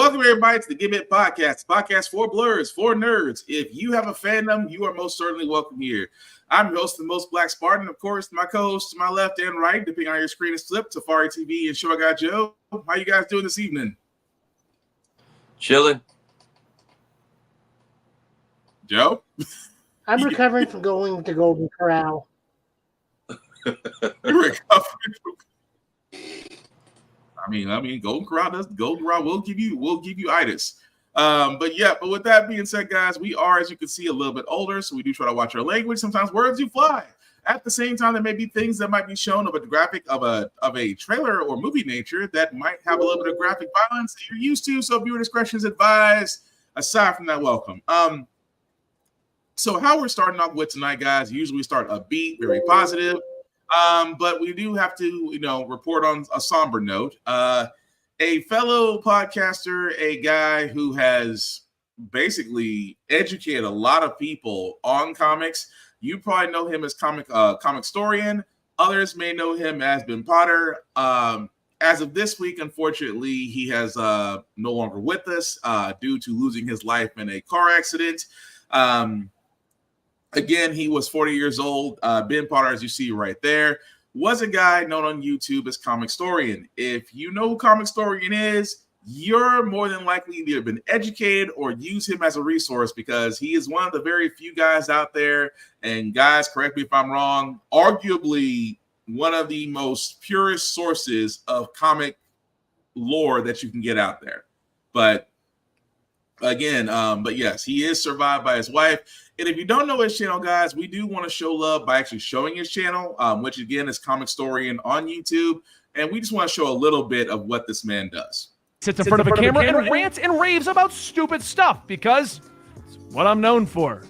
Welcome everybody to the Give It Podcast, podcast for blurs, for nerds. If you have a fandom, you are most certainly welcome here. I'm your host, the Most Black Spartan. Of course, my co-host to my left and right, depending on your screen is flipped, Safari TV and Show I Got Joe. How you guys doing this evening? Chilling. Joe? I'm recovering from going to Golden Corral. You're recovering from... I mean, Golden Corral will give you itis. But with that being said, guys, we are, as you can see, a little bit older, so we do try to watch our language. Sometimes words do fly. At the same time, there may be things that might be shown of a graphic of a trailer or movie nature that might have a little bit of graphic violence that you're used to. So viewer discretion is advised. Aside from that, welcome. So how we're starting off with tonight, guys, usually we start upbeat, very positive. But we do have to, report on a somber note. A fellow podcaster, a guy who has basically educated a lot of people on comics. You probably know him as Comicstorian. Others may know him as Ben Potter. As of this week, unfortunately, he has no longer with us due to losing his life in a car accident. Again, he was 40 years old. Ben Potter, as you see right there, was a guy known on YouTube as Comicstorian. If you know who Comicstorian is, you're more than likely either been educated or use him as a resource because he is one of the very few guys out there. And guys, correct me if I'm wrong, arguably one of the most purest sources of comic lore that you can get out there. But yes, he is survived by his wife. And if you don't know his channel, guys, we do want to show love by actually showing his channel, which again is Comicstorian on YouTube. And we just want to show a little bit of what this man does. Sits in front of a camera and rants and raves about stupid stuff because it's what I'm known for.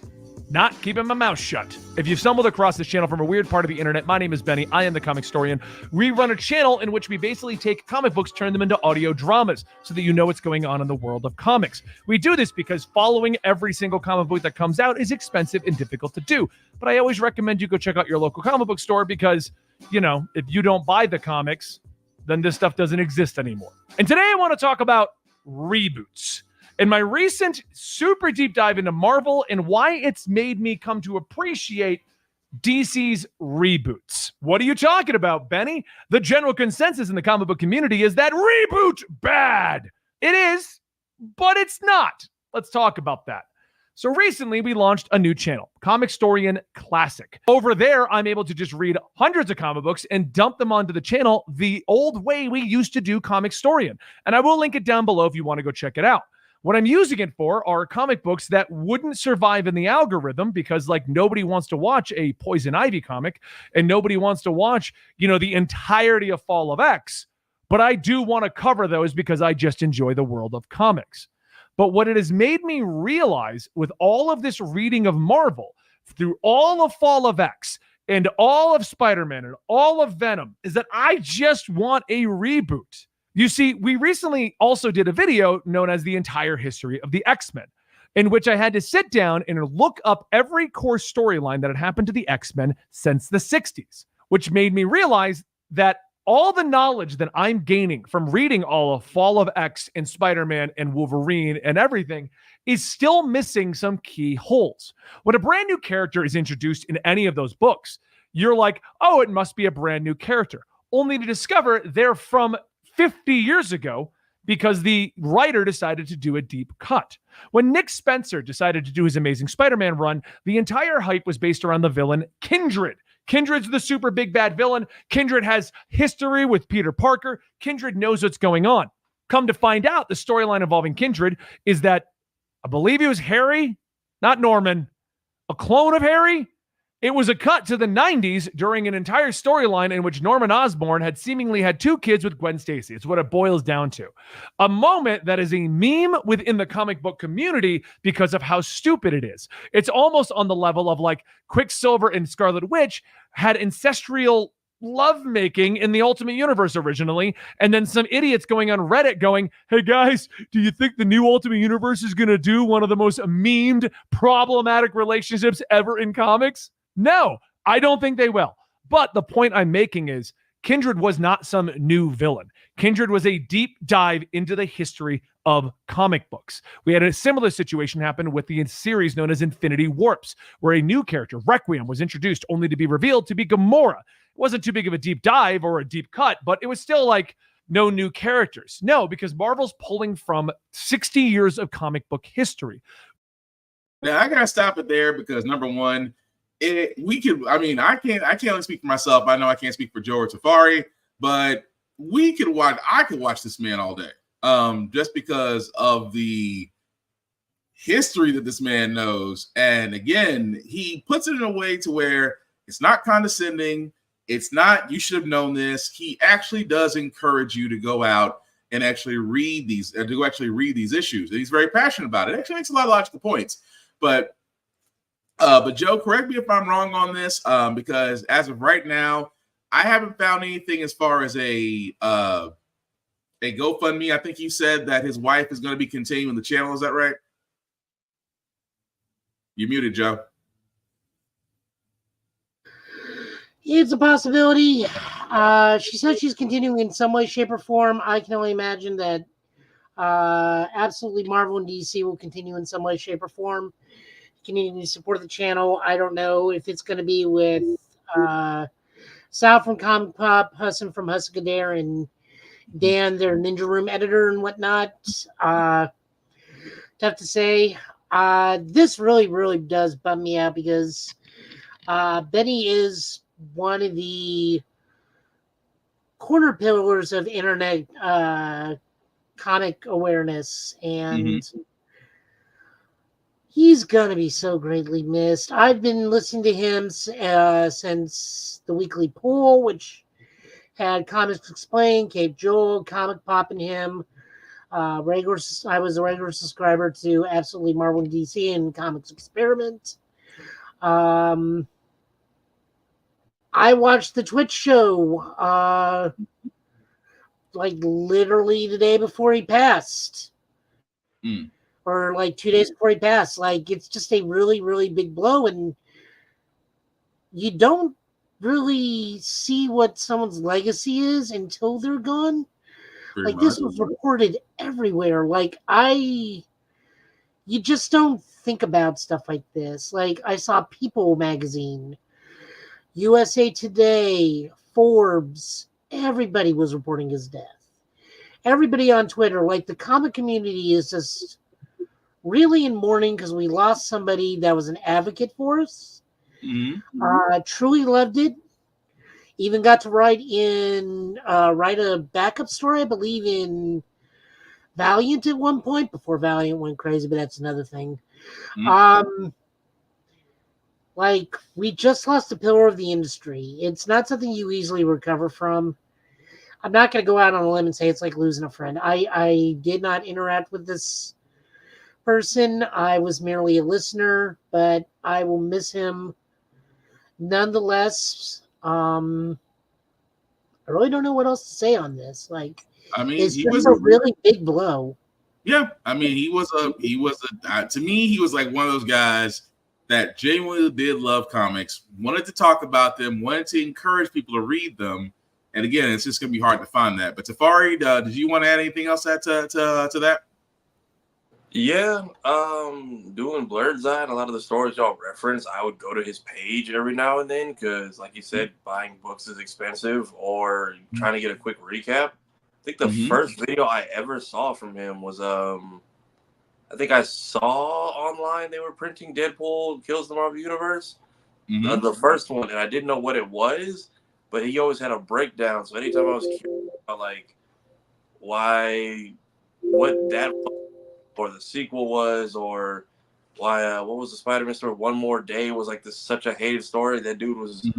Not keeping my mouth shut. If you've stumbled across this channel from a weird part of the internet, my name is Benny. I am the Comicstorian. We run a channel in which we basically take comic books, turn them into audio dramas so that you know what's going on in the world of comics. We do this because following every single comic book that comes out is expensive and difficult to do. But I always recommend you go check out your local comic book store because, if you don't buy the comics, then this stuff doesn't exist anymore. And today I want to talk about reboots. In my recent super deep dive into Marvel and why it's made me come to appreciate DC's reboots. What are you talking about, Benny? The general consensus in the comic book community is that reboot bad. It is, but it's not. Let's talk about that. So recently we launched a new channel, Comicstorian Classic. Over there, I'm able to just read hundreds of comic books and dump them onto the channel the old way we used to do Comicstorian. And I will link it down below if you want to go check it out. What I'm using it for are comic books that wouldn't survive in the algorithm because nobody wants to watch a Poison Ivy comic and nobody wants to watch, the entirety of Fall of X. But I do want to cover those because I just enjoy the world of comics. But what it has made me realize with all of this reading of Marvel through all of Fall of X and all of Spider-Man and all of Venom is that I just want a reboot. You see, we recently also did a video known as The Entire History of the X-Men, in which I had to sit down and look up every core storyline that had happened to the X-Men since the 60s, which made me realize that all the knowledge that I'm gaining from reading all of Fall of X and Spider-Man and Wolverine and everything is still missing some key holes. When a brand new character is introduced in any of those books, you're like, oh, it must be a brand new character, only to discover they're from 50 years ago because the writer decided to do a deep cut. When Nick Spencer decided to do his Amazing Spider-Man run, the entire hype was based around the villain Kindred. Kindred's the super big bad villain. Kindred has history with Peter Parker. Kindred knows what's going on. Come to find out, the storyline involving Kindred is that I believe it was Harry, not Norman, a clone of Harry. It was a cut to the 90s during an entire storyline in which Norman Osborn had seemingly had two kids with Gwen Stacy. It's what it boils down to. A moment that is a meme within the comic book community because of how stupid it is. It's almost on the level of Quicksilver and Scarlet Witch had ancestral lovemaking in the Ultimate Universe originally, and then some idiots going on Reddit going, hey guys, do you think the new Ultimate Universe is going to do one of the most memed, problematic relationships ever in comics? No, I don't think they will. But the point I'm making is Kindred was not some new villain. Kindred was a deep dive into the history of comic books. We had a similar situation happen with the series known as Infinity Warps, where a new character, Requiem, was introduced only to be revealed to be Gamora. It wasn't too big of a deep dive or a deep cut, but it was still like no new characters. No, because Marvel's pulling from 60 years of comic book history. Now I gotta stop it there because number one, I can't only speak for myself. I know I can't speak for Joe or Tafari, but I could watch this man all day. Just because of the history that this man knows. And again, he puts it in a way to where it's not condescending. It's not, you should have known this. He actually does encourage you to go out and actually read these issues. And he's very passionate about it. It actually makes a lot of logical points. But Joe, correct me if I'm wrong on this, because as of right now, I haven't found anything as far as a GoFundMe. I think you said that his wife is going to be continuing the channel. Is that right? You muted, Joe. It's a possibility. She said she's continuing in some way, shape, or form. I can only imagine that absolutely Marvel and DC will continue in some way, shape, or form. Continue to support the channel. I don't know if it's going to be with Sal from Comic Pop, Hassan from Hussadare, and Dan, their Ninja Room editor and whatnot. Tough to say. This really, really does bum me out because Benny is one of the corner pillars of internet comic awareness, and he's gonna be so greatly missed. I've been listening to him since the weekly pool, which had Comics Explained, Cape Joel, Comic Pop, and him. I was a regular subscriber to Absolutely Marvel and DC and Comics Experiment. I watched the Twitch show like literally the day before he passed. Or like 2 days before he passed. Like, it's just a really, really big blow, and you don't really see what someone's legacy is until they're gone. This was reported everywhere. You just don't think about stuff like this. Like, I saw People magazine, USA Today, Forbes, everybody was reporting his death. Everybody on Twitter, like, the comic community is just really in mourning because we lost somebody that was an advocate for us. Truly loved it. Even got to write a backup story, I believe, in Valiant at one point before Valiant went crazy, but that's another thing. We just lost a pillar of the industry. It's not something you easily recover from. I'm not going to go out on a limb and say it's like losing a friend. I did not interact with this person. I was merely a listener, but I will miss him nonetheless. I really don't know what else to say on this. It's just a really big blow. Yeah, I mean, he was to me, he was like one of those guys that genuinely did love comics, wanted to talk about them, wanted to encourage people to read them. And again, it's just going to be hard to find that. But Tafari, did you want to add anything else to that? Yeah, doing Blurred's Eye and a lot of the stories y'all reference, I would go to his page every now and then because, like you said, buying books is expensive or trying to get a quick recap. I think the first video I ever saw from him was, I think I saw online they were printing Deadpool Kills the Marvel Universe, the first one, and I didn't know what it was, but he always had a breakdown. So anytime I was curious about, like, what that or the sequel was, or why what was the Spider-Man story? One More Day was like such a hated story. That dude was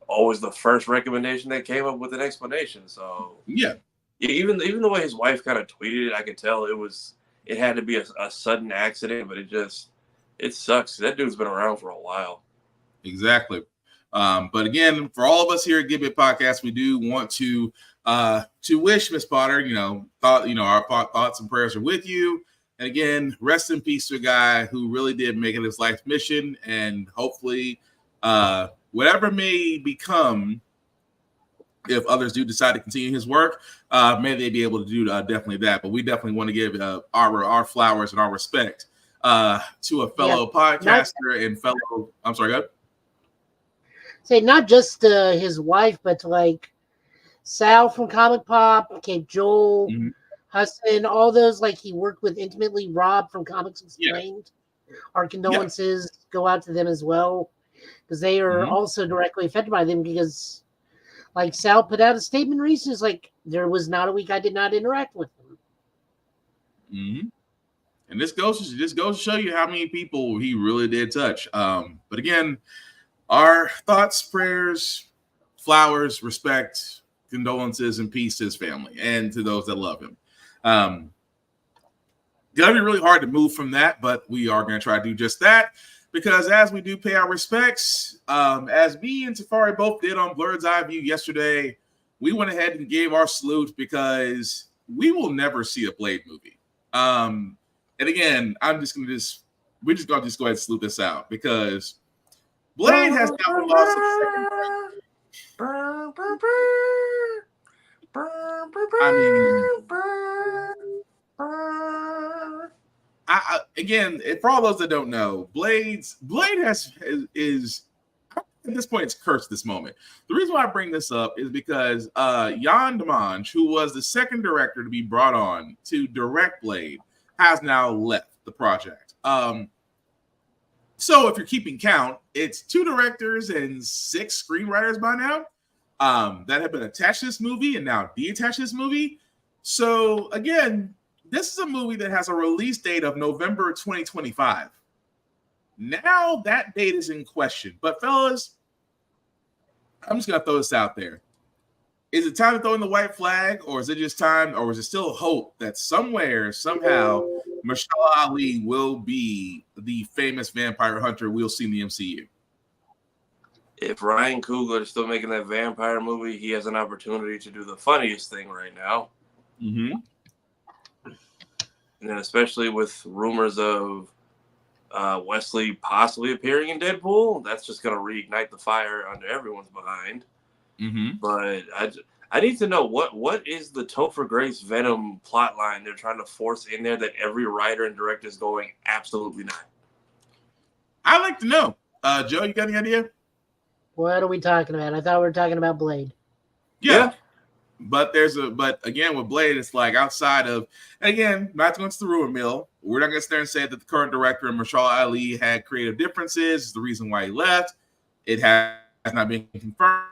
always the first recommendation that came up with an explanation. So yeah, even the way his wife kind of tweeted it, I could tell it had to be a sudden accident, but it sucks. That dude's been around for a while. Exactly. But again, for all of us here at Give It Podcast, we do want to wish Miss Potter, our thoughts and prayers are with you. And again, rest in peace to a guy who really did make it his life mission. And hopefully, whatever may become if others do decide to continue his work, may they be able to do definitely that. But we definitely want to give our flowers and our respect to a fellow podcaster and fellow. I'm sorry, go ahead. Say not just his wife, but to like Sal from Comic Pop, Kate Joel, Huston, all those like he worked with intimately. Rob from Comics Explained. Our condolences go out to them as well, because they are also directly affected by them. Because like Sal put out a statement recently, it's like there was not a week I did not interact with him. And this goes to show you how many people he really did touch. But again, our thoughts, prayers, flowers, respect, condolences, and peace to his family and to those that love him. Gonna be really hard to move from that, but we are going to try to do just that, because as we do pay our respects, as me and Tafari both did on Blurred's Eye View yesterday, we went ahead and gave our salute, because we will never see a Blade movie. And again, we're just going to go ahead and salute this out, because Blade has now lost a second. I mean, again, for all those that don't know, Blade is at this point, it's cursed this moment. The reason why I bring this up is because Jan Demange, who was the second director to be brought on to direct Blade, has now left the project. So if you're keeping count, it's 2 directors and 6 screenwriters by now that have been attached to this movie and now detached this movie. So again, this is a movie that has a release date of November 2025. Now that date is in question. But fellas, I'm just going to throw this out there. Is it time to throw in the white flag, or is it just time, or is it still hope that somewhere, somehow, Mahershala Ali will be the famous vampire hunter we'll see in the MCU? If Ryan Coogler is still making that vampire movie, he has an opportunity to do the funniest thing right now. And then especially with rumors of Wesley possibly appearing in Deadpool, that's just going to reignite the fire under everyone's behind. But I need to know what is the Topher Grace Venom plot line they're trying to force in there that every writer and director is going absolutely not. I'd like to know. Joe, you got any idea? What are we talking about? I thought we were talking about Blade. Yeah. But again, with Blade, it's like outside of, again, not going to the rumor mill. We're not going to stand and say that the current director and Mahershala Ali had creative differences. It's the reason why he left. It has not been confirmed.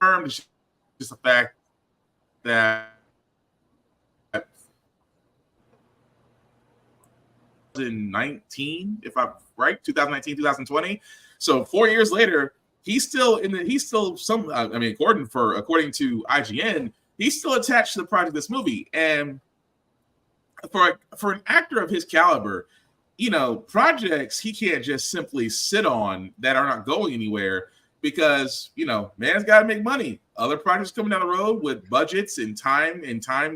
It's just the fact that 2019, if I'm right, 2019, 2020. So 4 years later, according to IGN, he's still attached to the project of this movie. And for an actor of his caliber, projects he can't just simply sit on that are not going anywhere, because man's got to make money. Other projects coming down the road with budgets and time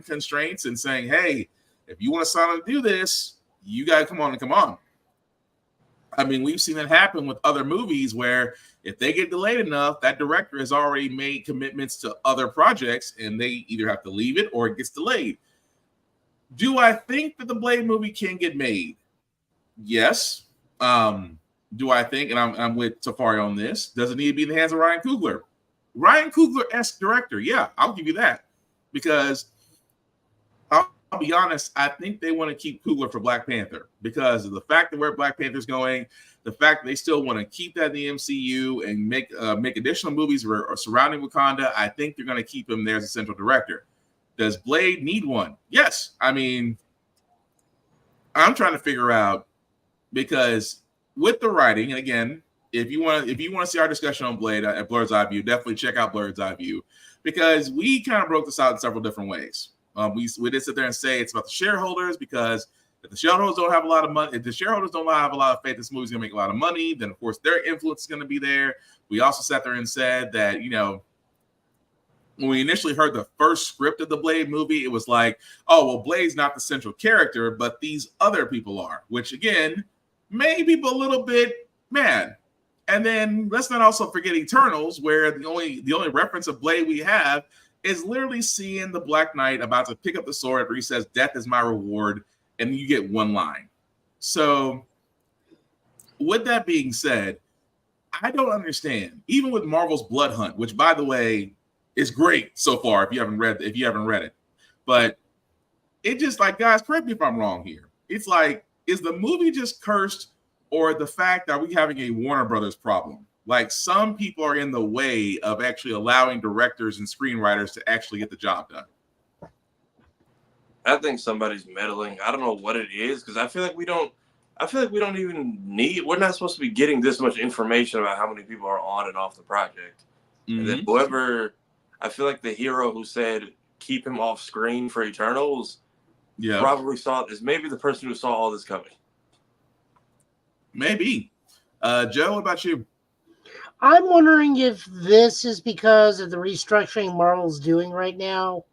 constraints, and saying, hey, if you want to sign on to do this, you got to come on. I mean, we've seen that happen with other movies where if they get delayed enough, that director has already made commitments to other projects and they either have to leave it or it gets delayed. Do I think that the Blade movie can get made? Yes. Do I think, and I'm with Tafari on this, does it need to be in the hands of Ryan Coogler? Ryan Coogler-esque director, yeah, I'll give you that. Because I'll be honest, I think they want to keep Coogler for Black Panther because of the fact that where Black Panther's going, the fact that they still want to keep that in the MCU and make additional movies surrounding Wakanda. I think they're going to keep him there as a central director. Does Blade need one? Yes. I mean, I'm trying to figure out, because with the writing, and again, if you want to see our discussion on Blade at Blurred's Eye View, definitely check out Blurred's Eye View, because we kind of broke this out in several different ways. We did sit there and say it's about the shareholders, because if the shareholders don't have a lot of money, if the shareholders don't have a lot of faith this movie's going to make a lot of money, then of course their influence is going to be there. We also sat there and said that, when we initially heard the first script of the Blade movie, it was like, oh, well, Blade's not the central character, but these other people are, which again, made people a little bit mad. And then let's not also forget Eternals, where the only reference of Blade we have is literally seeing the Black Knight about to pick up the sword after he says, "Death is my reward," and you get one line. So, with that being said, I don't understand. Even with Marvel's Blood Hunt, which, by the way, is great so far. If you haven't read it, but it just like, guys, correct me if I'm wrong here. It's like, is the movie just cursed, or the fact that we having a Warner Brothers problem? Like, some people are in the way of actually allowing directors and screenwriters to actually get the job done. I think somebody's meddling. I don't know what it is, because I feel like we don't even need. We're not supposed to be getting this much information about how many people are on and off the project. Mm-hmm. And then whoever, I feel like the hero who said keep him off screen for Eternals, probably is maybe the person who saw all this coming. Maybe. Joe, what about you? I'm wondering if this is because of the restructuring Marvel's doing right now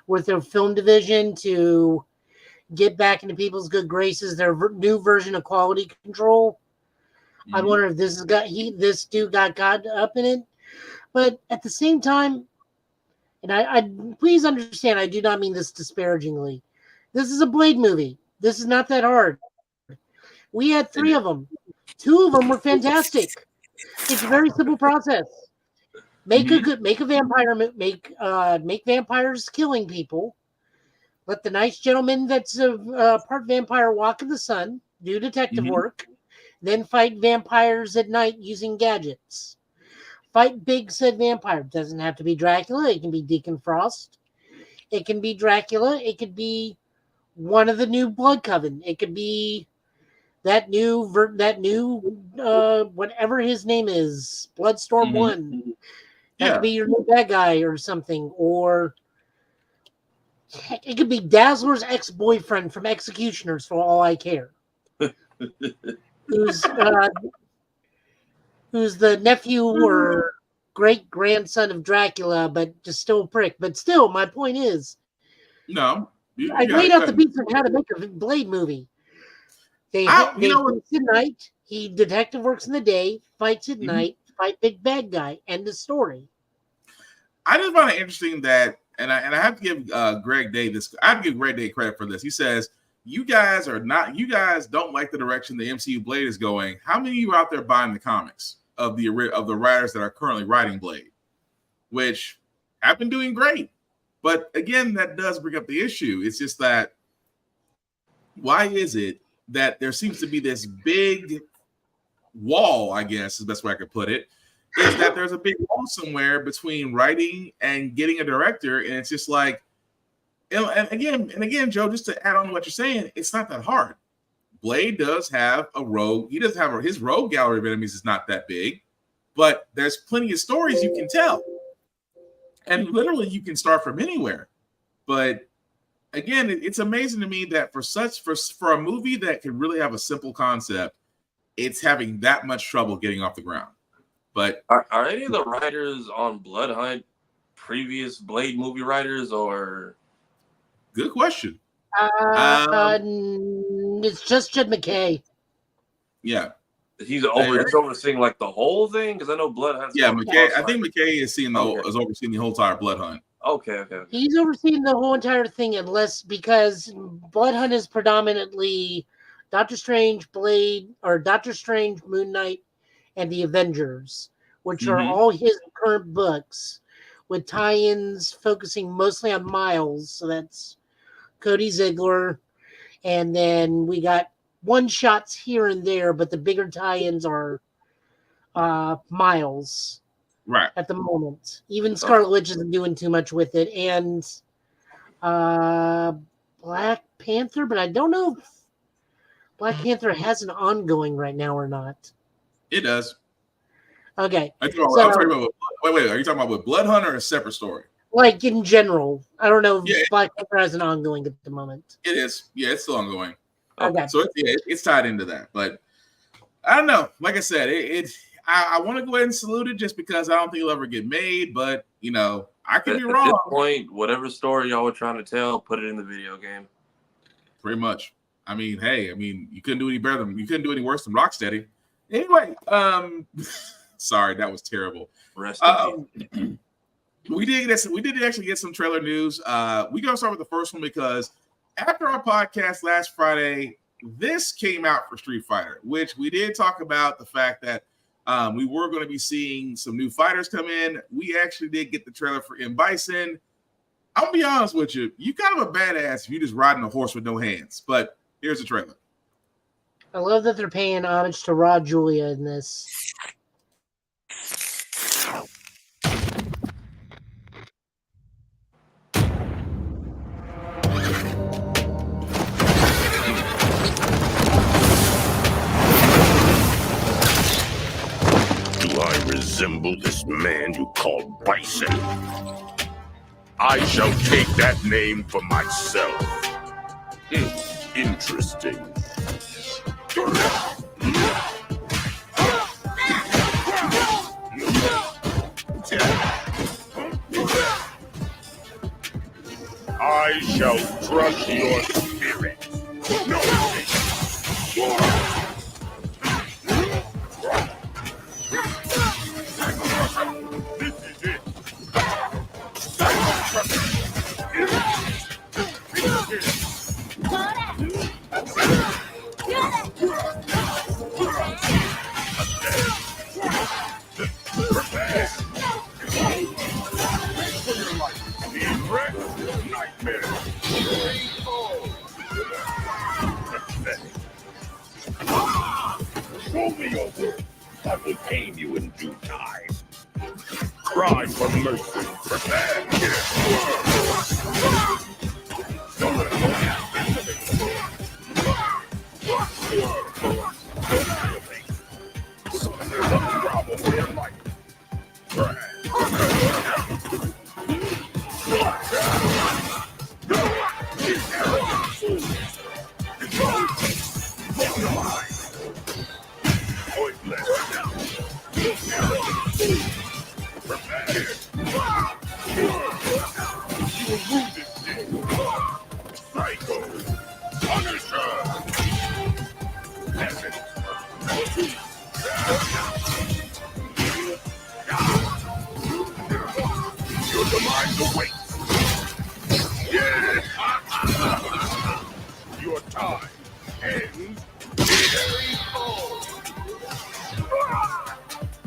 with their film division to get back into people's good graces, their new version of quality control. Mm-hmm. I wonder if this dude got caught up in it. But at the same time, and I please understand, I do not mean this disparagingly. This is a Blade movie. This is not that hard. We had 3 of them. 2 of them were fantastic. It's a very simple process. Make vampires killing people. Let the nice gentleman that's a part vampire walk in the sun, do detective work, then fight vampires at night using gadgets. Fight big said vampire. Doesn't have to be Dracula. It can be Deacon Frost. It can be Dracula. It could be one of the new Blood Coven. It could be that new whatever his name is, Bloodstorm 1. That could be your new bad guy or something. Or heck, it could be Dazzler's ex-boyfriend from Executioners, for all I care. Who's the nephew or great-grandson of Dracula, but just still a prick. But still, my point is, I laid out the beats on how to make a Blade movie. They fights at night. He detective works in the day, fights at night, fight big bad guy, end of story. I just find it interesting that, and I have to give Greg Day this. I have to give Greg Day credit for this. He says, you guys don't like the direction the MCU Blade is going. How many of you are out there buying the comics of the writers that are currently writing Blade, which have been doing great? But again, that does bring up the issue. It's just that, why is it that there seems to be this big wall, I guess is the best way I could put it, is that there's a big wall somewhere between writing and getting a director, and it's just like, and again, Joe, just to add on to what you're saying, it's not that hard. Blade does have a rogue. He does have his rogue gallery of enemies is not that big, but there's plenty of stories you can tell, and literally you can start from anywhere. But again, it's amazing to me that for a movie that can really have a simple concept, it's having that much trouble getting off the ground. But are any of the writers on Blood Hunt previous Blade movie writers, or? Good question. It's just Jed McKay. Yeah, he's overseeing like the whole thing, because I know Blood Hunt. Yeah, McKay. I think McKay is overseeing the whole entire Blood Hunt. Okay. He's overseeing the whole entire thing, because Blood Hunt is predominantly Doctor Strange, Blade, or Doctor Strange, Moon Knight, and the Avengers, which are all his current books, with tie-ins focusing mostly on Miles. So that's Cody Ziegler, and then we got one-shots here and there, but the bigger tie-ins are Miles. Right. At the moment. Even Scarlet Witch isn't doing too much with it. And Black Panther, but I don't know if Black Panther has an ongoing right now or not. It does. Okay. Wait, are you talking about with Blood Hunt or a separate story? Like in general. I don't know if Black Panther has an ongoing at the moment. It is. Yeah, it's still ongoing. Okay. So it's tied into that. But I don't know. Like I said, I want to go ahead and salute it just because I don't think it'll ever get made, but I could be wrong. At this point, whatever story y'all were trying to tell, put it in the video game. Pretty much. You couldn't do any worse than Rocksteady. Anyway, sorry, that was terrible. Rest in peace. We did actually get some trailer news. We're gonna start with the first one because after our podcast last Friday, this came out for Street Fighter, which we did talk about the fact that we were going to be seeing some new fighters come in. We actually did get the trailer for M. Bison. I'll be honest with you, you kind of a badass if you just riding a horse with no hands. But here's the trailer. I love that they're paying homage to Raw Julia in this. Do I resemble this man you call Bison? I shall take that name for myself. Interesting. I shall crush your spirit. This is it. Roll me over. I will tame you in due time. Cry for mercy. Prepare. Your time ends here.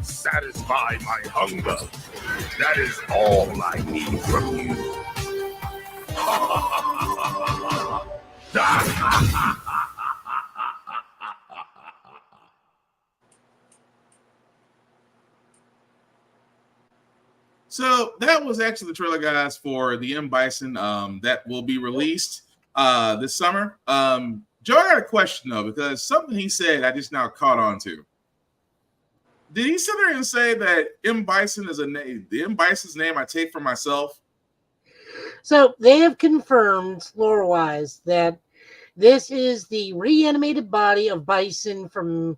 Satisfy my hunger. That is all I need from you. So that was actually the trailer, guys, for the M. Bison that will be released this summer. Joe, I got a question though, because something he said I just now caught on to. Did he sit there and say that M. Bison is a name? The M. Bison's name I take for myself. So they have confirmed, lore-wise, that this is the reanimated body of Bison from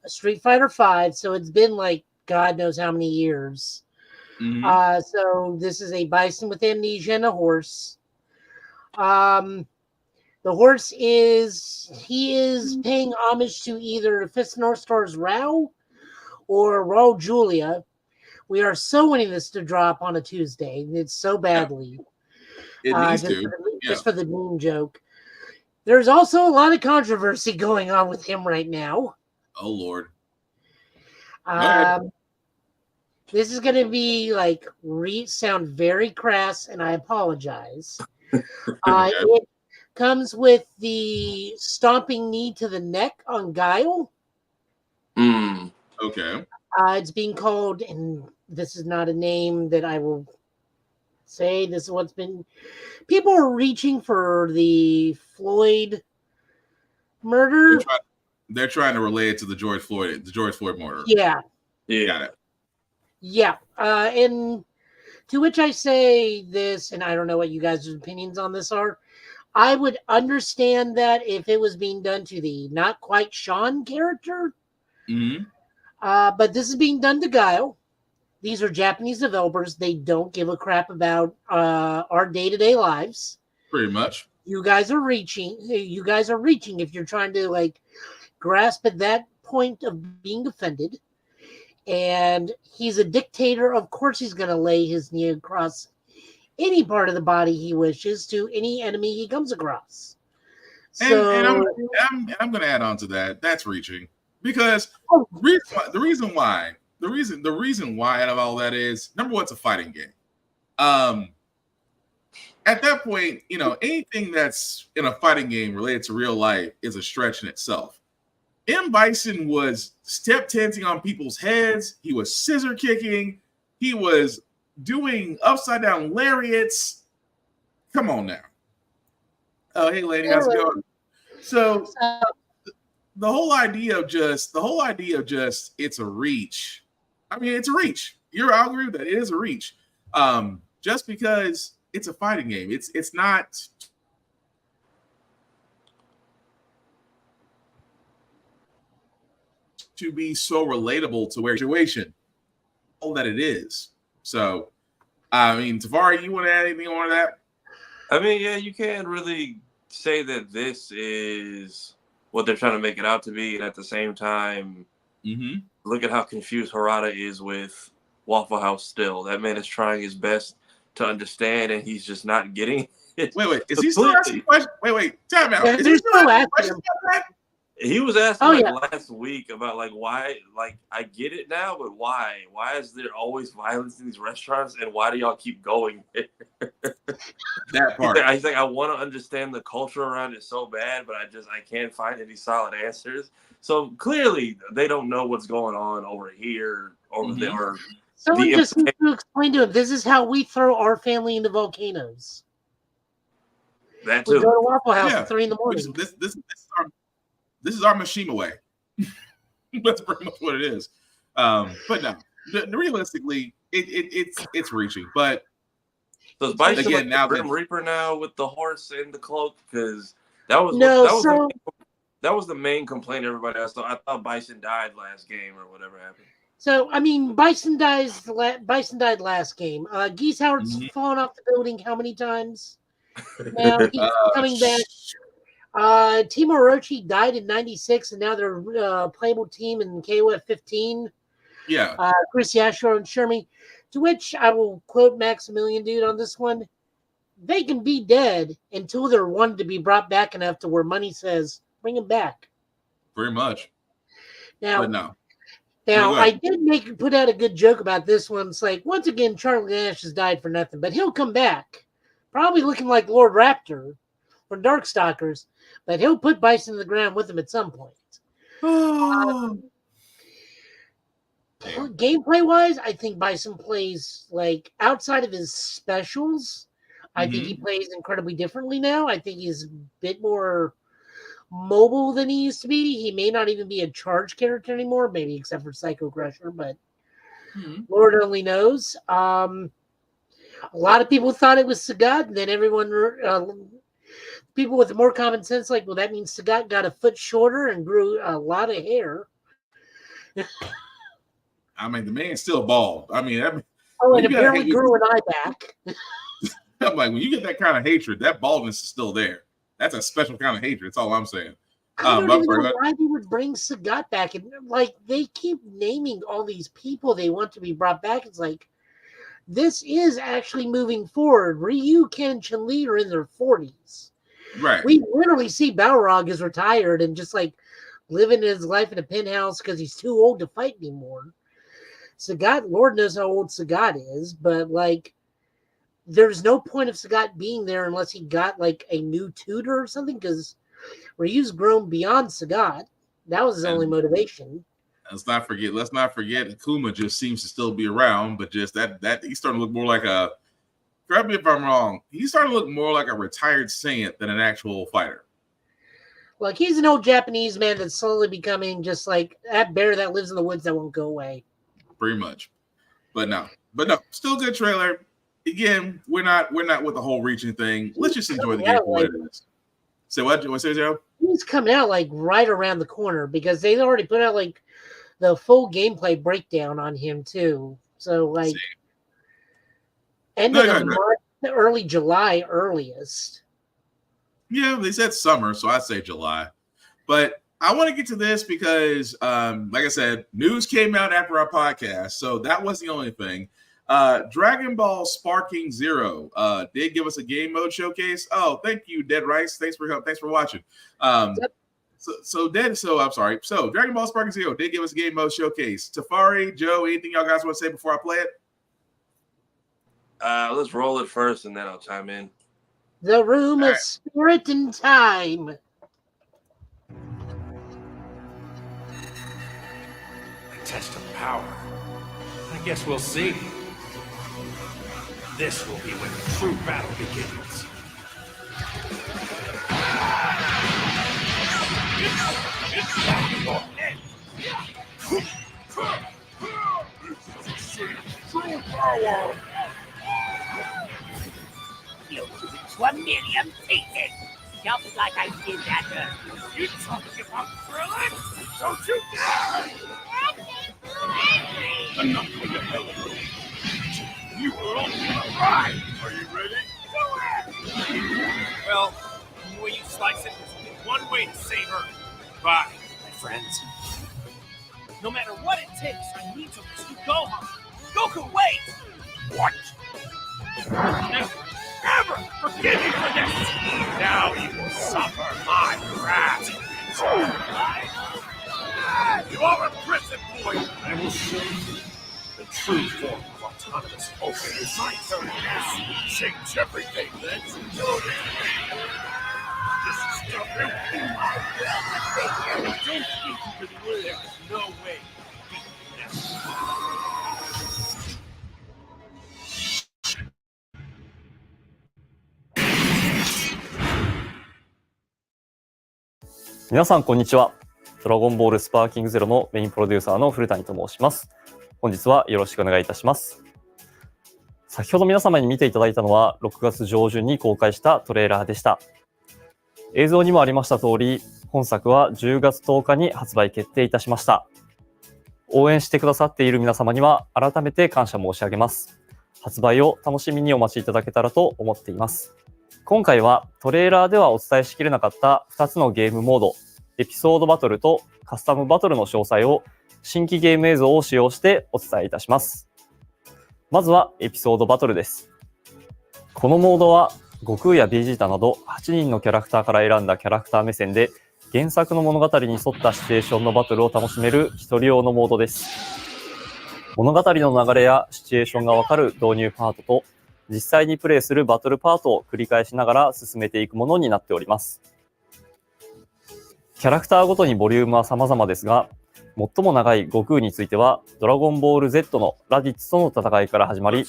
Street Fighter V. So it's been like God knows how many years. Mm-hmm. So this is a Bison with amnesia and a horse. The horse is paying homage to either Fist North Star's Rao or Raw Julia. We are so wanting this to drop on a Tuesday. It's so badly. It needs to. Just for the meme joke. There's also a lot of controversy going on with him right now. Oh, Lord. This is going to be like sound very crass, and I apologize. It comes with the stomping knee to the neck on Guile. Okay. It's being called, and this is not a name that I will say. This is what's been. People are reaching for the Floyd murder. They're trying to relate it to the George Floyd murder. Yeah. Got it. Yeah. And to which I say this, and I don't know what you guys' opinions on this are. I would understand that if it was being done to the not quite Sean character. Mm-hmm. But this is being done to Guile. These are Japanese developers. They don't give a crap about our day-to-day lives. Pretty much. You guys are reaching if you're trying to like grasp at that point of being offended. And he's a dictator. Of course, he's going to lay his knee across any part of the body he wishes to any enemy he comes across. So, and I'm going to add on to that. That's reaching, because the reason why out of all that is, number one, it's a fighting game. At that point, you know, anything that's in a fighting game related to real life is a stretch in itself. M. Bison was step dancing on people's heads. He was scissor kicking. He was doing upside down lariats. Come on now. Oh, hey, lady, how's it going? So the whole idea of just it's a reach. I mean, it's a reach. I'll agree with that. It is a reach. Just because it's a fighting game, it's not. To be so relatable to where situation, all that it is. So, I mean, Tafari, you want to add anything on to that? I mean, yeah, you can't really say that this is what they're trying to make it out to be, and at the same time, look at how confused Harada is with Waffle House still. That man is trying his best to understand, and he's just not getting it. Wait, is he still asking questions? Wait, time out. Is he still asking questions about that? He was asking last week about why, I get it now, but why? Why is there always violence in these restaurants, and why do y'all keep going? That part. He's like, I want to understand the culture around it so bad, but I can't find any solid answers. So clearly, they don't know what's going on over here, over there. Someone just needs to explain to him, this is how we throw our family into volcanoes. That too. We go to Waffle House at 3 a.m. This is our Mishima way. That's pretty much what it is. But no, realistically, it's reaching. But so is Bison again now Grim Reaper now with the horse and the cloak, because that was the main complaint everybody has. So I thought Bison died last game or whatever happened. So I mean, Bison died last game. Geese Howard's fallen off the building how many times? Now he's coming back. Team Orochi died in 96, and now they're playable team in KOF 15. Yeah. Chris Yashiro and Shermie. To which I will quote Maximilian Dude on this one. They can be dead until they're wanted to be brought back enough to where money says, bring them back. Very much. Now, I did put out a good joke about this one. It's like, once again, Charlie Nash has died for nothing, but he'll come back. Probably looking like Lord Raptor from Darkstalkers, but he'll put Bison in the ground with him at some point. Gameplay-wise, I think Bison plays, outside of his specials, I think he plays incredibly differently now. I think he's a bit more mobile than he used to be. He may not even be a charge character anymore, maybe except for Psycho Crusher, but Lord only knows. A lot of people thought it was Sagat, and then people with more common sense, well, that means Sagat got a foot shorter and grew a lot of hair. I mean, the man's still bald. I mean, and apparently grew an eye back. I'm like, when you get that kind of hatred, that baldness is still there. That's a special kind of hatred. That's all I'm saying. I don't even know why they would bring Sagat back. And they keep naming all these people they want to be brought back. It's like, this is actually moving forward. Ryu, Ken, Chun-Li are in their 40s. Right. We literally see Balrog is retired and just living his life in a penthouse because he's too old to fight anymore. Sagat, Lord knows how old Sagat is, but there's no point of Sagat being there unless he got a new tutor or something, because Ryu's grown beyond Sagat. That was his only motivation. Let's not forget Akuma just seems to still be around, but just that he's starting to look more like a, correct me if I'm wrong, he's starting to look more like a retired saint than an actual fighter. He's an old Japanese man that's slowly becoming just that bear that lives in the woods that won't go away. Pretty much. But no, still good trailer. Again, we're not with the whole reaching thing. Let's just enjoy the game for what it is. So what say, Joe? He's coming out right around the corner, because they already put out the full gameplay breakdown on him too. So end of the month, early July earliest. Yeah, they said summer, so I say July. But I want to get to this because, like I said, news came out after our podcast, so that was the only thing. Dragon Ball Sparking Zero did give us a game mode showcase. Oh, thank you, Dead Rice. Thanks for watching. I'm sorry. So Dragon Ball Sparking Zero did give us a game mode showcase. Tafari, Joe, anything y'all guys want to say before I play it? Let's roll it first, and then I'll chime in. The room of spirit and time. A test of power. I guess we'll see. This will be when the true battle begins. True power! You'll do it to a million pieces, just like I did that earlier. You talking about Krillin? Don't you dare! Enough of the hell of it. You were only gonna ride. Are you ready? Well, the way you slice it, there's only one way to save Earth. Bye, my friends. No matter what it takes, I need to rescue Gohan. Goku, wait! What? Never, ever forgive you for this! Now you will suffer my wrath! You are a prison boy! I will show you the true form of autonomous focus. It's my turn to change everything. Let's do it! This is nothing. Don't think you can win. There's no way.皆さんこんにちは。ドラゴンボールスパーキングゼロのメインプロデューサーの古谷と申します。本日はよろしくお願いいたします。先ほど皆様に見ていただいたのは6月上旬に公開したトレーラーでした。映像にもありました通り、本作は10月10日に発売決定いたしました。応援してくださっている皆様には改めて感謝申し上げます。発売を楽しみにお待ちいただけたらと思っています。今回はトレーラーではお伝えしきれなかった2つのゲームモード、エピソードバトルとカスタムバトルの詳細を新規ゲーム映像を使用してお伝えいたします。まずはエピソードバトルです。このモードは悟空やベジータなど8人のキャラクターから選んだキャラクター目線で原作の物語に沿ったシチュエーションのバトルを楽しめる一人用のモードです。物語の流れやシチュエーションがわかる導入パートと実際にプレイするバトルパートを繰り返しながら進めていくものになっております。キャラクターごとにボリュームは様々ですが、最も長い悟空については、ドラゴンボール Z のラディッツとの戦いから始まり、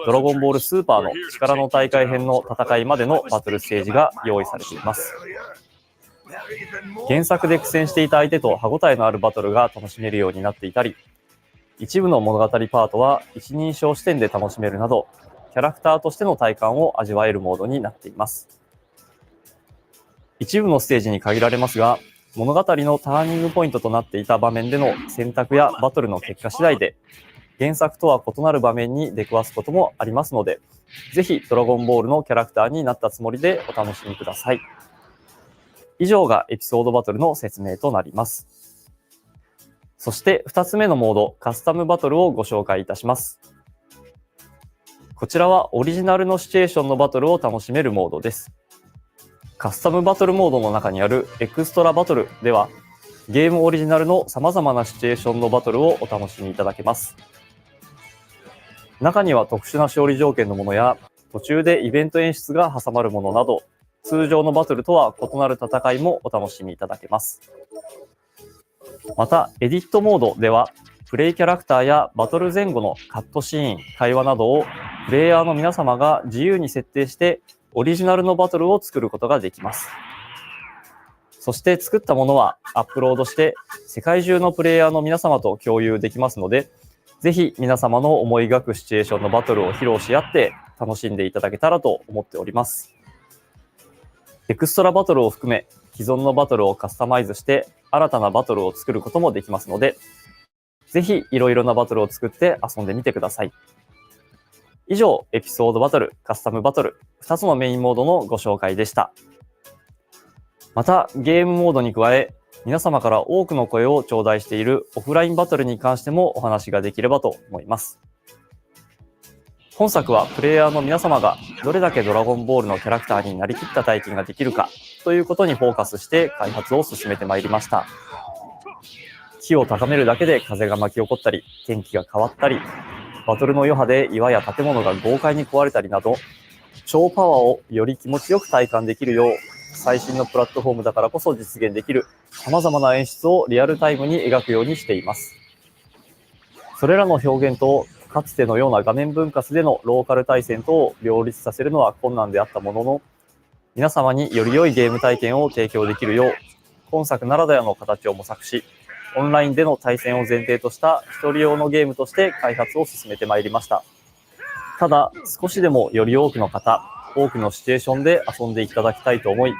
ドラゴンボールスーパーの力の大会編の戦いまでのバトルステージが用意されています。原作で苦戦していた相手と歯応えのあるバトルが楽しめるようになっていたり、一部の物語パートは一人称視点で楽しめるなど、キャラクターとしての体感を味わえるモードになっています。一部のステージに限られますが、物語のターニングポイントとなっていた場面での選択やバトルの結果次第で、原作とは異なる場面に出くわすこともありますので、ぜひドラゴンボールのキャラクターになったつもりでお楽しみください。以上がエピソードバトルの説明となります。そして2つ目のモード、カスタムバトルをご紹介いたします。こちらはオリジナルのシチュエーションのバトルを楽しめるモードです。カスタムバトルモードの中にあるエクストラバトルでは、ゲームオリジナルの様々なシチュエーションのバトルをお楽しみいただけます。中には特殊な勝利条件のものや、途中でイベント演出が挟まるものなど、通常のバトルとは異なる戦いもお楽しみいただけます。また、エディットモードでは、プレイキャラクターやバトル前後のカットシーン、会話などをプレイヤーの皆様が自由に設定してオリジナルのバトルを作ることができます。そして作ったものはアップロードして世界中のプレイヤーの皆様と共有できますので、ぜひ皆様の思い描くシチュエーションのバトルを披露し合って楽しんでいただけたらと思っております。エクストラバトルを含め既存のバトルをカスタマイズして新たなバトルを作ることもできますので、ぜひいろいろなバトルを作って遊んでみてください。以上、エピソードバトル、カスタムバトル、2つのメインモードのご紹介でした。また、ゲームモードに加え、皆様から多くの声を頂戴しているオフラインバトルに関してもお話ができればと思います。本作はプレイヤーの皆様がどれだけドラゴンボールのキャラクターになりきった体験ができるかということにフォーカスして開発を進めてまいりました。気を高めるだけで風が巻き起こったり、天気が変わったり、バトルの余波で岩や建物が豪快に壊れたりなど、超パワーをより気持ちよく体感できるよう、最新のプラットフォームだからこそ実現できる様々な演出をリアルタイムに描くようにしています。それらの表現とかつてのような画面分割でのローカル対戦とを両立させるのは困難であったものの、皆様により良いゲーム体験を提供できるよう、本作ならではの形を模索し、オンラインでの対戦を前提とした一人用のゲームとして開発を進めてまいりました。ただ、少しでもより多くの方、多くのシチュエーションで遊んでいただきたいと思い、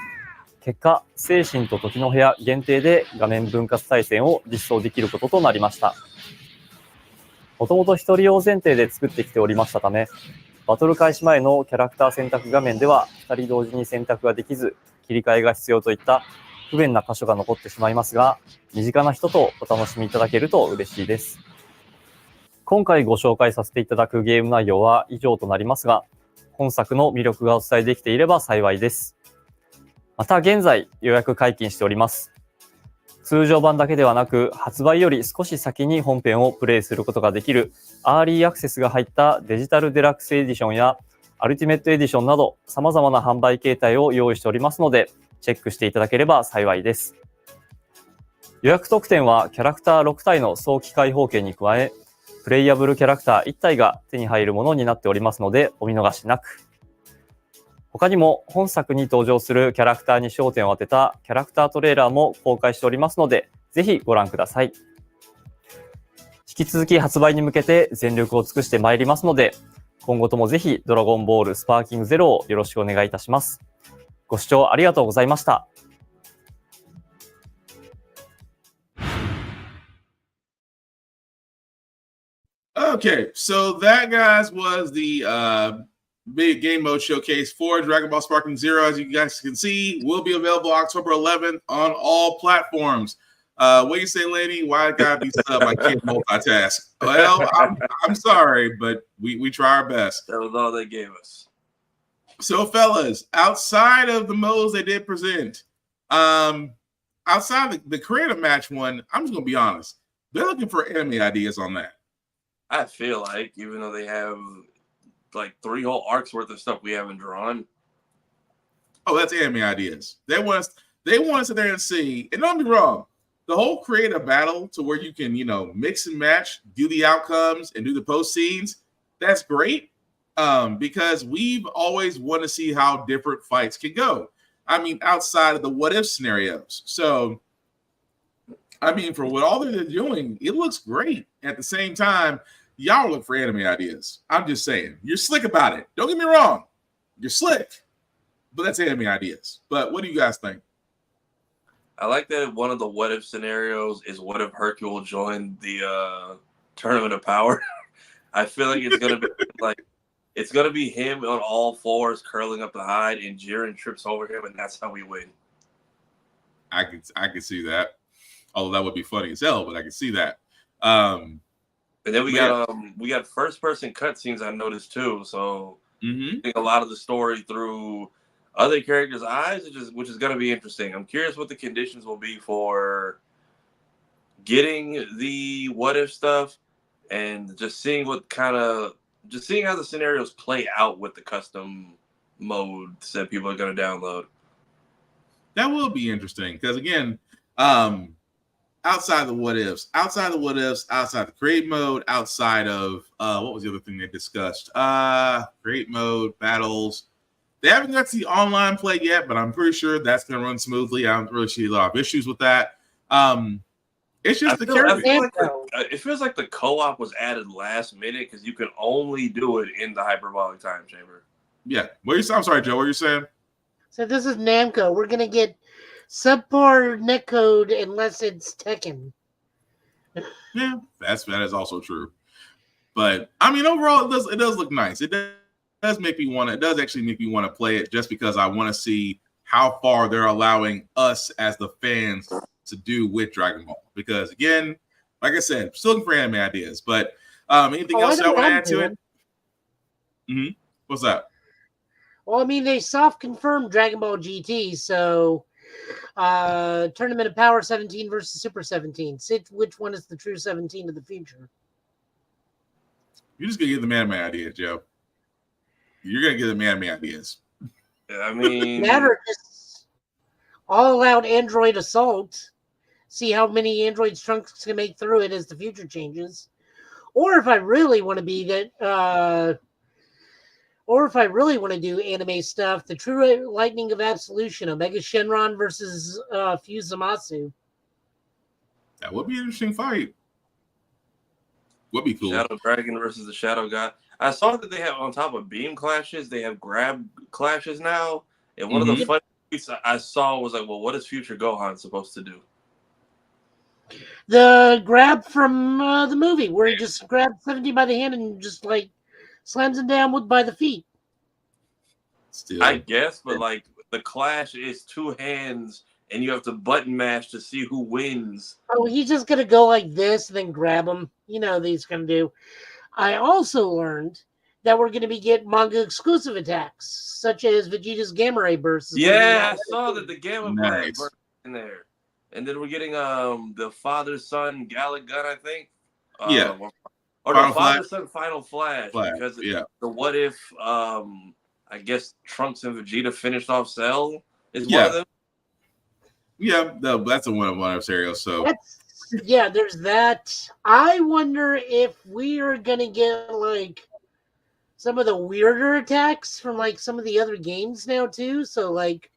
結果、精神と時の部屋限定で画面分割対戦を実装できることとなりました。もともと一人用前提で作ってきておりましたため、バトル開始前のキャラクター選択画面では2人同時に選択ができず、切り替えが必要といった不便な箇所が残ってしまいますが、身近な人とお楽しみいただけると嬉しいです。今回ご紹介させていただくゲーム内容は以上となりますが、本作の魅力がお伝えできていれば幸いです。また現在予約解禁しております。通常版だけではなく、発売より少し先に本編をプレイすることができるアーリーアクセスが入ったデジタルデラックスエディションやアルティメットエディションなど様々な販売形態を用意しておりますので、チェックしていただければ幸いです。予約特典はキャラクター6体の早期開放券に加え、プレイヤブルキャラクター1体が手に入るものになっておりますので、お見逃しなく。他にも本作に登場するキャラクターに焦点を当てたキャラクタートレーラーも公開しておりますので、ぜひご覧ください。引き続き発売に向けて全力を尽くしてまいりますので、今後ともぜひドラゴンボールスパーキングゼロをよろしくお願いいたします。ご視聴ありがとうございました。Okay, so that, guys, was the big game mode showcase for Dragon Ball Sparking Zero. As you guys can see, will be available October 11th on all platforms. What do you say, lady? Why I gotta be sub? I can't multitask. Well, I'm sorry, but we try our best. That was all they gave us. So, fellas, outside of the modes they did present, outside the creative match one, I'm just gonna be honest. They're looking for anime ideas on that. I feel like, even though they have like 3 whole arcs worth of stuff we haven't drawn. Oh, that's anime ideas. They want us to sit there and see. And don't be wrong, the whole creative battle to where you can, mix and match, do the outcomes, and do the post scenes. That's great. Because we've always wanted to see how different fights can go. I mean, outside of the what if scenarios. So, I mean, for what all they're doing, it looks great. At the same time, y'all look for anime ideas. I'm just saying, you're slick about it. Don't get me wrong, you're slick, but that's anime ideas. But what do you guys think? I like that one of the what if scenarios is what if Hercule joined the Tournament of Power. I feel like it's gonna be it's gonna be him on all fours curling up the hide, and Jiren trips over him, and that's how we win. I can see that. Although that would be funny as hell, but I can see that. And then we got first person cutscenes I noticed too. So I think a lot of the story through other characters' eyes, which is going to be interesting. I'm curious what the conditions will be for getting the what if stuff, and just seeing how the scenarios play out with the custom modes that people are going to download. That will be interesting because again, outside the what ifs, outside the create mode, outside of what was the other thing they discussed? Create mode, battles. They haven't got to the online play yet, but I'm pretty sure that's going to run smoothly. I don't really see a lot of issues with that. It's just it feels like the co-op was added last minute because you can only do it in the hyperbolic time chamber. Yeah. I'm sorry, Joe. What are you saying? So this is Namco. We're going to get subpar netcode unless it's Tekken. Yeah, that is also true. But I mean, overall, it does look nice. It does make me want to. It does actually make me want to play it just because I want to see how far they're allowing us as the fans to do with Dragon Ball. Because again, like I said, still looking for anime ideas. But anything else y'all want to add to it? Mm-hmm. What's that? Well, I mean, they soft confirmed Dragon Ball GT, so Tournament of Power 17 versus Super 17. Which one is the true 17 of the future? You're just gonna give the anime ideas, Joe. You're gonna give the anime ideas. I mean, Matter just all-out Android assault. See how many androids Trunks can make through it as the future changes. Or if I really want to be that, or if I really want to do anime stuff, the True Lightning of Absolution, Omega Shenron versus Fusamasu. That would be an interesting fight. Would be cool. Shadow Dragon versus the Shadow God. I saw that they have, on top of beam clashes, they have grab clashes now. And one of the funny tweets I saw was like, well, what is Future Gohan supposed to do? The grab from the movie where he just grabs 17 by the hand and just like slams him down by the feet. Still, I guess, but like the clash is two hands and you have to button mash to see who wins. Oh, he's just going to go like this and then grab him. You know what he's going to do. I also learned that we're going to be getting manga exclusive attacks, such as Vegeta's Gamma Ray burst. Yeah, I saw that the Gamma Ray burst in there. And then we're getting the father-son Gallic gun, I think. Yeah. Or Final the father-son Final Flash. Because yeah. The what if, I guess, Trunks and Vegeta finished off Cell is one of them. Yeah, that's a one-of scenarios. So there's that. I wonder if we are going to get like some of the weirder attacks from like some of the other games now too. So like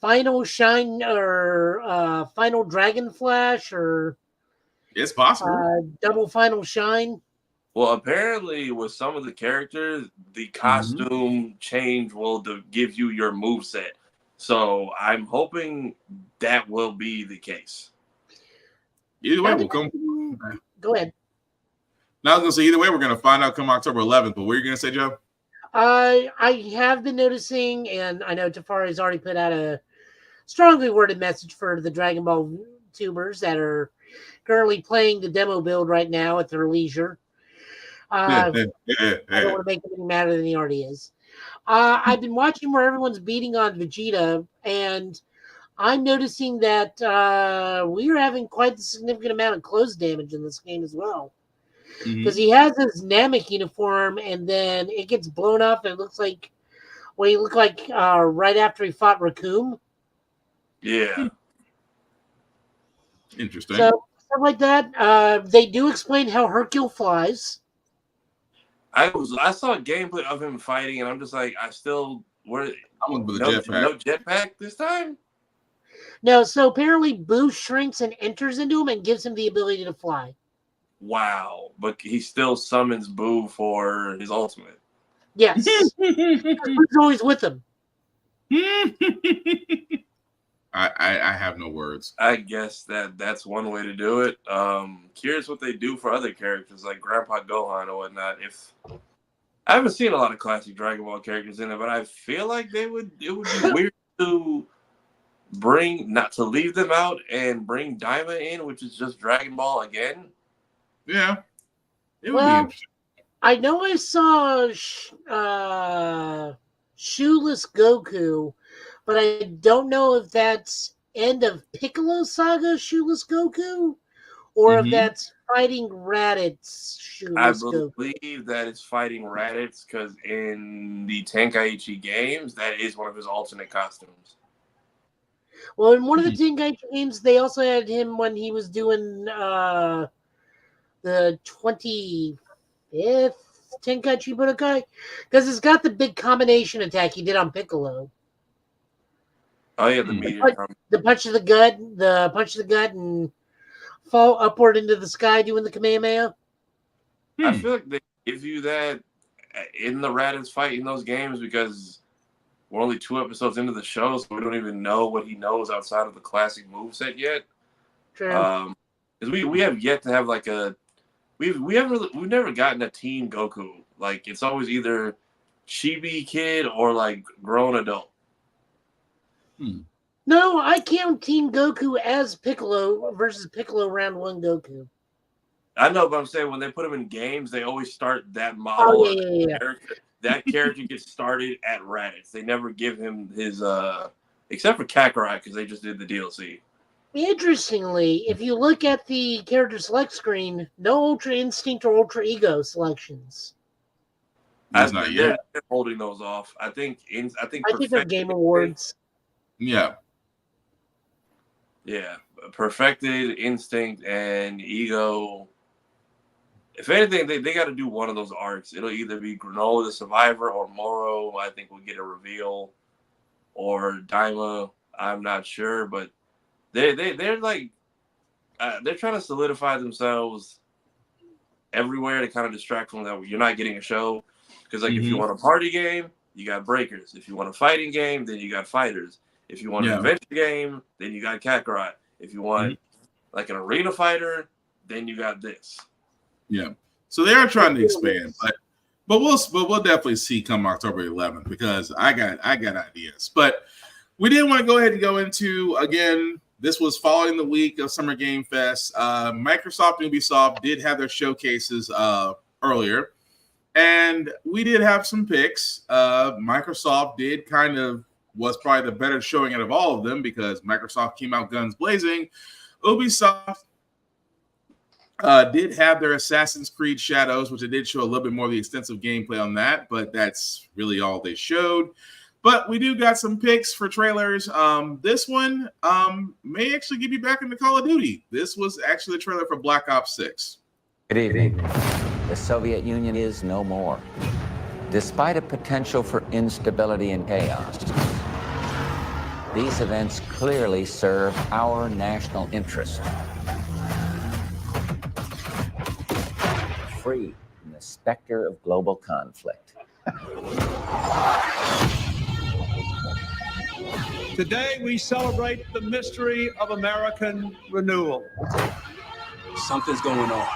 Final Shine or Final Dragon Flash or it's possible. Double Final Shine. Well, apparently with some of the characters, the costume change will give you your moveset. So I'm hoping that will be the case. Either way, we'll come. Go ahead. Now I was gonna say either way, we're gonna find out come October 11th. But what are you gonna say, Joe? I have been noticing, and I know Tafari has already put out a strongly worded message for the Dragon Ball tubers that are currently playing the demo build right now at their leisure. I don't want to make him any madder than he already is. I've been watching where everyone's beating on Vegeta, and I'm noticing that we are having quite a significant amount of close damage in this game as well. Because he has his Namek uniform, and then it gets blown up, and it looks like what he looked like right after he fought Raccoon. Yeah. Interesting. So, stuff like that. They do explain how Hercule flies. I saw a gameplay of him fighting, and I'm just like, no jetpack this time? No, so apparently Boo shrinks and enters into him and gives him the ability to fly. Wow. But he still summons Boo for his ultimate. Yes. Boo's always with him. I have no words. I guess that's one way to do it. Curious what they do for other characters like Grandpa Gohan or whatnot. I haven't seen a lot of classic Dragon Ball characters in it, but I feel like it would be weird to not to leave them out and bring Daima in, which is just Dragon Ball again. Yeah, it would be interesting. I know I saw Shoeless Goku, but I don't know if that's end of Piccolo Saga Shoeless Goku, or if that's fighting Raditz Shoeless Goku. I believe that it's fighting Raditz because in the Tenkaichi games, that is one of his alternate costumes. Well, in one of the Tenkaichi games, they also had him when he was doing the 25th Tenkaichi Budokai, because it's got the big combination attack he did on Piccolo. Oh yeah, the punch of the gut, and fall upward into the sky doing the Kamehameha. I feel like they give you that in the Raditz fight in those games because we're only 2 episodes into the show, so we don't even know what he knows outside of the classic moveset yet. True. Because we have yet to have like we've never gotten a teen Goku. Like it's always either chibi kid or like grown adult. No, I count Team Goku as Piccolo versus Piccolo Round 1 Goku. I know, but I'm saying when they put him in games, they always start that model. Oh, yeah. Character. That character gets started at Raditz. They never give him his, except for Kakarot, because they just did the DLC. Interestingly, if you look at the character select screen, no Ultra Instinct or Ultra Ego selections. That's not yet. They're holding those off. I think they're Game Awards. Yeah. Yeah. Perfected, Instinct, and Ego. If anything, they got to do one of those arcs. It'll either be Granola the Survivor or Moro. I think we'll get a reveal, or Daima. I'm not sure, but they're like they're trying to solidify themselves everywhere to kind of distract from that. You're not getting a show because like if you want a party game, you got Breakers. If you want a fighting game, then you got Fighters. If you want an adventure game, then you got Kakarot. If you want like an arena fighter, then you got this. Yeah. So they are trying to expand, but we'll definitely see come October 11th because I got ideas. But we did want to go ahead and go into, again, this was following the week of Summer Game Fest. Microsoft and Ubisoft did have their showcases earlier, and we did have some picks. Microsoft did was probably the better showing out of all of them because Microsoft came out guns blazing. Ubisoft did have their Assassin's Creed Shadows, which they did show a little bit more of the extensive gameplay on that, but that's really all they showed. But we do got some picks for trailers. This one may actually get you back into Call of Duty. This was actually the trailer for Black Ops 6. Good evening. The Soviet Union is no more. Despite a potential for instability and chaos, these events clearly serve our national interest. Free from the specter of global conflict. Today we celebrate the mystery of American renewal. Something's going on.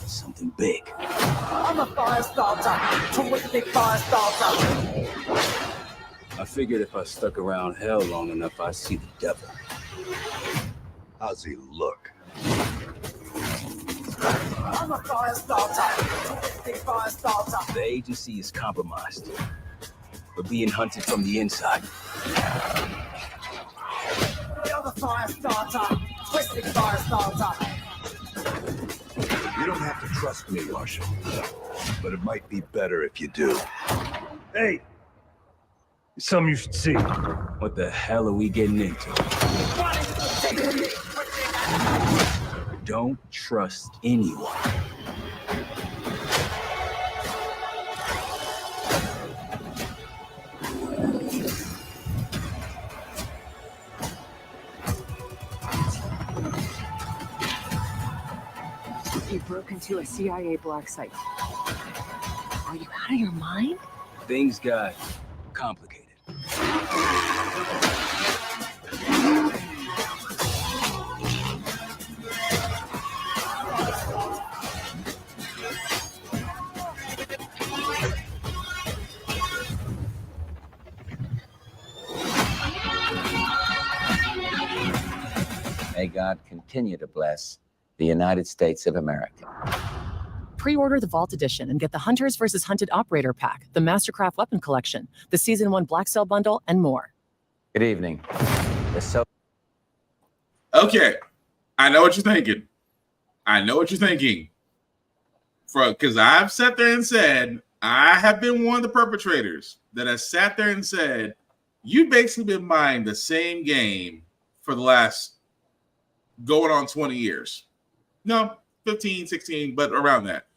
Something big. I'm a fire starter. Terrific fire starter. I figured if I stuck around hell long enough, I'd see the devil. How's he look? I'm a fire starter. Terrific fire starter. The agency is compromised. We're being hunted from the inside. You're the fire starter. Twisted fire starter. You don't have to trust me, Marshal. But it might be better if you do. Hey, it's something you should see. What the hell are we getting into? Don't trust anyone. You broke into a CIA black site. Are you out of your mind? Things got complicated. May God continue to bless the United States of America. Pre-order the Vault Edition and get the Hunters vs. Hunted Operator Pack, the Mastercraft Weapon Collection, the Season 1 Black Cell Bundle, and more. Good evening. Okay, I know what you're thinking. Because I've sat there and said, I have been one of the perpetrators that has sat there and said, you've basically been buying the same game for the last going on 20 years. No, 15, 16, but around that.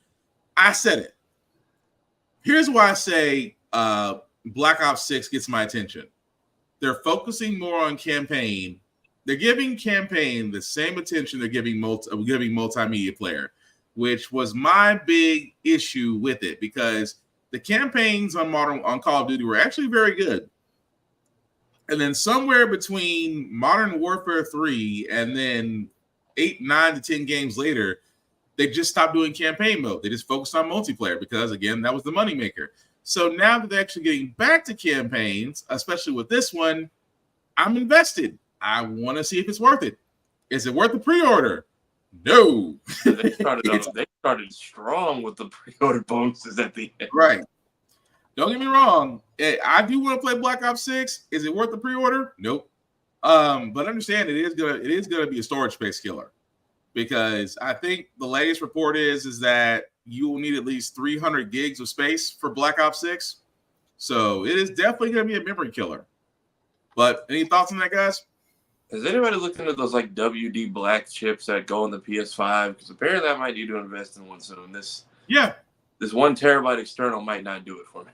I said it. Here's why I say Black Ops 6 gets my attention. They're focusing more on campaign. They're giving campaign the same attention they're giving multimedia player, which was my big issue with it because the campaigns on Call of Duty were actually very good. And then somewhere between Modern Warfare 3 and then 8, 9 to 10 games later, they just stopped doing campaign mode. They just focused on multiplayer because, again, that was the moneymaker. So now that they're actually getting back to campaigns, especially with this one, I'm invested. I want to see if it's worth it. Is it worth the pre-order? No. They started strong with the pre-order bonuses at the end. Right. Don't get me wrong. I do want to play Black Ops 6. Is it worth the pre-order? Nope. But understand it is gonna be a storage space killer, because I think the latest report is that you will need at least 300 gigs of space for Black Ops 6. So it is definitely gonna be a memory killer. But any thoughts on that, guys? Has anybody looked into those like WD Black chips that go on the PS5? Because apparently I might need to invest in one soon. This 1 terabyte external might not do it for me.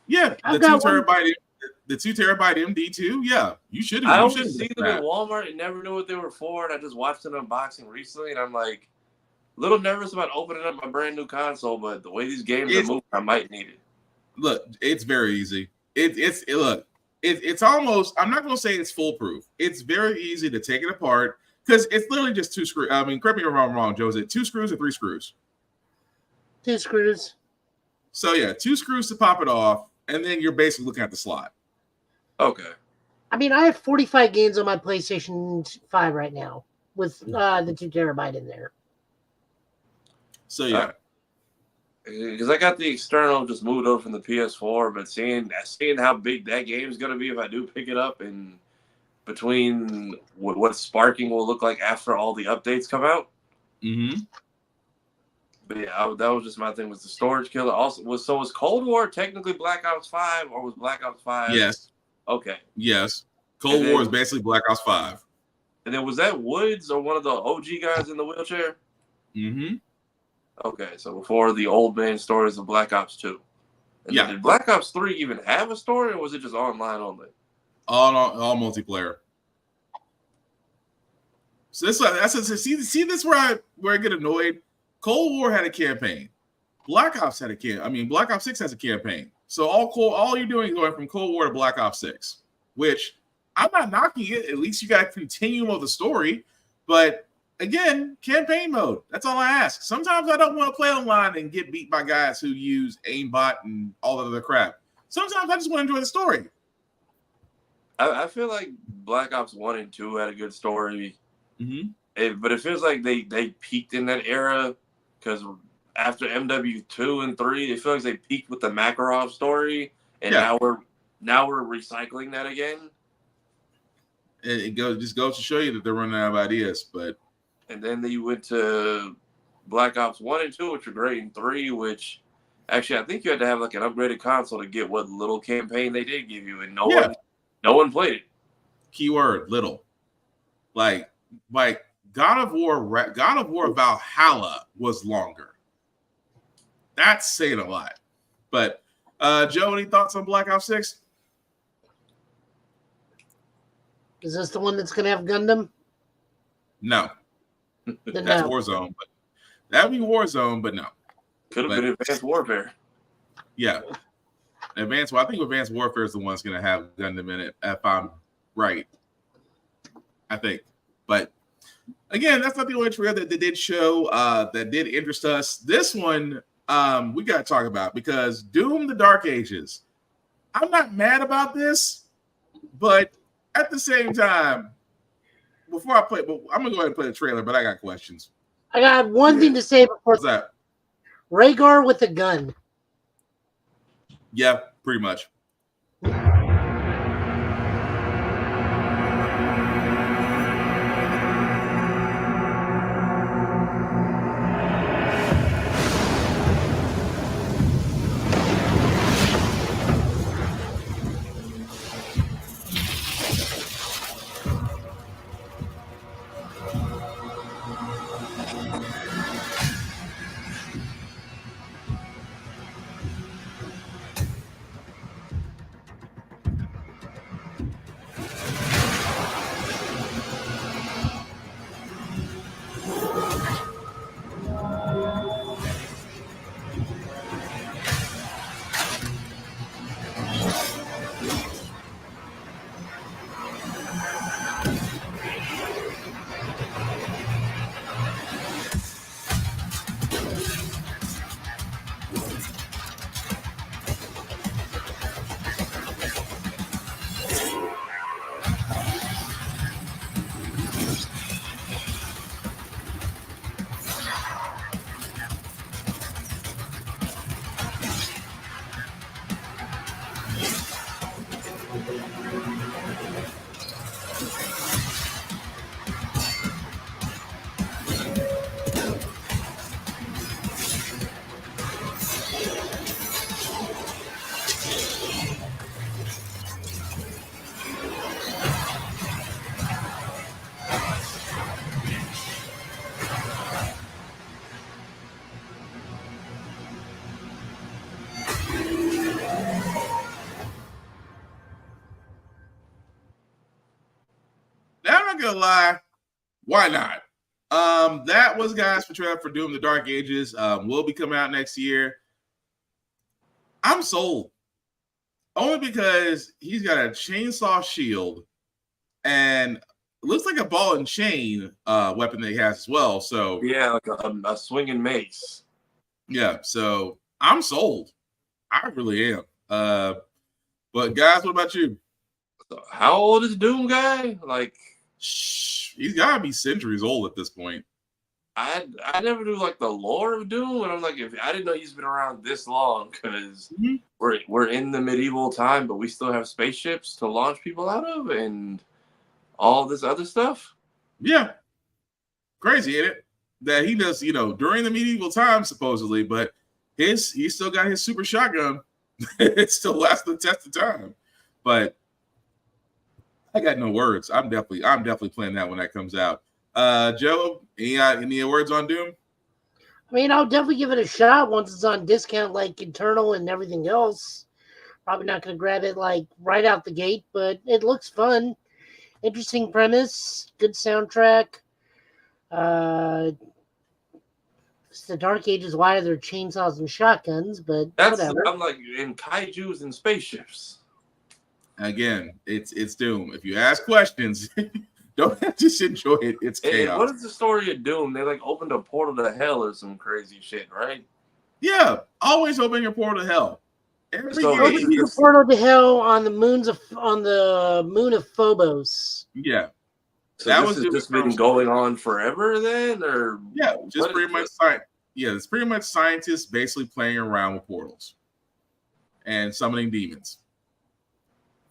Yeah, the 2 terabyte MD2. Yeah, you should. I only see them at Walmart and never knew what they were for. And I just watched an unboxing recently, and I'm like a little nervous about opening up my brand new console. But the way these games are moving, I might need it. Look, it's very easy. It's almost, I'm not going to say it's foolproof. It's very easy to take it apart because it's literally just 2 screws. I mean, correct me if I'm wrong, Joe. Is it 2 screws or 3 screws? 2 screws. So, yeah, 2 screws to pop it off, and then you're basically looking at the slot. Okay. I mean, I have 45 games on my PlayStation 5 right now with the 2 terabyte in there. So, yeah. Because I got the external just moved over from the PS4, but seeing how big that game is going to be if I do pick it up, and between what Sparking will look like after all the updates come out. Mm-hmm. But yeah, that was just my thing, was the storage killer. Also, was Cold War technically Black Ops 5, or was Black Ops 5? Yes. Okay. Yes. Cold War is basically Black Ops 5. And then was that Woods or one of the OG guys in the wheelchair? Mm-hmm. Okay, so before the old man stories of Black Ops 2. And then did Black Ops 3 even have a story, or was it just online only? All multiplayer. So this is where I get annoyed. Cold War had a campaign. Black Ops had a campaign. I mean, Black Ops 6 has a campaign. So all you're doing is going from Cold War to Black Ops 6, which I'm not knocking it. At least you got a continuum of the story. But again, campaign mode. That's all I ask. Sometimes I don't want to play online and get beat by guys who use aimbot and all of the crap. Sometimes I just want to enjoy the story. I feel like Black Ops 1 and 2 had a good story. Mm-hmm. But it feels like they peaked in that era, because after MW2 and 3, it feels like they peaked with the Makarov story, and now we're recycling that again. It just goes to show you that they're running out of ideas. And then you went to Black Ops 1 and 2, which are great, and 3, which actually I think you had to have like an upgraded console to get what little campaign they did give you, and no one played it. Keyword little. Like God of War Valhalla was longer. That's saying a lot. But Joe, any thoughts on Black Ops 6? Is this the one that's going to have Gundam? No. That's Warzone. But that would be Warzone, but no. Could have been Advanced Warfare. Yeah. I think Advanced Warfare is the one that's going to have Gundam in it, if I'm right. I think. But again, that's not the only trailer that they did show that did interest us. This one we got to talk about, because Doom: The Dark Ages. I'm not mad about this, but at the same time, before I play, I'm gonna go ahead and play the trailer. But I got questions. I got one thing to say before. What's that? Rhaegar with a gun. Yeah, pretty much. gonna lie, why not? That was guys for trailer for Doom: The Dark Ages. Will be coming out next year. I'm sold. Only because he's got a chainsaw shield and looks like a ball and chain weapon that he has as well. So yeah, like a swinging mace. Yeah, so I'm sold. I really am. But guys, what about you? So how old is Doom guy? Like, he's gotta be centuries old at this point. I never knew like the lore of Doom, and I'm like, if I didn't know he's been around this long, because we're in the medieval time, but we still have spaceships to launch people out of, and all this other stuff. Yeah, crazy, ain't it? That he does, during the medieval times supposedly, but he still got his super shotgun. It still lasts the test of time. But I got no words. I'm definitely playing that when that comes out. Joe, any words on Doom? I mean, I'll definitely give it a shot once it's on discount, like Eternal and everything else. Probably not going to grab it like right out the gate, but it looks fun. Interesting premise, good soundtrack. It's the Dark Ages. Why are there chainsaws and shotguns? But whatever. I'm like in kaijus and spaceships. Again, it's Doom. If you ask questions, don't just enjoy it. It's chaos. And what is the story of Doom? They like opened a portal to hell or some crazy shit, right? Yeah, always open your portal to hell. Every Open your portal to hell on the moon of Phobos. Yeah. So that has just been going on forever then, or yeah, just pretty much it's pretty much scientists basically playing around with portals and summoning demons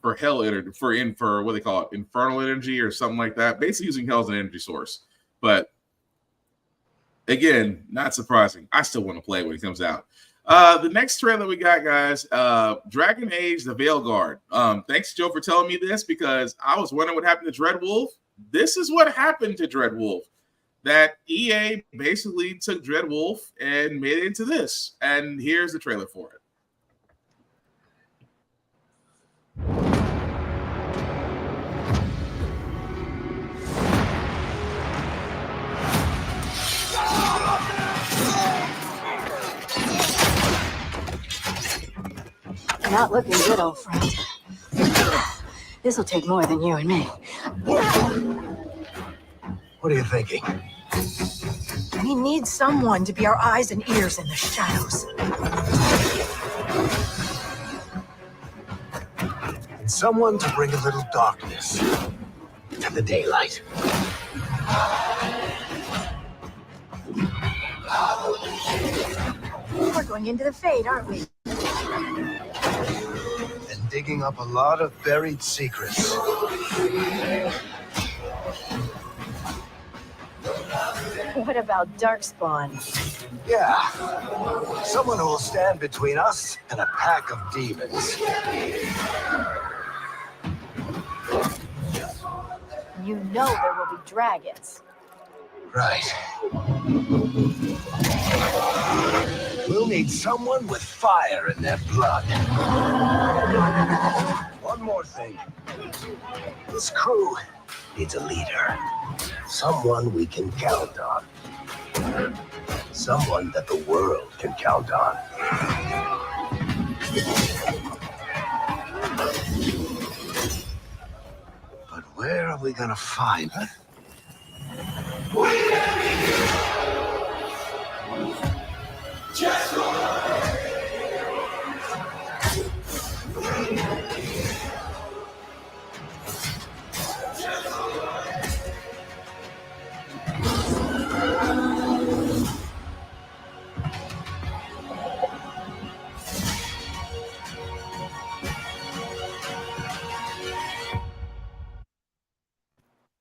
for hell energy, for what they call it, infernal energy or something like that. Basically using hell as an energy source. But again, not surprising. I still want to play when it comes out. The next trailer we got, guys, Dragon Age: The Veilguard. Thanks, Joe, for telling me this because I was wondering what happened to Dreadwolf. This is what happened to Dreadwolf. That EA basically took Dreadwolf and made it into this. And here's the trailer for it. Not looking good, old friend. This'll take more than you and me. What are you thinking? We need someone to be our eyes and ears in the shadows. And someone to bring a little darkness to the daylight. We're going into the Fade, aren't we? And digging up a lot of buried secrets. What about Darkspawn? Yeah. Someone who will stand between us and a pack of demons. You know there will be dragons. Right. We'll need someone with fire in their blood. One more thing. This crew needs a leader. Someone we can count on. Someone that the world can count on. But where are we gonna find her?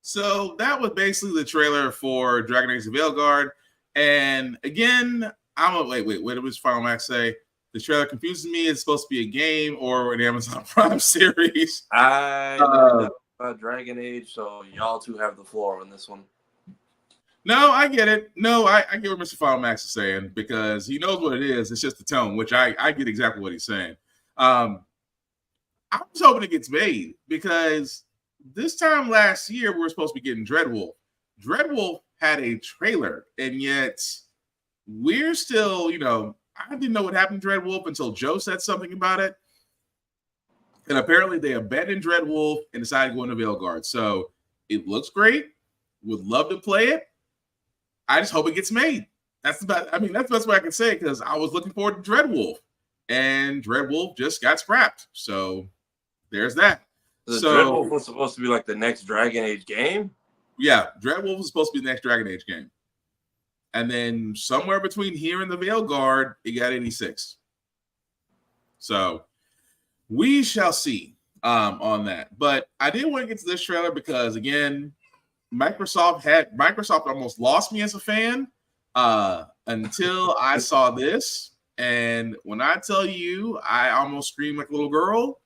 So that was basically the trailer for Dragon Age: The Veilguard. And again, wait, what did Final Max say? The trailer confuses me. It's supposed to be a game or an Amazon Prime series. I know about Dragon Age, so y'all two have the floor on this one. No, I get it. No, I get what Mr. Final Max is saying because he knows what it is. It's just the tone, which I get exactly what he's saying. I'm just hoping it gets made because this time last year, we were supposed to be getting Dreadwolf. Dreadwolf had a trailer, and yet we're still, I didn't know what happened to Dreadwolf until Joe said something about it. And apparently they abandoned Dreadwolf and decided to go into Veilguard. So it looks great. Would love to play it. I just hope it gets made. That's the best way I can say it, because I was looking forward to Dreadwolf, and Dreadwolf just got scrapped. So there's that. Dreadwolf was supposed to be like the next Dragon Age game? Yeah, Dreadwolf was supposed to be the next Dragon Age game. And then somewhere between here and the Veilguard, it got 86. So we shall see on that. But I did want to get to this trailer because, again, Microsoft almost lost me as a fan until I saw this. And when I tell you I almost screamed like a little girl,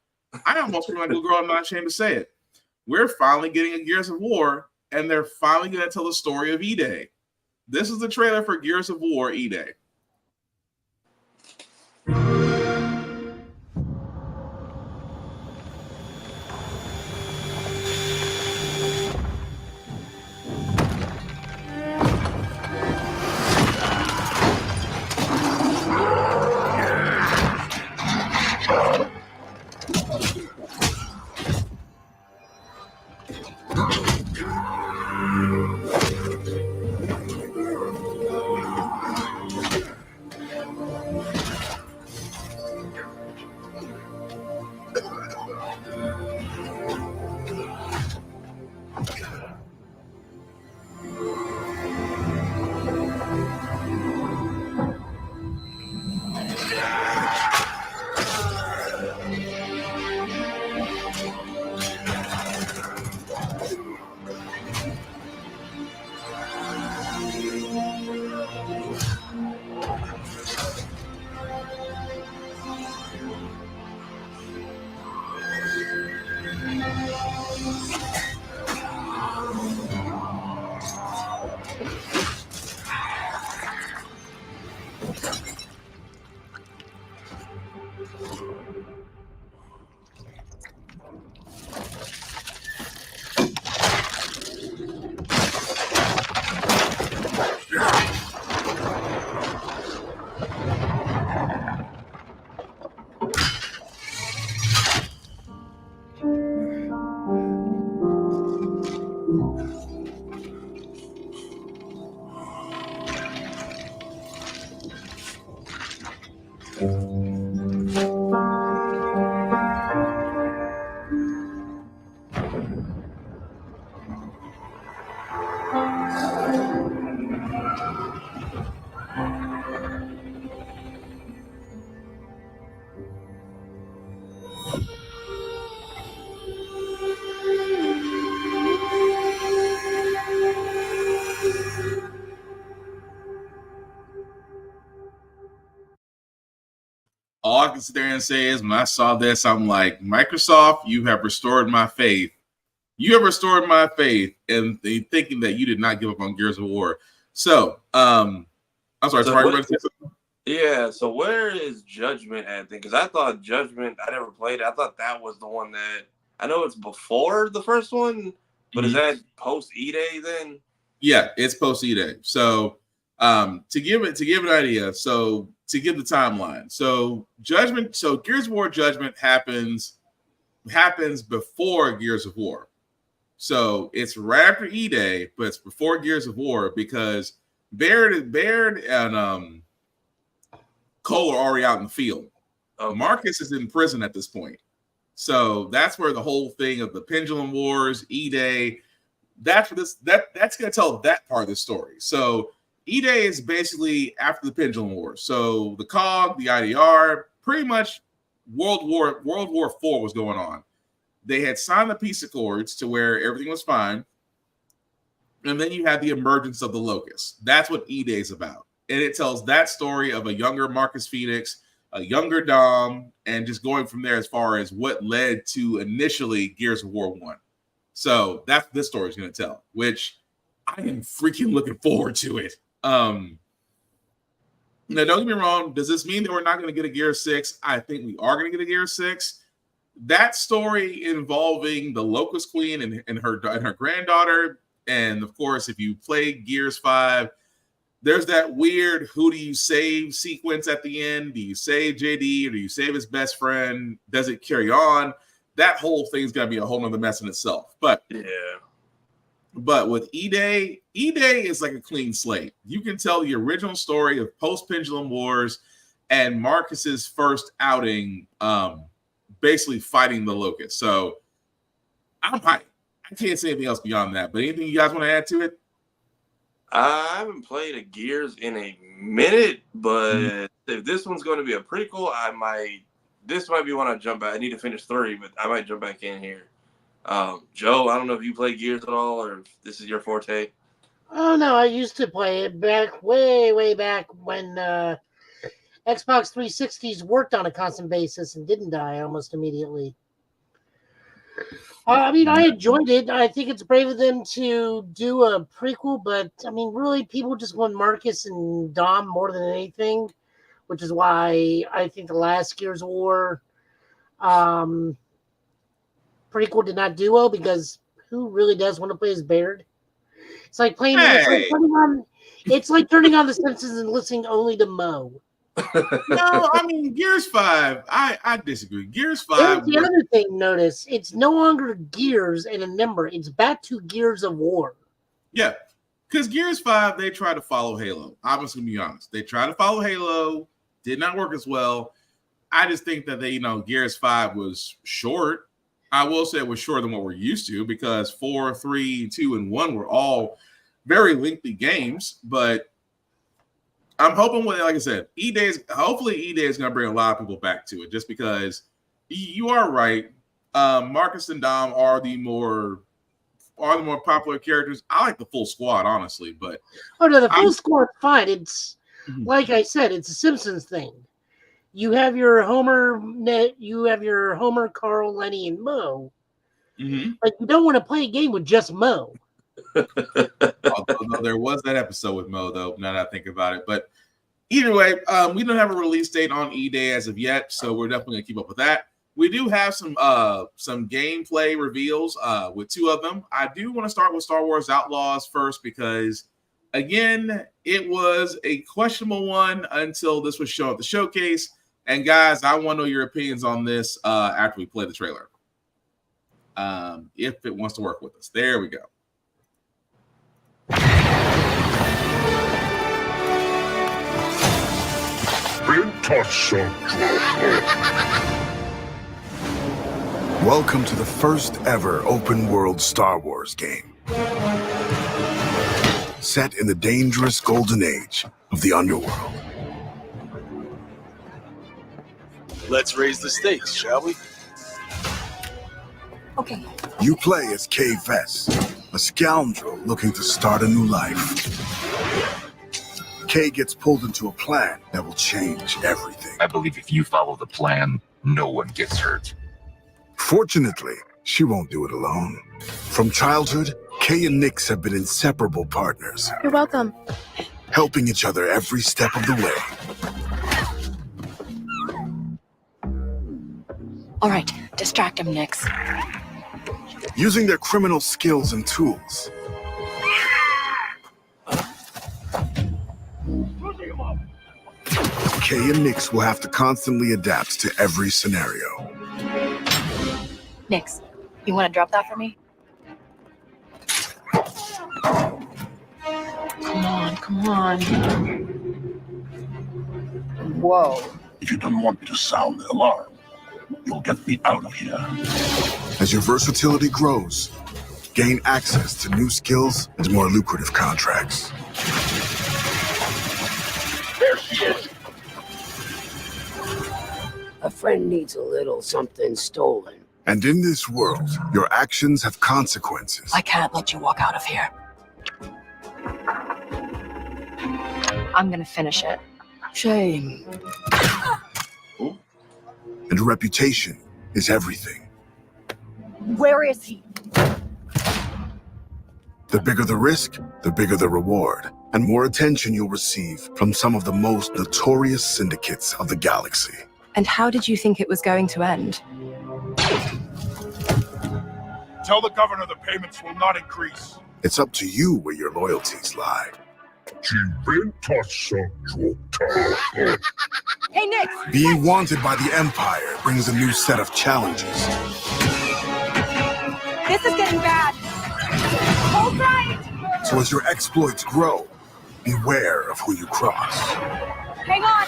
I almost screamed like a little girl. I'm not ashamed to say it. We're finally getting a Gears of War, and they're finally going to tell the story of E-Day. This is the trailer for Gears of War E-Day. All I can sit there and say is when I saw this, I'm like, Microsoft, you have restored my faith. You have restored my faith in thinking that you did not give up on Gears of War. So, I'm sorry. Yeah, so where is Judgment at? Because I thought Judgment, I never played it. I thought that was the one that, I know it's before the first one, but is that post E-Day then? Yeah, it's post E-Day. So, to give an idea, so to give the timeline, so Gears of War Judgment happens before Gears of War. So it's right after E-Day, but it's before Gears of War because Baird and Cole are already out in the field. Marcus is in prison at this point. So that's where the whole thing of the Pendulum Wars, E-Day, that's going to tell that part of the story. So E-Day is basically after the Pendulum Wars. So the COG, the IDR, pretty much World War IV was going on. They had signed the peace accords to where everything was fine. And then you had the emergence of the Locust. That's what E-Day is about. And it tells that story of a younger Marcus Phoenix, a younger Dom, and just going from there as far as what led to initially Gears of War 1. So that's what this story is going to tell, which I am freaking looking forward to it. Now, don't get me wrong. Does this mean that we're not going to get a Gear 6? I think we are going to get a Gear 6. that story involving the Locust Queen and her granddaughter, and of course, if you play Gears 5, there's that weird who do you save sequence at the end. Do you save JD or do you save his best friend? Does it carry on? That whole thing's gonna be a whole nother mess in itself. But with E-Day is like a clean slate. You can tell the original story of post-Pendulum Wars and Marcus's first outing, basically fighting the Locust. So I'm hyped. I can't say anything else beyond that. But anything you guys want to add to it? I haven't played a Gears in a minute, but if this one's going to be a prequel, this might be one I jump back. I need to finish 3, but I might jump back in here. Joe, I don't know if you play Gears at all or if this is your forte. Oh, no, I used to play it back, way back when Xbox 360s worked on a constant basis and didn't die almost immediately. I mean, I enjoyed it. I think it's brave of them to do a prequel, but, I mean, really, people just want Marcus and Dom more than anything, which is why I think the last Gears of War prequel did not do well, because who really does want to play as Baird? It's like playing. It's like turning on The Simpsons and listening only to Mo. No, I mean Gears 5. I disagree. Gears 5. There's the other thing. Notice it's no longer Gears and a number. It's back to Gears of War. Yeah, because Gears 5 they try to follow Halo. I'm just gonna be honest. They try to follow Halo. Did not work as well. I just think that Gears 5 was short. I will say it was shorter than what we're used to, because 4, 3, 2, and 1 were all very lengthy games. But I'm hoping, like I said, hopefully E-Day is going to bring a lot of people back to it, just because you are right. Marcus and Dom are the more popular characters. I like the full squad, honestly, but the full squad's fine. It's like I said, it's a Simpsons thing. You have your Homer, Carl, Lenny, and Mo. But you don't want to play a game with just Mo. Although there was that episode with Mo, though, now that I think about it. But either way, we don't have a release date on E-Day as of yet, so we're definitely going to keep up with that. We do have some gameplay reveals with 2 of them. I do want to start with Star Wars Outlaws first, because, again, it was a questionable one until this was shown at the showcase. And, guys, I want to know your opinions on this after we play the trailer. If it wants to work with us. There we go. Welcome to the first ever open world Star Wars game. Set in the dangerous golden age of the underworld. Let's raise the stakes, shall we? Okay. You play as Kay Vess, a scoundrel looking to start a new life. Kay gets pulled into a plan that will change everything. I believe if you follow the plan, no one gets hurt. Fortunately, she won't do it alone. From childhood, Kay and Nix have been inseparable partners, You're welcome. helping each other every step of the way. All right, distract him, Nix. Using their criminal skills and tools. Kay and Nix will have to constantly adapt to every scenario. Nix, you want to drop that for me? Come on. Whoa. If you don't want me to sound the alarm, you'll get me out of here. As your versatility grows, gain access to new skills and more lucrative contracts. There she is. A friend needs a little something stolen. And in this world, your actions have consequences. I can't let you walk out of here. I'm gonna finish it. Shame. And reputation is everything. Where is he? The bigger the risk, the bigger the reward, and more attention you'll receive from some of the most notorious syndicates of the galaxy. And how did you think it was going to end? Tell the governor the payments will not increase. It's up to you where your loyalties lie. Hey, Nick! Being wanted by the Empire brings a new set of challenges. This is getting bad. Hold tight! So as your exploits grow, beware of who you cross. Hang on!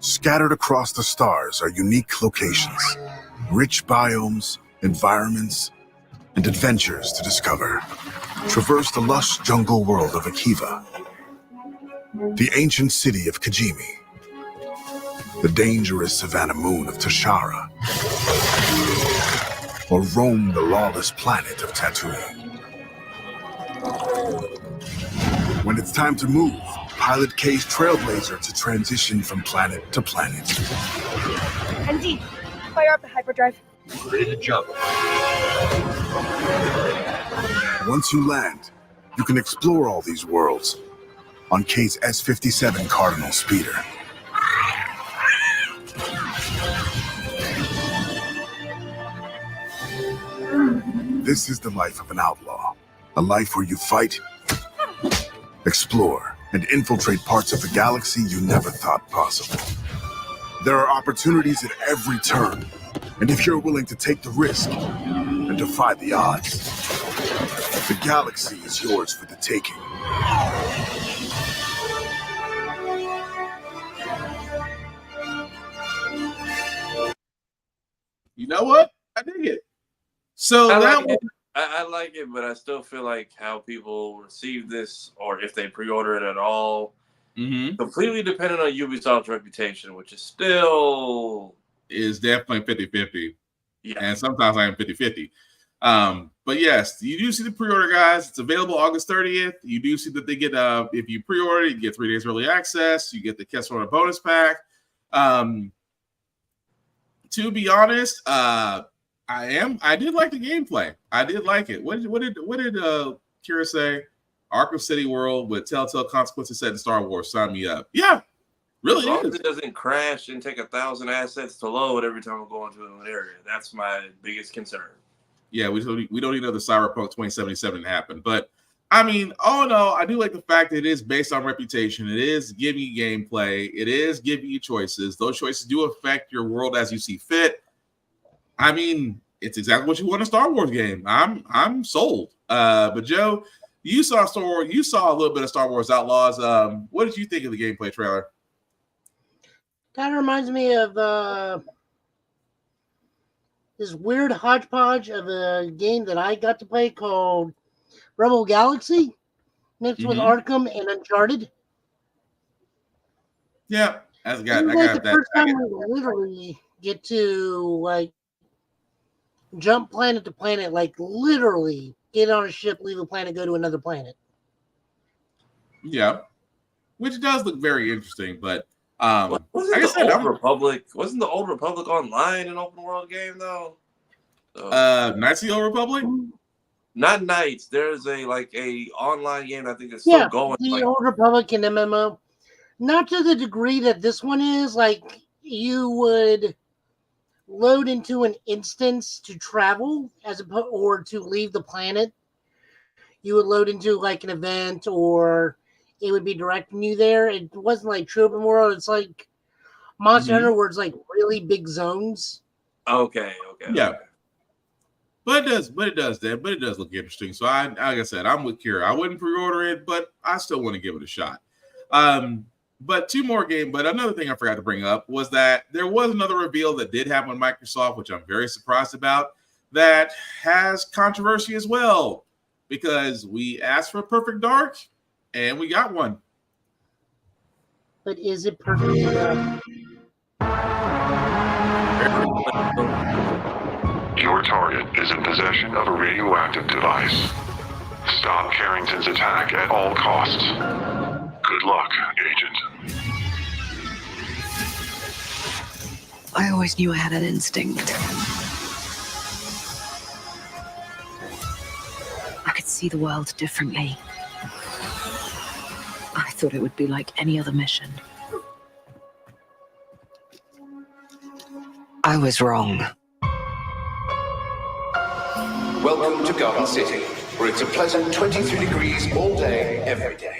Scattered across the stars are unique locations, rich biomes, environments, and adventures to discover. Traverse the lush jungle world of Akiva, the ancient city of Kijimi, the dangerous savannah moon of Tashara, or roam the lawless planet of Tatooine. When it's time to move, pilot K's Trailblazer to transition from planet to planet. MD, fire up the hyperdrive. Ready to jump. Once you land, you can explore all these worlds on K's S-57 Cardinal speeder. This is the life of an outlaw. A life where you fight, explore, and infiltrate parts of the galaxy you never thought possible. There are opportunities at every turn, and if you're willing to take the risk and defy the odds, the galaxy is yours for the taking. You know what? I dig it. So I like it, but I still feel like how people receive this, or if they pre-order it at all, completely dependent on Ubisoft's reputation, which is still definitely 50-50. Yeah. And sometimes I am 50-50. But yes, you do see the pre-order, guys. It's available August 30th. You do see that they get if you pre-order, you get 3 days early access. You get the Kessler bonus pack. To be honest, I did like the gameplay. I did like it. What did Kira say? Arkham City world with Telltale consequences set in Star Wars. Sign me up. Yeah, really as long is. as it doesn't crash and take 1,000 assets to load every time we go into an area. That's my biggest concern. Yeah, we don't need another Cyberpunk 2077 to happen. But I mean, all in all, I do like the fact that it is based on reputation. It is giving you gameplay. It is giving you choices. Those choices do affect your world as you see fit. I mean, it's exactly what you want in a Star Wars game. I'm sold. But Joe, you saw Star Wars. You saw a little bit of Star Wars Outlaws. What did you think of the gameplay trailer? Kind of reminds me of this weird hodgepodge of a game that I got to play called Rebel Galaxy, mixed with Arkham and Uncharted. Yeah, I got the that. First time we literally get to jump planet to planet, literally get on a ship, leave a planet, go to another planet. Yeah, which does look very interesting, but wasn't the Old Republic online an open world game though? Knights of the Old Republic? Not Knights. There's a online game I think is still going. The Old Republic and MMO. Not to the degree that this one is. You would load into an instance to travel or to leave the planet. You would load into an event, or it would be directing you there. It wasn't like True Open World. It's like Monster Hunter, where it's really big zones. Okay. Yeah. But it does look interesting. So like I said, I'm with Kira. I wouldn't pre-order it, but I still want to give it a shot. But another thing I forgot to bring up was that there was another reveal that did happen on Microsoft, which I'm very surprised about, that has controversy as well, because we asked for Perfect Dark and we got one. But is it perfect enough? Your target is in possession of a radioactive device. Stop Carrington's attack at all costs. Good luck, Agent. I always knew I had an instinct. I could see the world differently. I thought it would be like any other mission. I was wrong. Welcome to Garden City, where it's a pleasant 23 degrees all day, every day.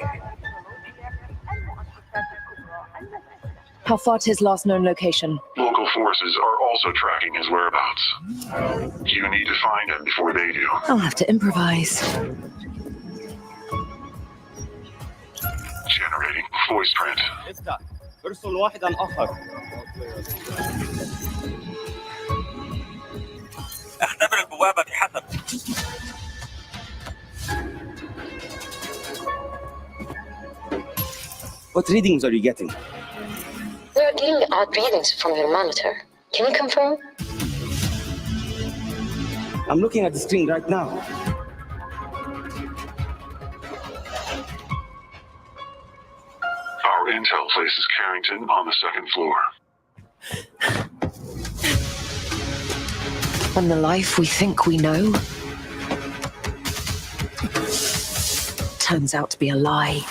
How far to his last known location? Local forces are also tracking his whereabouts. You need to find him before they do. I'll have to improvise. Generating voice print. ارسل واحدا آخر. اختبر البوابة بحذر. What readings are you getting? We are getting odd readings from your monitor. Can you confirm? I'm looking at the screen right now. Our intel places Carrington on the second floor. And the life we think we know turns out to be a lie.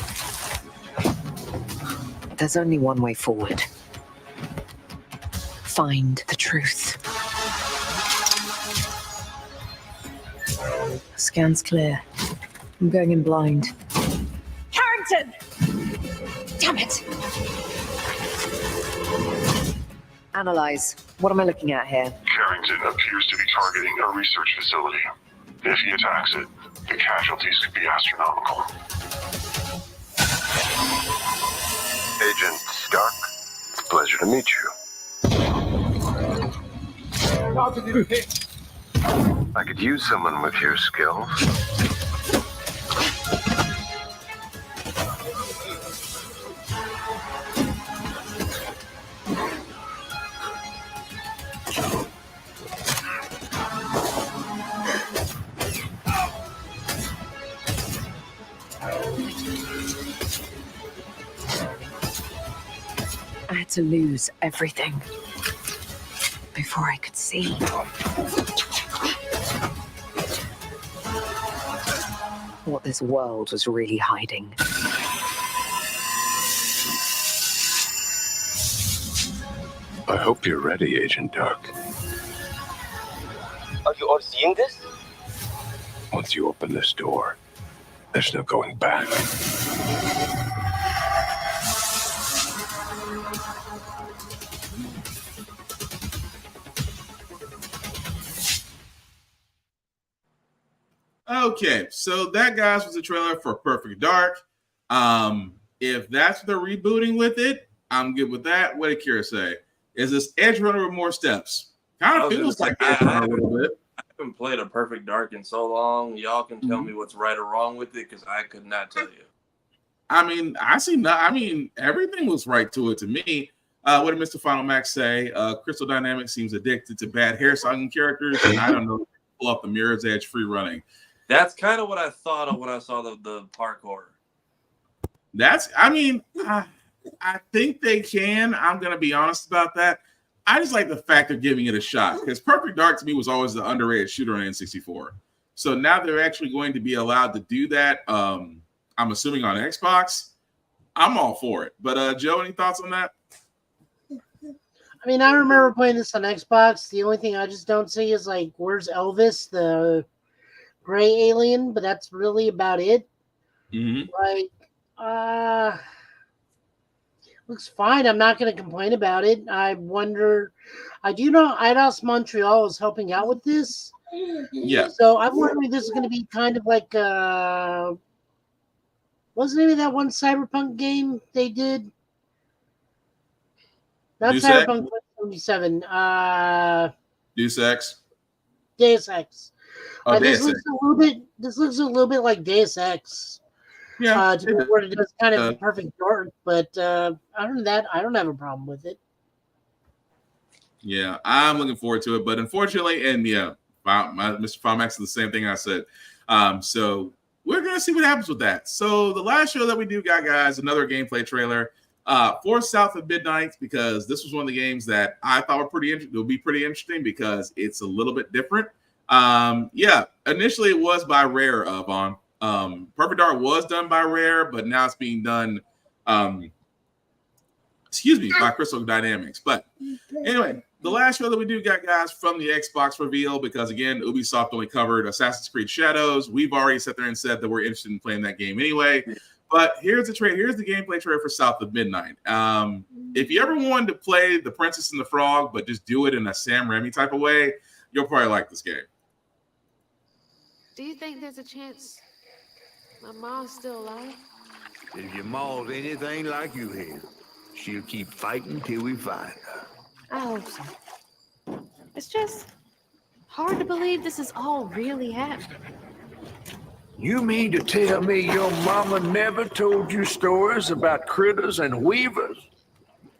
There's only one way forward. Find the truth. Scan's clear. I'm going in blind. Carrington! Damn it! Analyze. What am I looking at here? Carrington appears to be targeting a research facility. If he attacks it, the casualties could be astronomical. Agent Stark, it's a pleasure to meet you. I could use someone with your skills. I had to lose everything before I could see. What this world was really hiding. I hope you're ready, Agent Dark. Are you all seeing this? Once you open this door, there's no going back. Okay, so that, guys, was a trailer for Perfect Dark. If that's what they're rebooting with it, I'm good with that. What did Kira say? Is this Edge Runner with more steps? Kind of feels like Edge Runner a little bit. I haven't played a Perfect Dark in so long. Y'all can tell me what's right or wrong with it, because I could not tell you. I mean, everything was right to it to me. What did Mr. Final Max say? Crystal Dynamics seems addicted to bad hair styling characters, and I don't know, pull up the Mirror's Edge free running. That's kind of what I thought of when I saw the parkour. I think they can. I'm going to be honest about that. I just like the fact they're giving it a shot, because Perfect Dark to me was always the underrated shooter on N64. So now they're actually going to be allowed to do that. I'm assuming on Xbox. I'm all for it. But Joe, any thoughts on that? I mean, I remember playing this on Xbox. The only thing I just don't see is, like, where's Elvis, the gray alien? But that's really about it. Mm-hmm. Like, looks fine. I'm not going to complain about it. I wonder, I do know IDOS Montreal is helping out with this. Yeah. So I'm wondering if this is going to be kind of like, what's the name of that one Cyberpunk game they did? Not Deus Cyberpunk Ex? 2077. Deus Ex. Deus Ex. Oh, This Deus Ex. looks a little bit like Deus Ex. Yeah. Where it does kind of Perfect Dark, but other than that, I don't have a problem with it. Yeah, I'm looking forward to it, but unfortunately, and yeah, Mr. Fomax is the same thing I said. So we're gonna see what happens with that. So the last show that we do got, guys, another gameplay trailer for South of Midnight, because this was one of the games that I thought were pretty interesting. It'll be pretty interesting because it's a little bit different. Yeah, initially it was by Rare, Vaughn. Perfect Dark was done by Rare, but now it's being done by Crystal Dynamics. But anyway, the last show that we do got, guys, from the Xbox reveal, because again, Ubisoft only covered Assassin's Creed Shadows. We've already sat there and said that we're interested in playing that game anyway. But here's the gameplay trailer for South of Midnight. If you ever wanted to play The Princess and the Frog, but just do it in a Sam Raimi type of way, you'll probably like this game. Do you think there's a chance my mom's still alive? If your mom's anything like you have, she'll keep fighting till we find her. I hope so. It's just hard to believe this is all really happening. You mean to tell me your mama never told you stories about critters and weavers?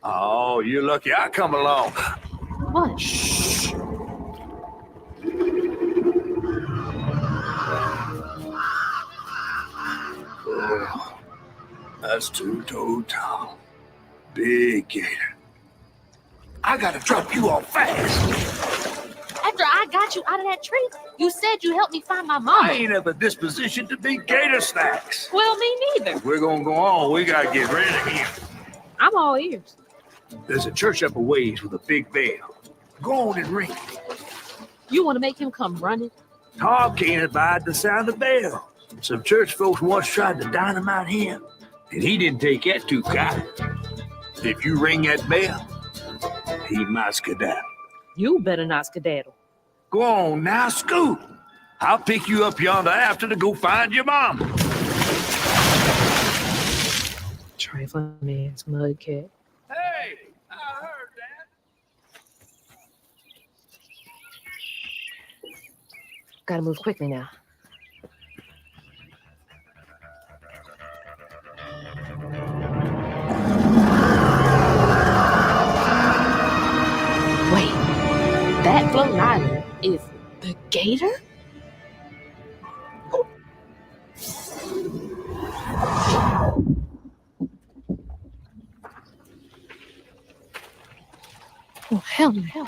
Oh, you're lucky I come along. What? Shh. Oh, that's two-toed Tom. Big gator. I gotta drop you off fast. After I got you out of that tree, you said you helped me find my mom. I ain't at the disposition to be gator snacks. Well, me neither. We're gonna go on. We gotta get rid of him. I'm all ears. There's a church up a ways with a big bell. Go on and ring it. You want to make him come running? Tom can't abide the sound of bells. Some church folks once tried to dynamite him, and he didn't take that too kind. If you ring that bell, he might skedaddle. You better not skedaddle. Go on now, scoot. I'll pick you up yonder after to go find your mom. Trifling man's mudcat. Hey, I heard that. Gotta move quickly now. Wait, that floating island is the gator? Oh, hell no.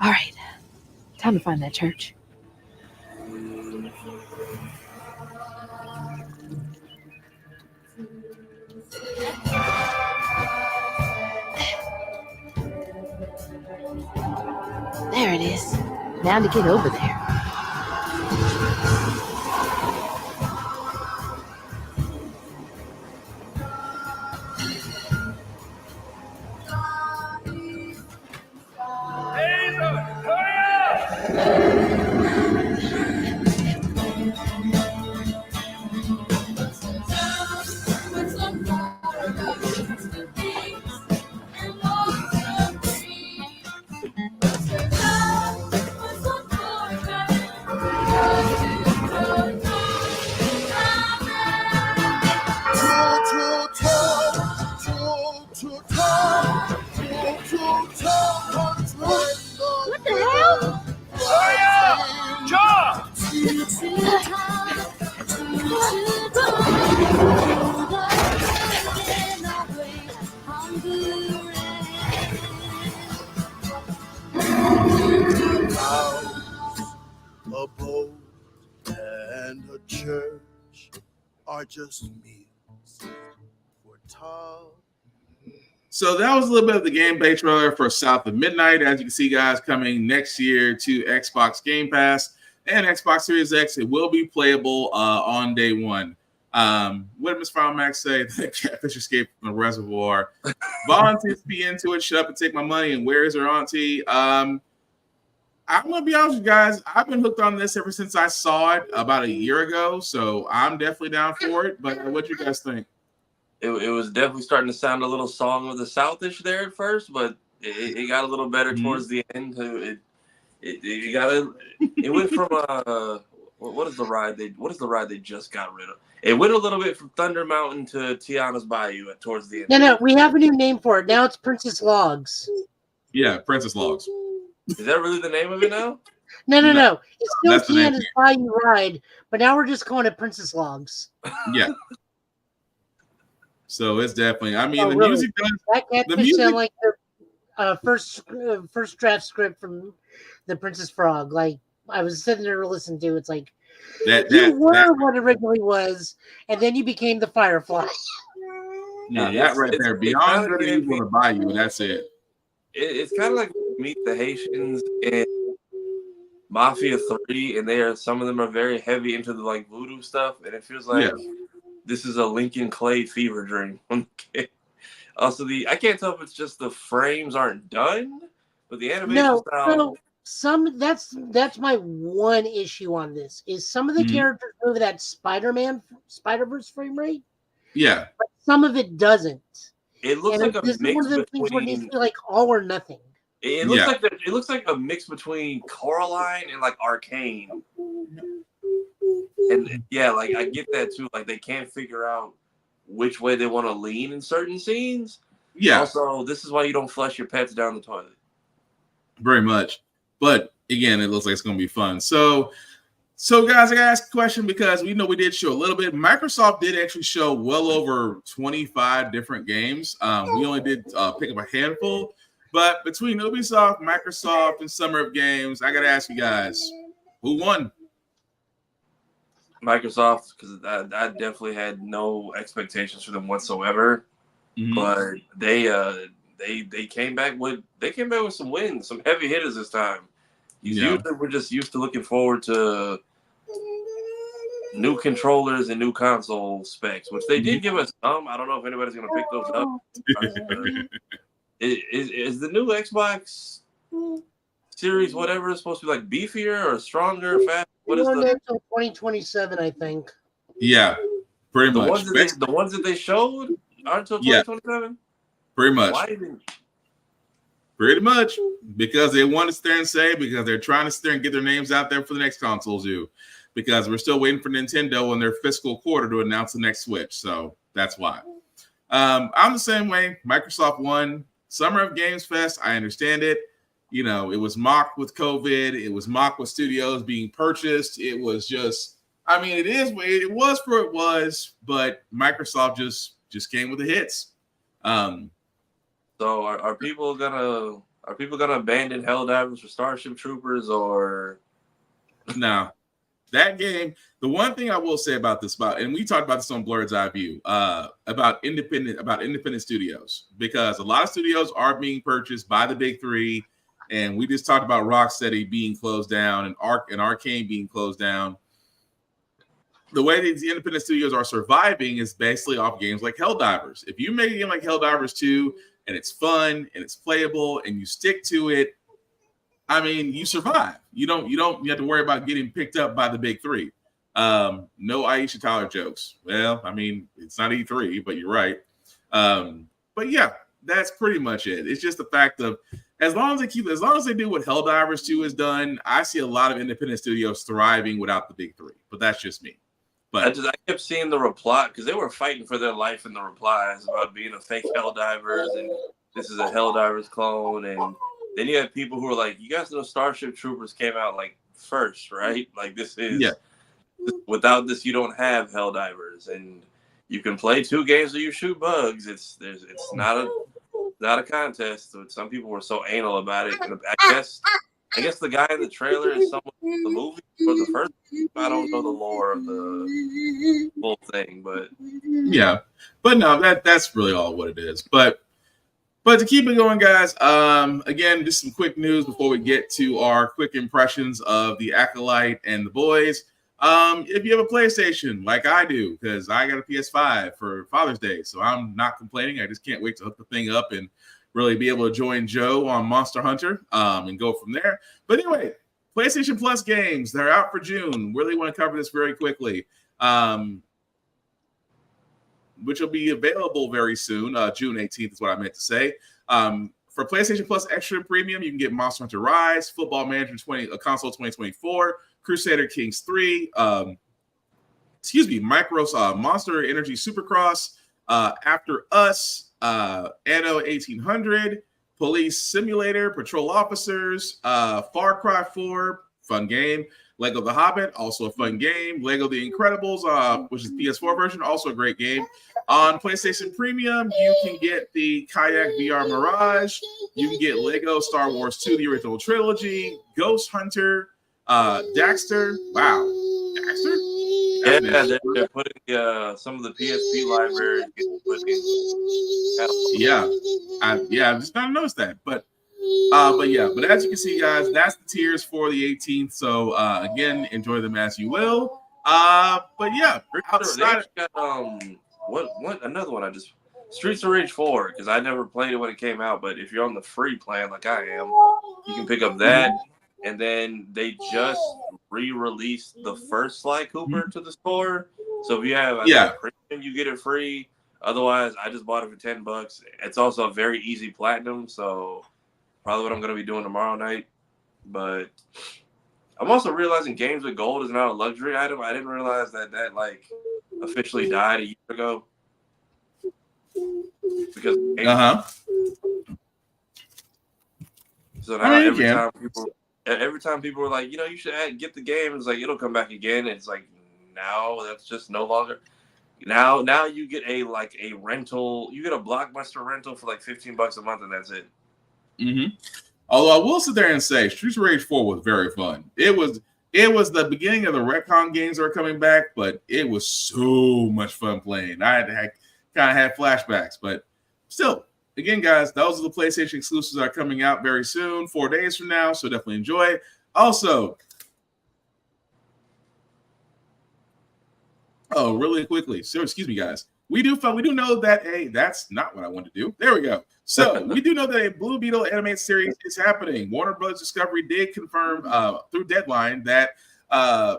All right, time to find that church. There it is. Now to get over there. What the hell? Hurry up! John! A boat and a church are just meals for Tom. So that was a little bit of the gameplay trailer for South of Midnight. As you can see, guys, coming next year to Xbox Game Pass and Xbox Series X. It will be playable on day one. What did Ms. Final Max say? The catfish escaped from the reservoir. Volunteers be into it. Shut up and take my money. And where is her auntie? I'm going to be honest with you guys. I've been hooked on this ever since I saw it about a year ago. So I'm definitely down for it. But what do you guys think? It was definitely starting to sound a little Song of the South-ish there at first, but it got a little better towards the end. It went from What is the ride they just got rid of? It went a little bit from Thunder Mountain to Tiana's Bayou towards the end. No, we have a new name for it. Now it's Princess Logs. Yeah, Princess Logs. Is that really the name of it now? No. It's still That's the name. Tiana's Bayou Ride, but now we're just calling it Princess Logs. Yeah. So it's definitely. I mean, Oh, the really? music does. That The catfish music. sound like the first draft script from the Princess Frog. Like I was sitting there listening to. It's like you were what originally was, and then you became the Firefly. No, that right there. Beyond Good and Evil to Bayou. That's it. It's kind of like Meet the Haitians and Mafia 3, and some of them are very heavy into the like voodoo stuff, and it feels like this is a Lincoln Clay fever dream. Also, I can't tell if it's just the frames aren't done, but the animation style. So that's my one issue on this is some of the characters move at that Spider-Verse frame rate. Yeah, but some of it doesn't. It looks like a mix one of the things where it needs to be like all or nothing. It looks like a mix between Coraline and like Arcane. And yeah, like I get that too. Like they can't figure out which way they want to lean in certain scenes. Yeah. Also, this is why you don't flush your pets down the toilet. Very much. But again, it looks like it's going to be fun. So guys, I got to ask a question because we know we did show a little bit. Microsoft did actually show well over 25 different games. We only did pick up a handful. But between Ubisoft, Microsoft, and Summer of Games, I got to ask you guys, who won? Microsoft, because I definitely had no expectations for them whatsoever. But they came back with some wins, some heavy hitters this time. Usually we're just used to looking forward to new controllers and new console specs, which they did give us some. I don't know if anybody's gonna pick those up. Is the new Xbox Series whatever is supposed to be like beefier or stronger, fast? What is until 2027, I think. Yeah, pretty much. The ones that they showed aren't until 2027? Pretty much. Why even? Pretty much. Because they want to sit there and say, because they're trying to sit there and get their names out there for the next consoles, because we're still waiting for Nintendo in their fiscal quarter to announce the next Switch. So that's why. I'm the same way. Microsoft won. Summer of Games Fest, I understand it. You know, it was mocked with COVID. It was mocked with studios being purchased. It was just, I mean, it was for it was, but Microsoft just came with the hits. So are people gonna abandon Helldivers for Starship Troopers or no? That game, the one thing I will say about this, and we talked about this on Blurred's Eye View, about independent studios, because a lot of studios are being purchased by the big three, and we just talked about Rocksteady being closed down and Arcane being closed down. The way these independent studios are surviving is basically off games like Helldivers. If you make a game like Helldivers 2 and it's fun and it's playable and you stick to it, I mean, you survive. You have to worry about getting picked up by the big three. No Aisha Tyler jokes. Well, I mean, it's not E3, but you're right. But yeah, that's pretty much it. It's just the fact of as long as they do what Helldivers 2 has done, I see a lot of independent studios thriving without the big three. But that's just me. But I kept seeing the reply because they were fighting for their life in the replies about being a fake Helldivers and this is a Helldivers clone. And then you have people who are like, you guys know Starship Troopers came out like first, right? Like this is without this, you don't have Helldivers, and you can play 2 games where you shoot bugs. It's not a contest. So some people were so anal about it. And I guess the guy in the trailer is someone in the movie for the first. I don't know the lore of the whole thing, but yeah, but no, that's really all what it is. But to keep it going, guys. Again, just some quick news before we get to our quick impressions of The Acolyte and The Boys. If you have a PlayStation, like I do, because I got a PS5 for Father's Day, so I'm not complaining. I just can't wait to hook the thing up and really be able to join Joe on Monster Hunter and go from there. But anyway, PlayStation Plus games, they're out for June. Really want to cover this very quickly, which will be available very soon. June 18th is what I meant to say. For PlayStation Plus Extra Premium, you can get Monster Hunter Rise, Football Manager 20, Console 2024, Crusader Kings 3, Monster Energy Supercross, After Us, Anno 1800, Police Simulator, Patrol Officers, Far Cry 4, fun game. Lego The Hobbit, also a fun game. Lego The Incredibles, which is PS4 version, also a great game. On PlayStation Premium, you can get the Kayak VR Mirage. You can get Lego Star Wars 2, the original trilogy, Ghost Hunter, Daxter. Wow. Daxter? Yeah, they're putting some of the PSP libraries. I just not noticed that, but as you can see, guys, that's the tiers for the 18th. So again, enjoy them as you will. But yeah, outside got what another one I just Streets of Rage 4 because I never played it when it came out, but if you're on the free plan like I am, you can pick up that. And then they just re-released the first Sly Cooper to the store. So if you have premium, you get it free. Otherwise, I just bought it for $10. It's also a very easy platinum, so probably what I'm going to be doing tomorrow night. But I'm also realizing games with gold is now a luxury item. I didn't realize that like officially died a year ago. Because so now every time people were like, you should get the game, it's like it'll come back again. It's like now that's just no longer. Now you get a rental. You get a Blockbuster rental for like $15 a month, and that's it. Although I will sit there and say, Streets of Rage 4 was very fun. It was the beginning of the retcon games that were coming back, but it was so much fun playing. I kind of had flashbacks, but still. Again, guys, those are the PlayStation exclusives that are coming out very soon, 4 days from now, so definitely enjoy. Also, really quickly, so excuse me, guys. We do know that that's not what I wanted to do. There we go. So we do know that a Blue Beetle animated series is happening. Warner Bros. Discovery did confirm through Deadline that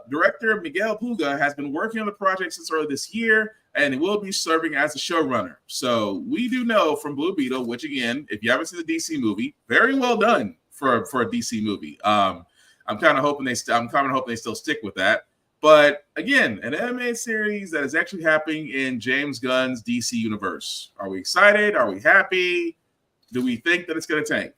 director Miguel Puga has been working on the project since early this year, and he will be serving as a showrunner. So we do know from Blue Beetle, which again, if you haven't seen the DC movie, very well done for a DC movie. I'm kind of hoping they still stick with that. But again, an animated series that is actually happening in James Gunn's DC universe. Are we excited? Are we happy? Do we think that it's going to tank?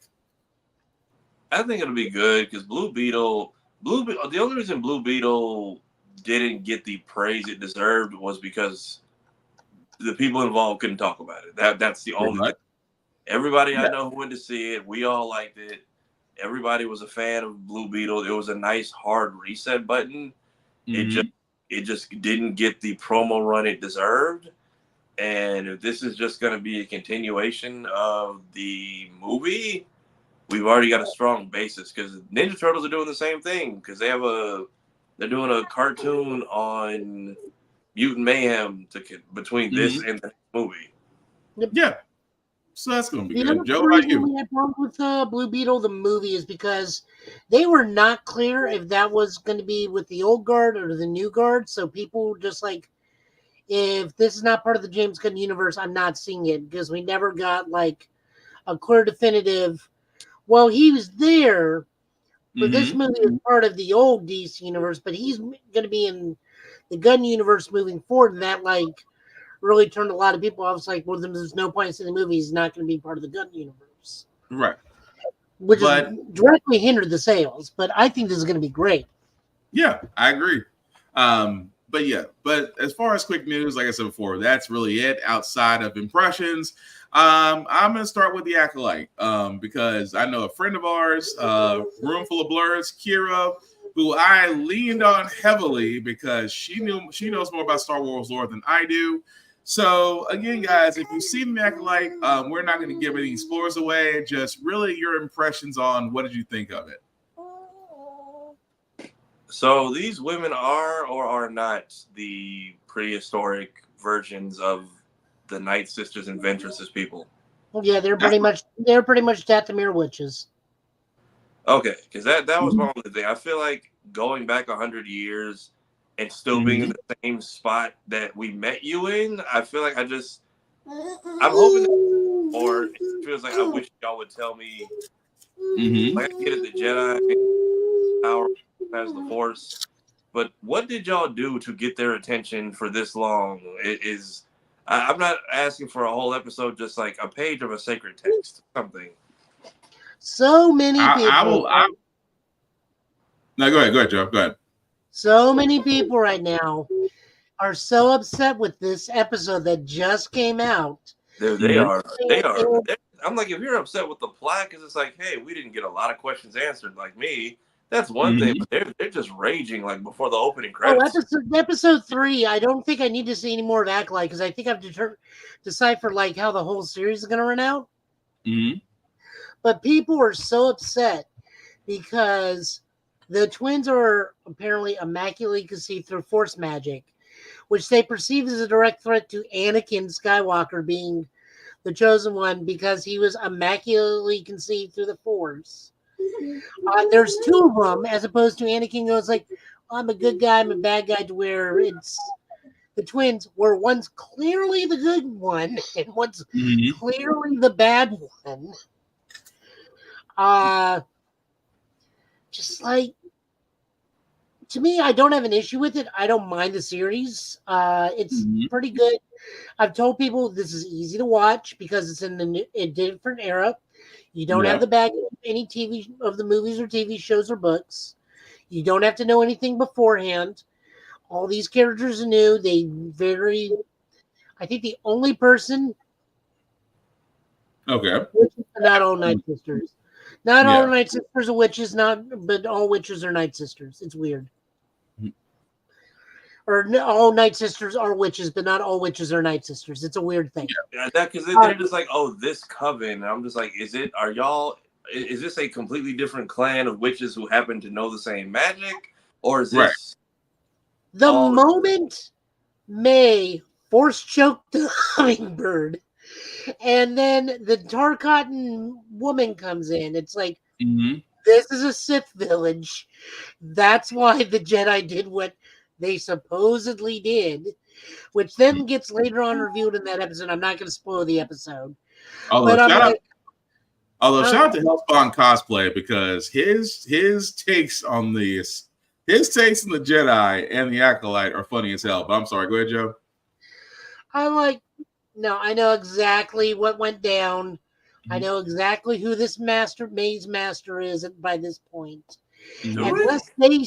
I think it'll be good because Blue Beetle. The only reason Blue Beetle didn't get the praise it deserved was because the people involved couldn't talk about it. That's the only thing. Everybody I know who went to see it, we all liked it. Everybody was a fan of Blue Beetle. It was a nice hard reset button. It just didn't get the promo run it deserved. And if this is just going to be a continuation of the movie, we've already got a strong basis because Ninja Turtles are doing the same thing because they're doing a cartoon on Mutant Mayhem between this and the movie. Yeah. So that's going to be good. Joe, how about you? The problem with Blue Beetle, the movie, is because they were not clear if that was going to be with the old guard or the new guard. So people just like, if this is not part of the James Gunn universe, I'm not seeing it because we never got like a clear definitive. Well, he was there, but this movie is part of the old DC universe, but he's going to be in the Gunn universe moving forward, and that like really turned a lot of people off. It's like, well, there's no point in seeing the movie. He's not going to be part of the Gunn universe. Right. Which has directly hindered the sales, but I think this is going to be great. Yeah, I agree. But as far as quick news, like I said before, that's really it outside of impressions. I'm going to start with The Acolyte because I know a friend of ours, Room Full of Blurs, Kira, who I leaned on heavily because she knows more about Star Wars lore than I do. So again, guys, if you've seen The Acolyte, we're not going to give any spoilers away. Just really your impressions on what did you think of it? So these women are or are not the prehistoric versions of the Night Sisters and Ventresses people. Yeah, they're pretty much Dathomir witches. Okay, because that was my only thing. I feel like going back 100 years and still being in the same spot that we met you in, I feel like I'm hoping or it feels like I wish y'all would tell me. Mm-hmm. Like I get it, the Jedi power has the Force, but what did y'all do to get their attention for this long? I'm not asking for a whole episode, just like a page of a sacred text, something. So many people. No, go ahead, Joe. Go ahead. So many people right now are so upset with this episode that just came out. They are. I'm like, if you're upset with the plot, because it's like, hey, we didn't get a lot of questions answered, like me. That's one thing, but they're just raging like before the opening credits. Episode 3. I don't think I need to see any more of Acolyte because I think I've deciphered like how the whole series is going to run out. Mm-hmm. But people are so upset because the twins are apparently immaculately conceived through Force magic, which they perceive as a direct threat to Anakin Skywalker being the chosen one because he was immaculately conceived through the Force. There's 2 of them, as opposed to Anakin goes like, I'm a good guy, I'm a bad guy, to where it's the twins, where one's clearly the good one and one's clearly the bad one. Just like, to me, I don't have an issue with it. I don't mind the series. It's pretty good. I've told people this is easy to watch because it's in a different era. You don't have the baggage of any of the movies or TV shows or books. You don't have to know anything beforehand. All these characters are new. I think the only person. Okay. Not all Night Sisters. Not all Night Sisters are witches, but all witches are Night Sisters. It's weird. Or all Night Sisters are witches, but not all witches are Night Sisters. It's a weird thing. Yeah, because they're just like, oh, this coven. I'm just like, is this a completely different clan of witches who happen to know the same magic? Or is this... The moment May force choked the hummingbird, and then the Tarkatan woman comes in, it's like, this is a Sith village. That's why the Jedi did what they supposedly did, which then gets later on revealed in that episode. I'm not going to spoil the episode. Shout out to Hellspawn Cosplay, because his takes on the Jedi and the Acolyte are funny as hell. But I'm sorry, go ahead, Joe. I know exactly what went down. I know exactly who this maze master is by this point. Unless they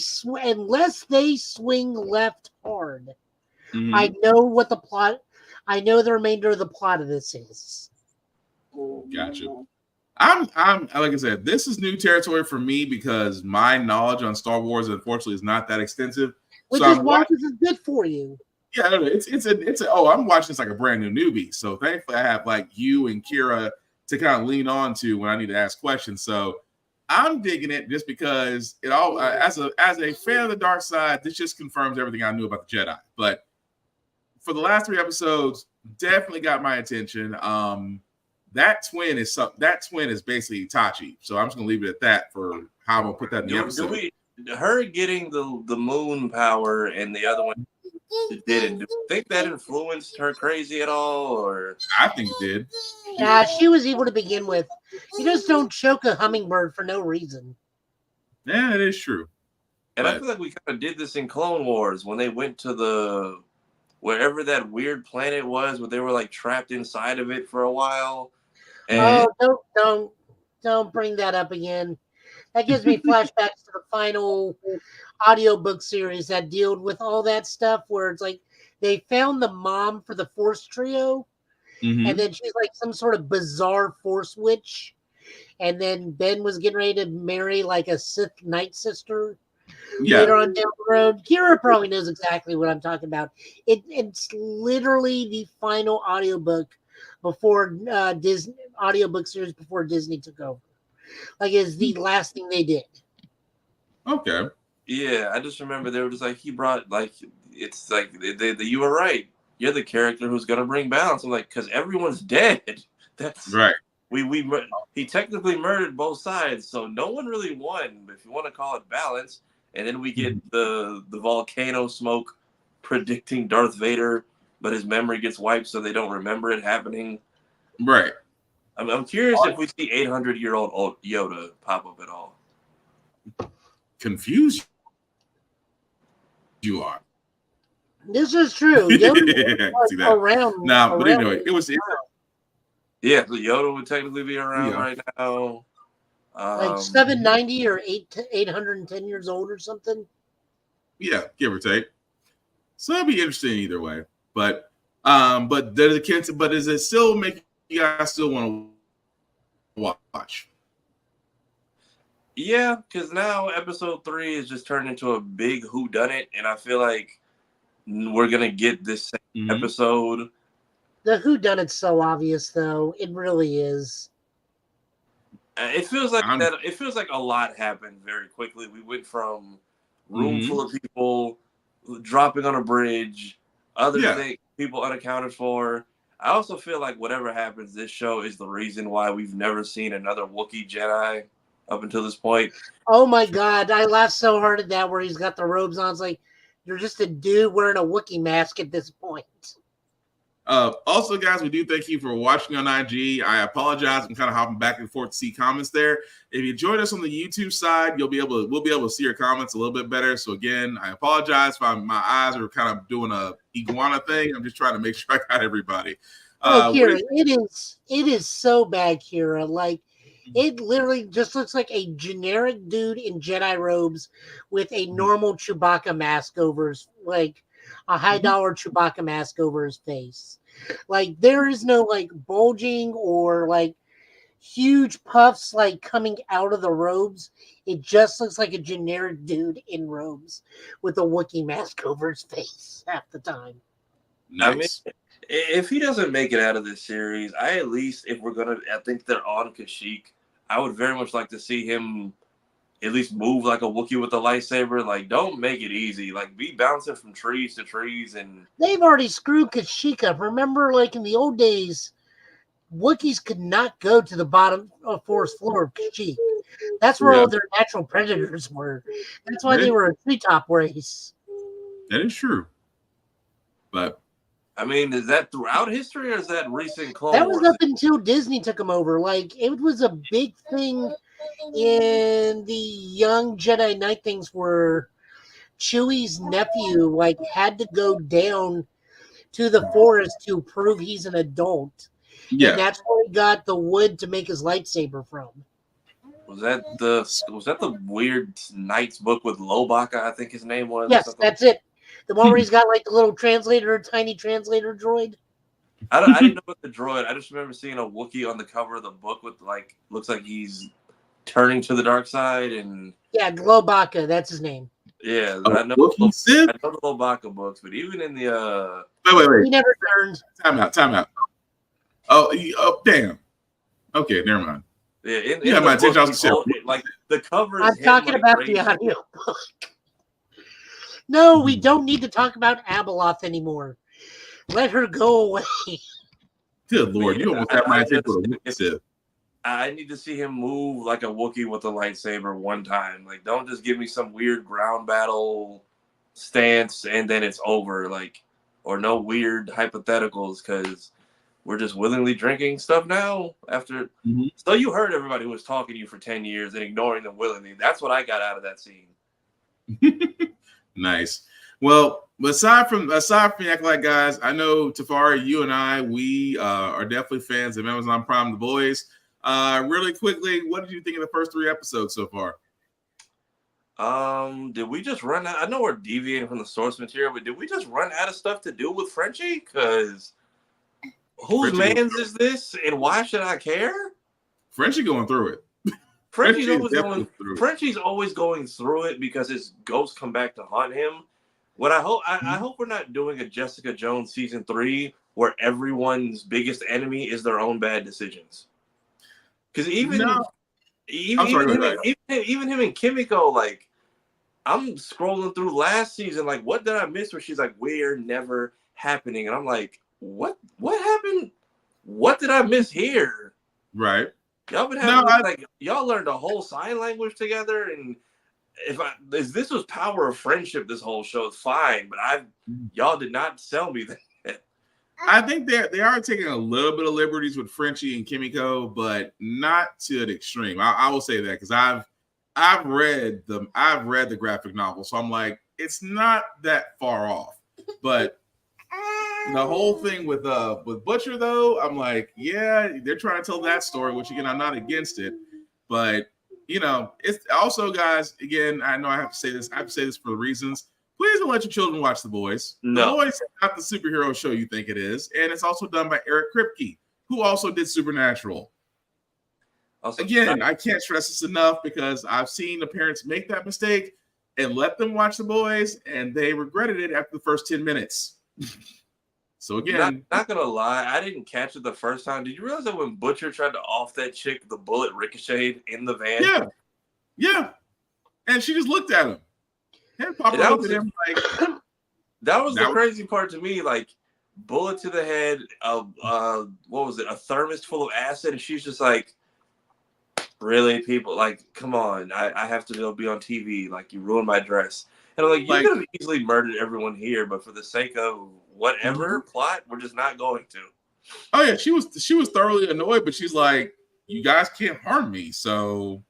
swing left hard, I know what the plot. I know the remainder of the plot of this is. Gotcha. I'm like I said, this is new territory for me because my knowledge on Star Wars, unfortunately, is not that extensive. Which is why this is good for you. Yeah, I'm watching this like a brand new newbie. So thankfully, I have like you and Kira to kind of lean on to when I need to ask questions. So I'm digging it just because it all as a fan of the dark side, this just confirms everything I knew about the Jedi. But for the last 3 episodes, definitely got my attention. That twin is basically Tachi. So I'm just gonna leave it at that for how I'm gonna put that in the episode. Her getting the moon power and the other one didn't. Do you think that influenced her crazy at all? Or I think it did. Yeah, she was evil to begin with. You just don't choke a hummingbird for no reason. Yeah, it is true. And I feel like we kind of did this in Clone Wars when they went to wherever that weird planet was, where they were like trapped inside of it for a while. And Don't bring that up again. That gives me flashbacks to the final audiobook series that dealt with all that stuff, where it's like they found the mom for the Force trio, and then she's like some sort of bizarre Force witch, and then Ben was getting ready to marry like a Sith Night Sister. Later on down the road, Kira probably knows exactly what I'm talking about. It's literally the final audiobook before Disney audiobook series before Disney took over. Like, it's the last thing they did. Okay. Yeah, I just remember they were just like, he brought, like, it's like, you were right. You're the character who's going to bring balance. I'm like, because everyone's dead. That's right. He technically murdered both sides, so no one really won, if you want to call it balance. And then we get the volcano smoke predicting Darth Vader, but his memory gets wiped, so they don't remember it happening. Right. I'm curious if we see 800-year-old Yoda pop up at all. Confused you are. This is true. Yoda See that. around. But anyway, it was. Yeah, so Yoda would technically be around right now. Like 790 or 810 years old or something. Yeah, give or take. So it'll be interesting either way. But does it still make you guys still want to watch? Yeah, because now episode 3 is just turned into a big whodunit, and I feel like we're gonna get this same episode. The whodunit's so obvious, though. It really is. It feels like that. It feels like a lot happened very quickly. We went from room full of people dropping on a bridge, other things, people unaccounted for. I also feel like whatever happens, this show is the reason why we've never seen another Wookiee Jedi up until this point. Oh my God, I laughed so hard at that where he's got the robes on. It's like, you're just a dude wearing a Wookiee mask at this point. Also, guys, we do thank you for watching on IG. I apologize. I'm kind of hopping back and forth to see comments there. If you join us on the YouTube side, we'll be able to see your comments a little bit better. So again, I apologize if my eyes are kind of doing a iguana thing. I'm just trying to make sure I got everybody. Kira, it is so bad, Kira. Like, it literally just looks like a generic dude in Jedi robes with a normal Chewbacca mask over his, like a $high Chewbacca mask over his face. Like, there is no like bulging or like huge puffs like coming out of the robes. It just looks like a generic dude in robes with a Wookiee mask over his face half the time. Nice. I mean, if he doesn't make it out of this series, I think they're on Kashyyyk. I would very much like to see him at least move like a Wookiee with a lightsaber. Like, don't make it easy. Like, be bouncing from trees to trees. And they've already screwed Kashyyyk up. Remember, like in the old days, Wookiees could not go to the bottom of forest floor of Kashyyyk. That's where all their natural predators were. That's why they were a treetop race. That is true. But I mean, is that throughout history or is that recent Clone That was Wars? up until Disney took them over. Like, it was a big thing in the Young Jedi Knight things where Chewie's nephew, like, had to go down to the forest to prove he's an adult. Yeah. And that's where he got the wood to make his lightsaber from. Was that the weird Knights book with Lobaka, I think his name was? Yes, that's it. The one where he's got like the little translator, tiny translator droid. I didn't know about the droid. I just remember seeing a Wookiee on the cover of the book with like looks like he's turning to the dark side and yeah, Globaka, that's his name. Yeah, I know the Lobaka books, but even in the wait. He never turned. Time out. Oh, damn. Okay, never mind. Yeah, my attention. I was like the cover. I'm talking about the audio book. No, we don't need to talk about Abeloth anymore. Let her go away. Good Lord, you almost have my attention with a Wookiee. I need to see him move like a Wookiee with a lightsaber one time. Like, don't just give me some weird ground battle stance and then it's over. Like, or no weird hypotheticals because we're just willingly drinking stuff now after. So you heard everybody who was talking to you for 10 years and ignoring them willingly. That's what I got out of that scene. Nice. Well, aside from the Acolyte guys, I know Tafari, you and I, we are definitely fans of Amazon Prime, The Boys. Really quickly, what did you think of the first 3 episodes so far? Did we just run out? I know we're deviating from the source material, but did we just run out of stuff to do with Frenchie? Because whose man's is this, and why should I care? Frenchie going through it. Frenchie's always going through it because his ghosts come back to haunt him. What I hope we're not doing a Jessica Jones season 3 where everyone's biggest enemy is their own bad decisions. Because even him and Kimiko, like, I'm scrolling through last season, like, what did I miss? Where she's like, "We're never happening," and I'm like, what happened? What did I miss here? Right. Y'all been having y'all learned a whole sign language together, and if this was power of friendship, this whole show is fine. But y'all did not sell me that. I think they are taking a little bit of liberties with Frenchie and Kimiko, but not to an extreme. I will say that because I've read the graphic novel, so I'm like, it's not that far off. But the whole thing with Butcher though, I'm like, yeah, they're trying to tell that story, which again, I'm not against it, but it's also, guys, again, I know I have to say this for reasons. Please don't let your children watch The Boys. No. The Boys is not the superhero show you think it is, and it's also done by Eric Kripke, who also did Supernatural. Also, again, I can't stress this enough because I've seen the parents make that mistake and let them watch The Boys, and they regretted it after the first 10 minutes. So again, not gonna lie, I didn't catch it the first time. Did you realize that when Butcher tried to off that chick, the bullet ricocheted in the van? Yeah, and she just looked at him. And Papa looked at him like that was the crazy part to me. Like, bullet to the head, what was it? A thermos full of acid, and she's just like, really, people, like, come on, I have to be on TV. Like, you ruined my dress. And I'm like, you could have easily murdered everyone here, but for the sake of whatever plot, we're just not going to. Oh yeah, she was thoroughly annoyed, but she's like, you guys can't harm me. So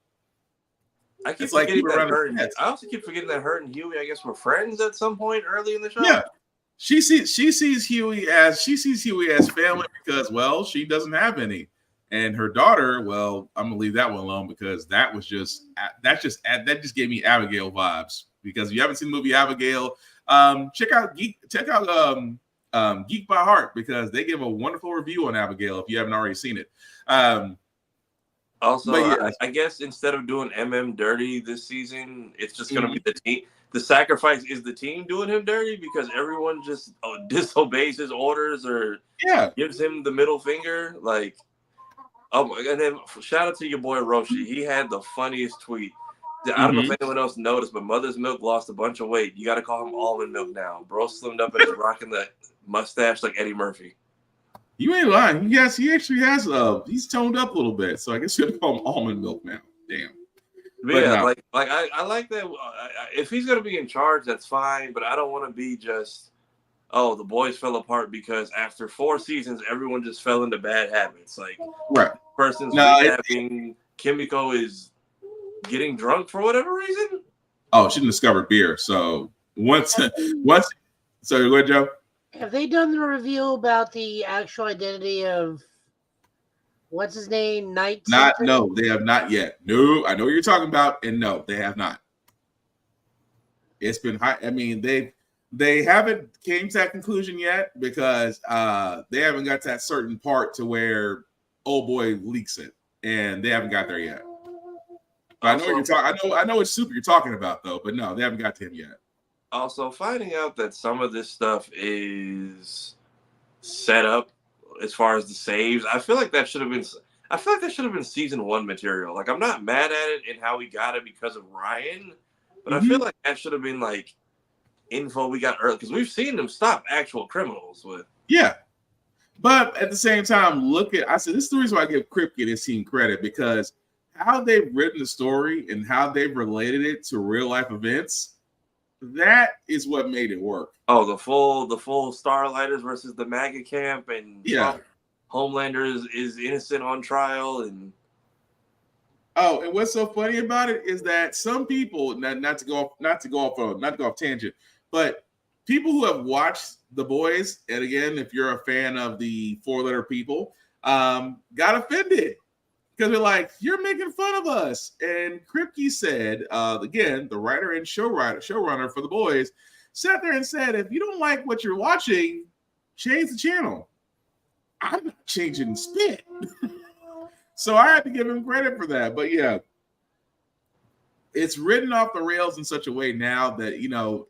I keep forgetting that her. I also keep forgetting that her and Huey, I guess, were friends at some point early in the show. Yeah, she sees Huey as family because, well, she doesn't have any, and her daughter. Well, I'm gonna leave that one alone because that just gave me Abigail vibes. Because if you haven't seen the movie Abigail, check out Geek by Heart because they give a wonderful review on Abigail if you haven't already seen it. Also, I guess instead of doing MM dirty this season, it's just going to be the team. The sacrifice is the team doing him dirty because everyone just disobeys his orders or gives him the middle finger. Like, and then shout out to your boy Roshi. He had the funniest tweet. I don't know if anyone else noticed, but Mother's Milk lost a bunch of weight. You got to call him Almond Milk now. Bro slimmed up and is rocking the mustache like Eddie Murphy. You ain't lying. He actually has he's toned up a little bit, so I guess you have to call him Almond Milk now. Damn. But yeah, no. I like that. If he's gonna be in charge, that's fine. But I don't want to be just, the boys fell apart because after 4 seasons, everyone just fell into bad habits. Like, person's recapping, Kimiko is getting drunk for whatever reason. Oh, she discovered beer. So once, so go ahead, Joe. Have they done the reveal about the actual identity of what's his name? No, they have not yet. No, I know what you're talking about, and no, they have not. It's been high. I mean, they haven't came to that conclusion yet because they haven't got to that certain part to where old boy leaks it, and they haven't got there yet. But I know what you're talking. I know which super you're talking about though, but no, they haven't got to him yet. Also, finding out that some of this stuff is set up as far as the saves, I feel like that should have been season 1 material. Like, I'm not mad at it in how we got it because of Ryan, but I feel like that should have been like info we got early because we've seen them stop actual criminals with. Yeah, but at the same time, I said this is the reason why I give Kripke this team credit because how they've written the story and how they've related it to real life events. That is what made it work. Oh, the full Starlighters versus the MAGA camp, and Homelander is innocent on trial, and what's so funny about it is that some people, not to go off tangent, but people who have watched The Boys, and again, if you're a fan of the 4-letter people, got offended. Because they're like, you're making fun of us. And Kripke said, again, the writer and showrunner for The Boys, sat there and said, if you don't like what you're watching, change the channel. I'm not changing spit. So I had to give him credit for that. But yeah, it's written off the rails in such a way now that,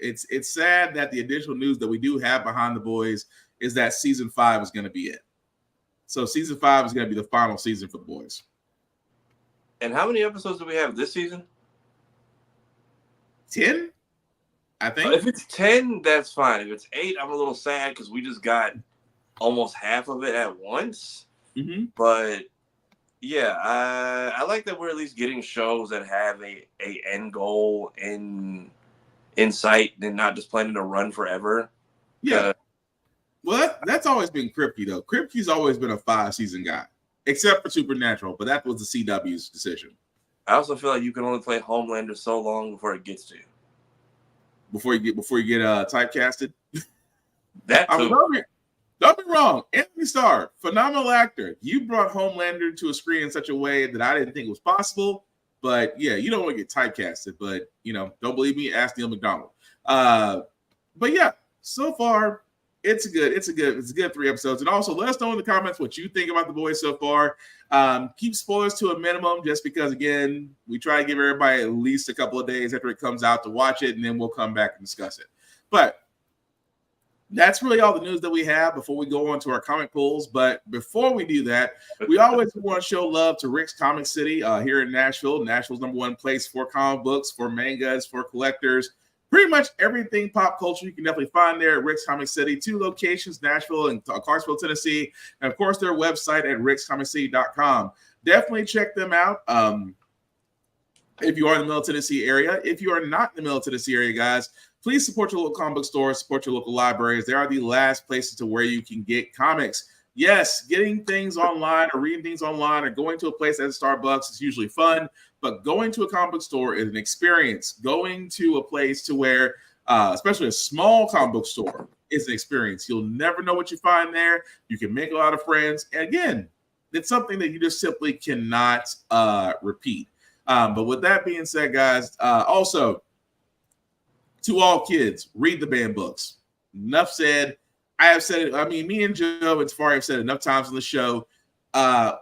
it's sad that the additional news that we do have behind The Boys is that season 5 is going to be it. So season 5 is going to be the final season for The Boys. And how many episodes do we have this season? 10, I think. If it's 10, that's fine. If it's 8, I'm a little sad because we just got almost half of it at once. But yeah, I like that we're at least getting shows that have a end goal in sight and not just planning to run forever. Yeah. Well, that's always been Kripke, though. Kripke's always been a 5-season guy, except for Supernatural, but that was the CW's decision. I also feel like you can only play Homelander so long before it gets to you. Before you get typecasted. That too. Don't be wrong. Anthony Starr, phenomenal actor. You brought Homelander to a screen in such a way that I didn't think was possible. But yeah, you don't want to get typecasted. But don't believe me? Ask Neil McDonald. But yeah, so far it's a good 3 episodes. And also let us know in the comments what you think about The Boys so far. Keep spoilers to a minimum, just because again, we try to give everybody at least a couple of days after it comes out to watch it, and then we'll come back and discuss it. But that's really all the news that we have before we go on to our comic pools. But before we do that, we always want to show love to Rick's Comic City here in Nashville. Nashville's #1 place for comic books, for mangas, for collectors. Pretty much everything pop culture you can definitely find there at Rick's Comic City. 2 locations, Nashville and Clarksville, Tennessee. And of course, their website at rickscomiccity.com. Definitely check them out. If you are in the Middle Tennessee area. If you are not in the Middle Tennessee area, guys, please support your local comic book stores, support your local libraries. They are the last places to where you can get comics. Yes, getting things online or reading things online or going to a place at Starbucks is usually fun, but going to a comic book store is an experience. Going to a place to where, especially a small comic book store, is an experience. You'll never know what you find there. You can make a lot of friends. And again, it's something that you just simply cannot repeat. But with that being said, guys, also, to all kids, read the banned books. Enough said. I have said it. I mean, me and Joe and Tafari have said it enough times on the show.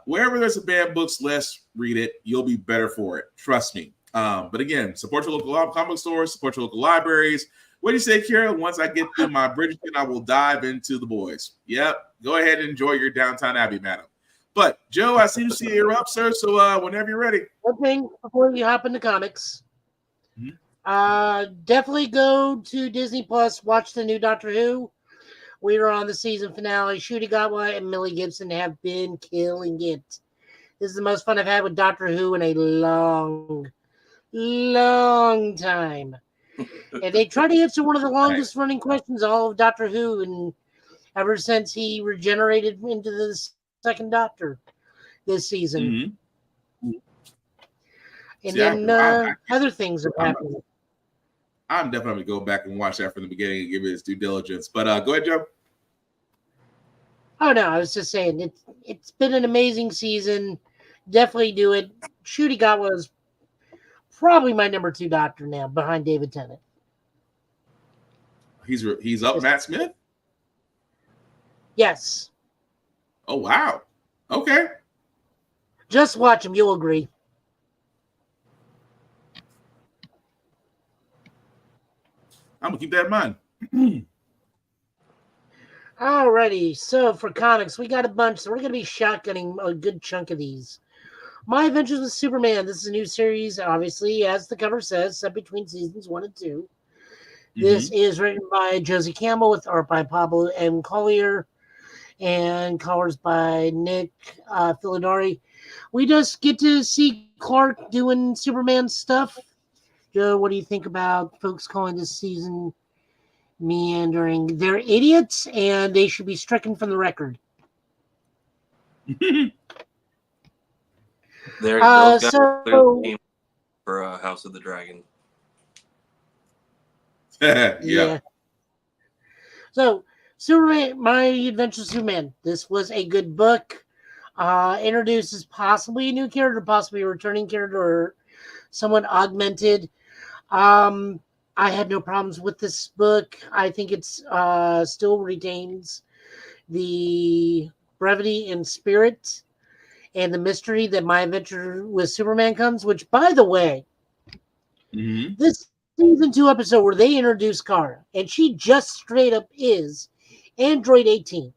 Wherever there's a banned books list, read it. You'll be better for it. Trust me. But again, support your local comic stores, support your local libraries. What do you say, Kara? Once I get through my Bridgerton, I will dive into The Boys. Yep. Go ahead and enjoy your Downtown Abbey, madam. But Joe, I seem to see you're up, sir. So whenever you're ready. One thing before you hop into comics. Definitely go to Disney Plus, watch the new Doctor Who. We are on the season finale. Shooty Gatwa and Millie Gibson have been killing it. This is the most fun I've had with Doctor Who in a long time. And they try to answer one of the longest running questions all of Doctor Who, and ever since he regenerated into the second Doctor this season. And other things have happened. I'm definitely going to go back and watch that from the beginning and give it its due diligence. But go ahead, Joe. Oh, no, I was just saying, it's been an amazing season. Definitely do it. Shooty Gatwa is probably my number 2 Doctor now, behind David Tennant. He's up Matt Smith? Yes. Oh, wow. Okay. Just watch him. You'll agree. I'm going to keep that in mind. Alrighty, so for comics, we got a bunch, so we're going to be shotgunning a good chunk of these. My Adventures with Superman. This is a new series, obviously, as the cover says, set between seasons 1 and 2. This is written by Josie Campbell with art by Pablo M. Collier and colors by Nick Filidari. We just get to see Clark doing Superman stuff. Joe, what do you think about folks calling this season meandering? They're idiots, and they should be stricken from the record. They're for House of the Dragon. Yeah. So, Superman, My Adventures with Superman. This was a good book. Introduces possibly a new character, possibly a returning character, or someone augmented. I had no problems with this book. I think it's still retains the brevity and spirit and the mystery that My Adventure with Superman comes, which, by the way, this season 2 episode where they introduce Kara, and she just straight up is Android 18.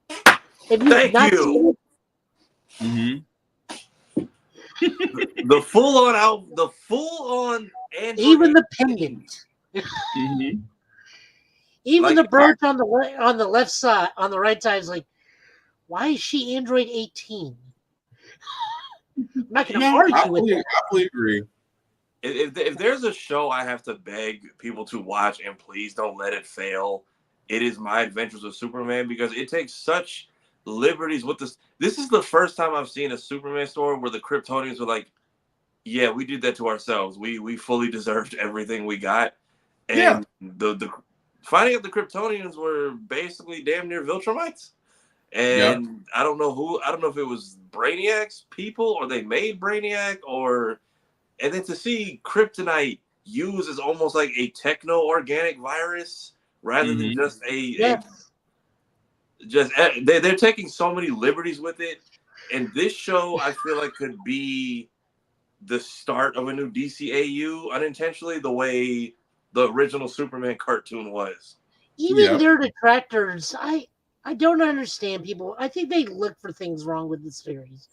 If you've not seen it, the full on Android. Even the pendant. Even the brooch on the left side, on the right side is like, why is she Android 18? I'm not going to argue with that. I fully agree. If there's a show I have to beg people to watch, and please don't let it fail, it is My Adventures with Superman, because it takes such liberties with this. This is the first time I've seen a Superman story where the Kryptonians were like, yeah, we did that to ourselves. We fully deserved everything we got. And the finding out the Kryptonians were basically damn near Viltrumites. And I don't know if it was Brainiac's people or they made Brainiac, and then to see Kryptonite used as almost like a techno-organic virus rather than just they're taking so many liberties with it. And this show, I feel like, could be the start of a new DCAU unintentionally, the way the original Superman cartoon was. Even their detractors, I don't understand people. I think they look for things wrong with the series.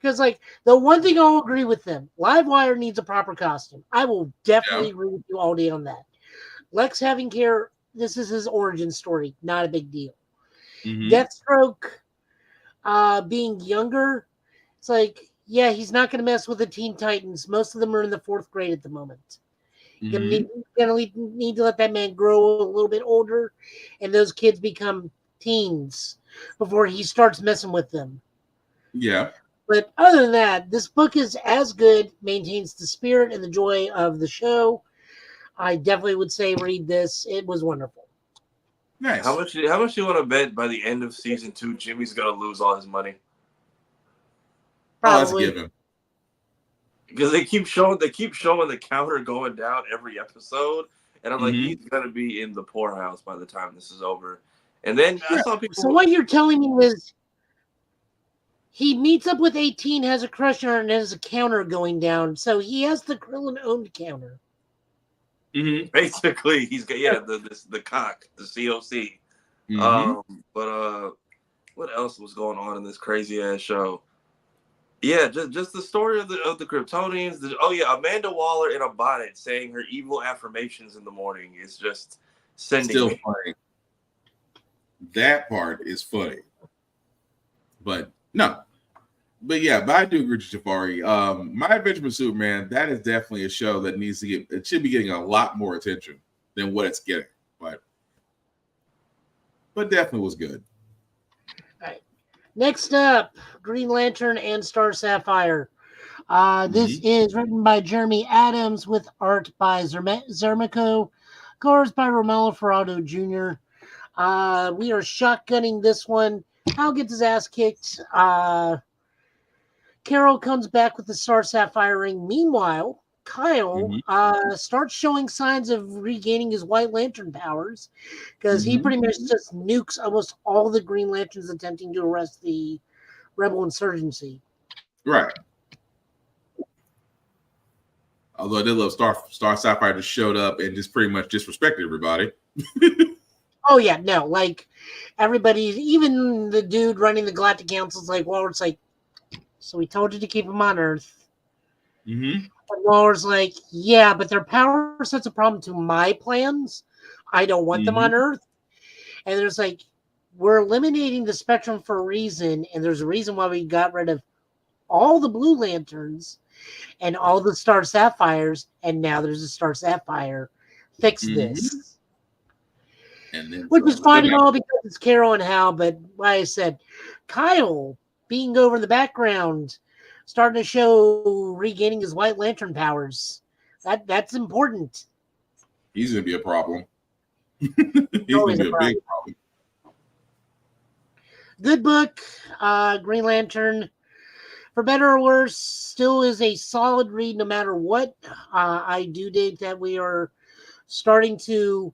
Because, like, the one thing I'll agree with them, Livewire needs a proper costume. I will definitely agree with you all day on that. Lex having care, this is his origin story, not a big deal. Deathstroke being younger, it's like, yeah, he's not going to mess with the Teen Titans. Most of them are in the 4th grade at the moment. You're going to need to let that man grow a little bit older, and those kids become teens before he starts messing with them. Yeah. But other than that, this book is as good, maintains the spirit and the joy of the show. I definitely would say read this. It was wonderful. Nice. How much do you want to bet by the end of season 2, Jimmy's going to lose all his money? Probably. Oh, that's a given. Because they keep showing the counter going down every episode, and I'm like, he's gonna be in the poorhouse by the time this is over. And then I saw people. So what you're telling me is he meets up with 18, has a crush on her, and has a counter going down. So he has the Krillin-owned counter. Basically, he's got the cock, the COC. But what else was going on in this crazy ass show? Yeah, just the story of the Kryptonians. Amanda Waller in a bonnet saying her evil affirmations in the morning is just sending me. Funny. That part is funny, but no. But yeah, but I do agree with Jafari. My Adventure with Superman, that is definitely a show that needs to it should be getting a lot more attention than what it's getting, but definitely was good. Next up, Green Lantern and Star Sapphire. This is written by Jeremy Adams with art by Zermico, colors by Romello Ferrado Jr. We are shotgunning this one. Hal gets his ass kicked. Carol comes back with the Star Sapphire ring. Meanwhile, Kyle starts showing signs of regaining his White Lantern powers because he pretty much just nukes almost all the Green Lanterns attempting to arrest the rebel insurgency. Right. Although I did love Star Sapphire just showed up and just pretty much disrespected everybody. Oh yeah, no, like everybody, even the dude running the Galactic Council is like, well, it's like, so we told you to keep them on Earth. And Waller's like, yeah, but their power sets a problem to my plans. I don't want them on Earth. And there's like, we're eliminating the Spectrum for a reason, and there's a reason why we got rid of all the Blue Lanterns and all the Star Sapphires, and now there's a Star Sapphire. Fix this. And then which is fine and all because it's Carol and Hal, but like I said, Kyle being over in the background, starting to show regaining his White Lantern powers. That's important. He's going to be a problem. He's going to be a big problem. Good book. Green Lantern, for better or worse, still is a solid read no matter what. I do dig that we are starting to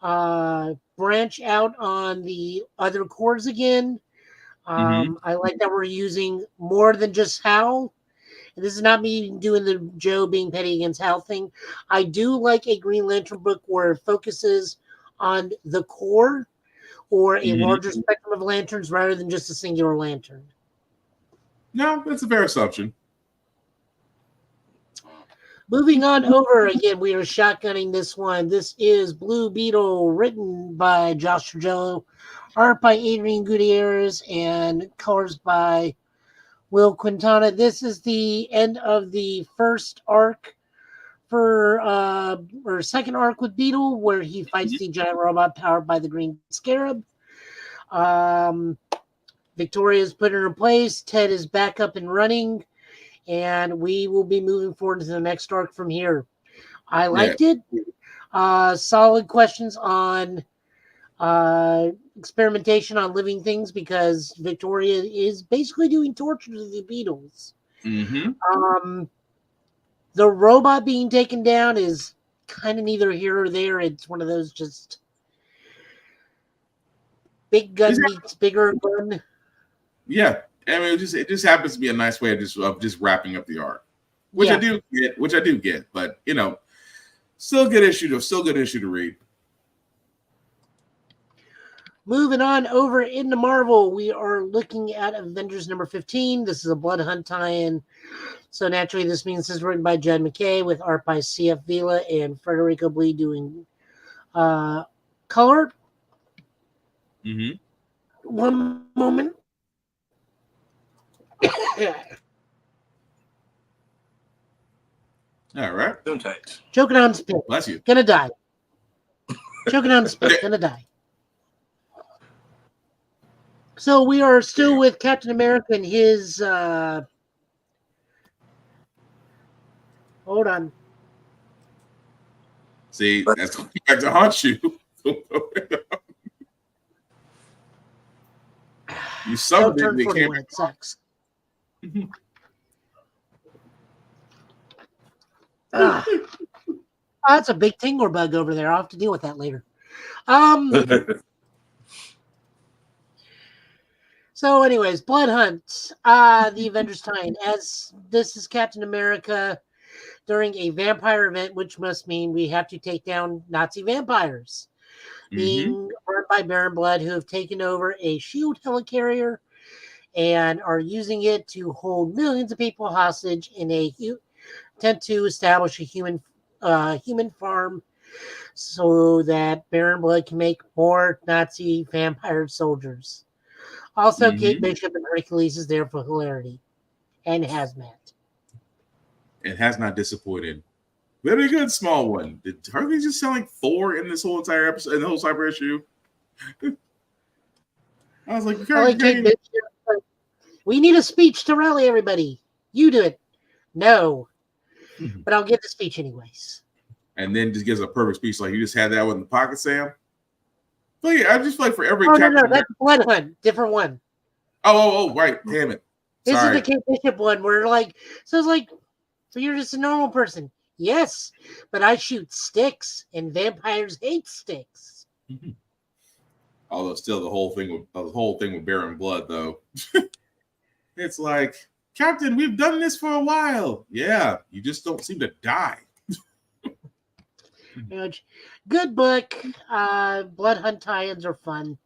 branch out on the other cores again. I like that we're using more than just Hal. And this is not me doing the Joe being petty against Hal thing. I do like a Green Lantern book where it focuses on the core or a larger spectrum of lanterns rather than just a singular lantern. No, that's a fair assumption. Moving on over, again, we are shotgunning this one. This is Blue Beetle, written by Josh Trujillo, art by Adrian Gutierrez, and colors by Will Quintana. This is the end of the first arc for or second arc with Beetle, where he fights the giant robot powered by the Green Scarab. Victoria's put in her place. Ted is back up and running, and we will be moving forward to the next arc from here. I liked it. Solid questions on experimentation on living things, because Victoria is basically doing torture to the Beatles. The robot being taken down is kind of neither here or there. It's one of those just big gun meets bigger gun. Yeah, I mean, it just happens to be a nice way of just wrapping up the arc, which I do get, but you know, still good issue to read. Moving on over into Marvel, we are looking at Avengers number 15. This is a Blood Hunt tie-in. So naturally, this means this is written by Jed McKay with art by C.F. Vila and Federico Blee doing color. One moment. All right. Choking on spit. Bless you. Gonna die. Choking on spit. Gonna die. So we are still with Captain America and his hold on. See, that's going back to haunt you. You suffered it. They came. It sucks. That's a big tingler bug over there. I'll have to deal with that later. So, anyways, Blood Hunt, the Avengers tie-in. As this is Captain America during a vampire event, which must mean we have to take down Nazi vampires, being run by Baron Blood, who have taken over a SHIELD helicarrier and are using it to hold millions of people hostage in a attempt to establish a human farm so that Baron Blood can make more Nazi vampire soldiers. Also, Kate Bishop and Hercules is there for hilarity, and Hazmat. It has not disappointed. Very good, small one. Did Hercules just sound like Thor in this whole entire episode, in the whole cyber issue? I was like, Kate Bishop, we need a speech to rally everybody. You do it. No. But I'll give the speech anyways. And then just gives a perfect speech like you just had that one in the pocket, Sam. But yeah, I just like for every no, that's Blood Hunt, different one. Oh, right. Damn it. This Sorry. is the Kate Bishop one where so it's like, so you're just a normal person. Yes, but I shoot sticks and vampires hate sticks. Although still the whole thing with Baron Blood though. It's like, Captain, we've done this for a while. Yeah, you just don't seem to die. Good book. Blood Hunt tie-ins are fun.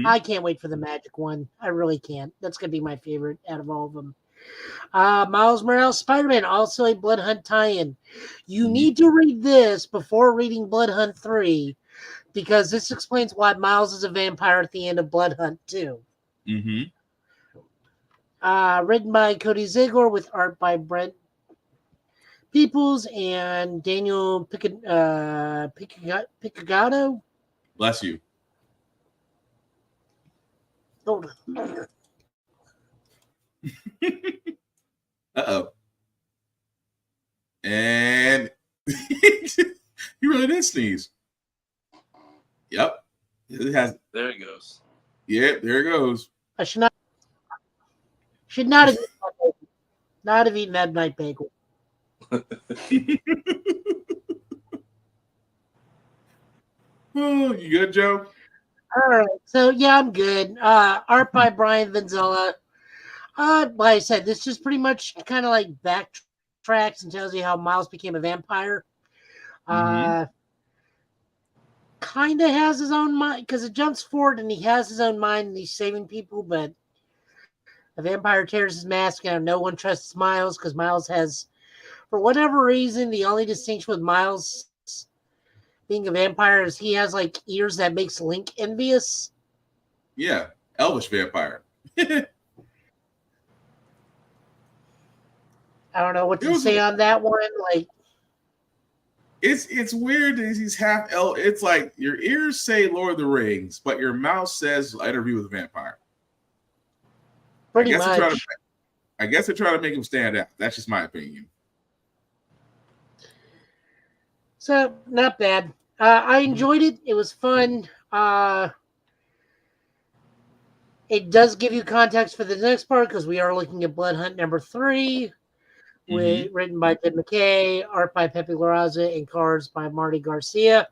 I can't wait for the Magic one. I really can't. That's going to be my favorite out of all of them. Miles Morales Spider-Man, also a Blood Hunt tie-in. You need to read this before reading Blood Hunt 3, because this explains why Miles is a vampire at the end of Blood Hunt 2. Written by Cody Ziegler with art by Brent Peoples and Daniel Piccigato. Bless you. Hold on. Uh-oh. And he really did sneeze. Yep. There it goes. Yep, there it goes. I should not have eaten that night bagel. Oh, you good, Joe? All right. So yeah, I'm good. Art by Brian Vanzella. Like I said, this just pretty much kind of like backtracks and tells you how Miles became a vampire. Kind of has his own mind, because it jumps forward and he has his own mind and he's saving people, but the vampire tears his mask and no one trusts Miles because Miles has, for whatever reason, the only distinction with Miles being a vampire is he has like ears that makes Link envious. Yeah, elvish vampire. I don't know what to say on that one. Like, It's weird that he's half elf. It's like your ears say Lord of the Rings, but your mouth says Interview with a Vampire. Pretty much. I guess they're trying to make him stand out. That's just my opinion. So, not bad. I enjoyed it. It was fun. It does give you context for the next part because we are looking at Blood Hunt number 3, written by Ted McKay, art by Pepe Larraza, and colors by Marty Garcia.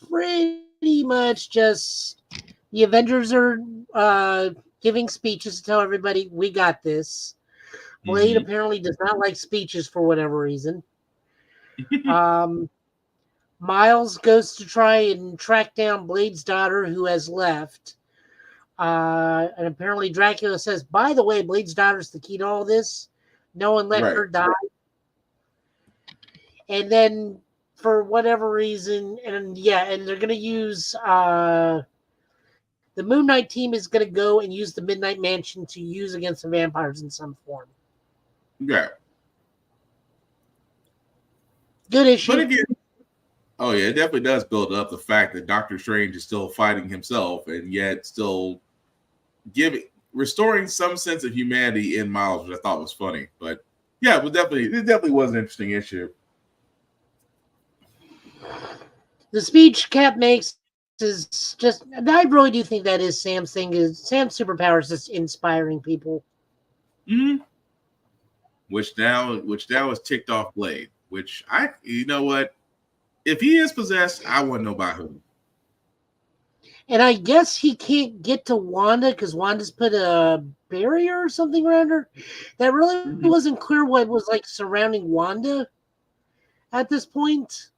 Pretty much just the Avengers are giving speeches to tell everybody we got this. Blade apparently does not like speeches for whatever reason. Miles goes to try and track down Blade's daughter who has left. And apparently Dracula says, by the way, Blade's daughter's the key to all this. No one let her die. And then for whatever reason, and they're going to use the Moon Knight team is going to go and use the Midnight Mansion to use against the vampires in some form. Yeah. Good issue. But again, it definitely does build up the fact that Doctor Strange is still fighting himself and yet still restoring some sense of humanity in Miles, which I thought was funny. But yeah, it definitely was an interesting issue. The speech Cap makes is just, I really do think that is Sam's thing. Is Sam's superpower is just inspiring people. Which now is ticked off Blade. Which you know what? If he is possessed, I wouldn't know by who. And I guess he can't get to Wanda because Wanda's put a barrier or something around her. That really wasn't clear what was like surrounding Wanda at this point.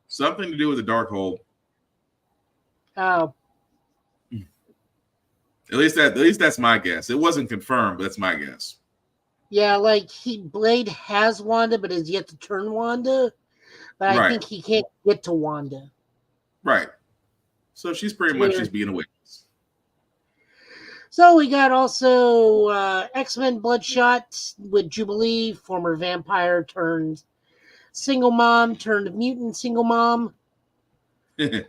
Something to do with the Darkhold. Oh. At least that's my guess. It wasn't confirmed, but that's my guess. Yeah, like Blade has Wanda, but is yet to turn Wanda. But I think he can't get to Wanda. Right. So she's pretty much just being a witness. So we got also X-Men Bloodshot with Jubilee, former vampire turned single mom, turned mutant single mom. Pretty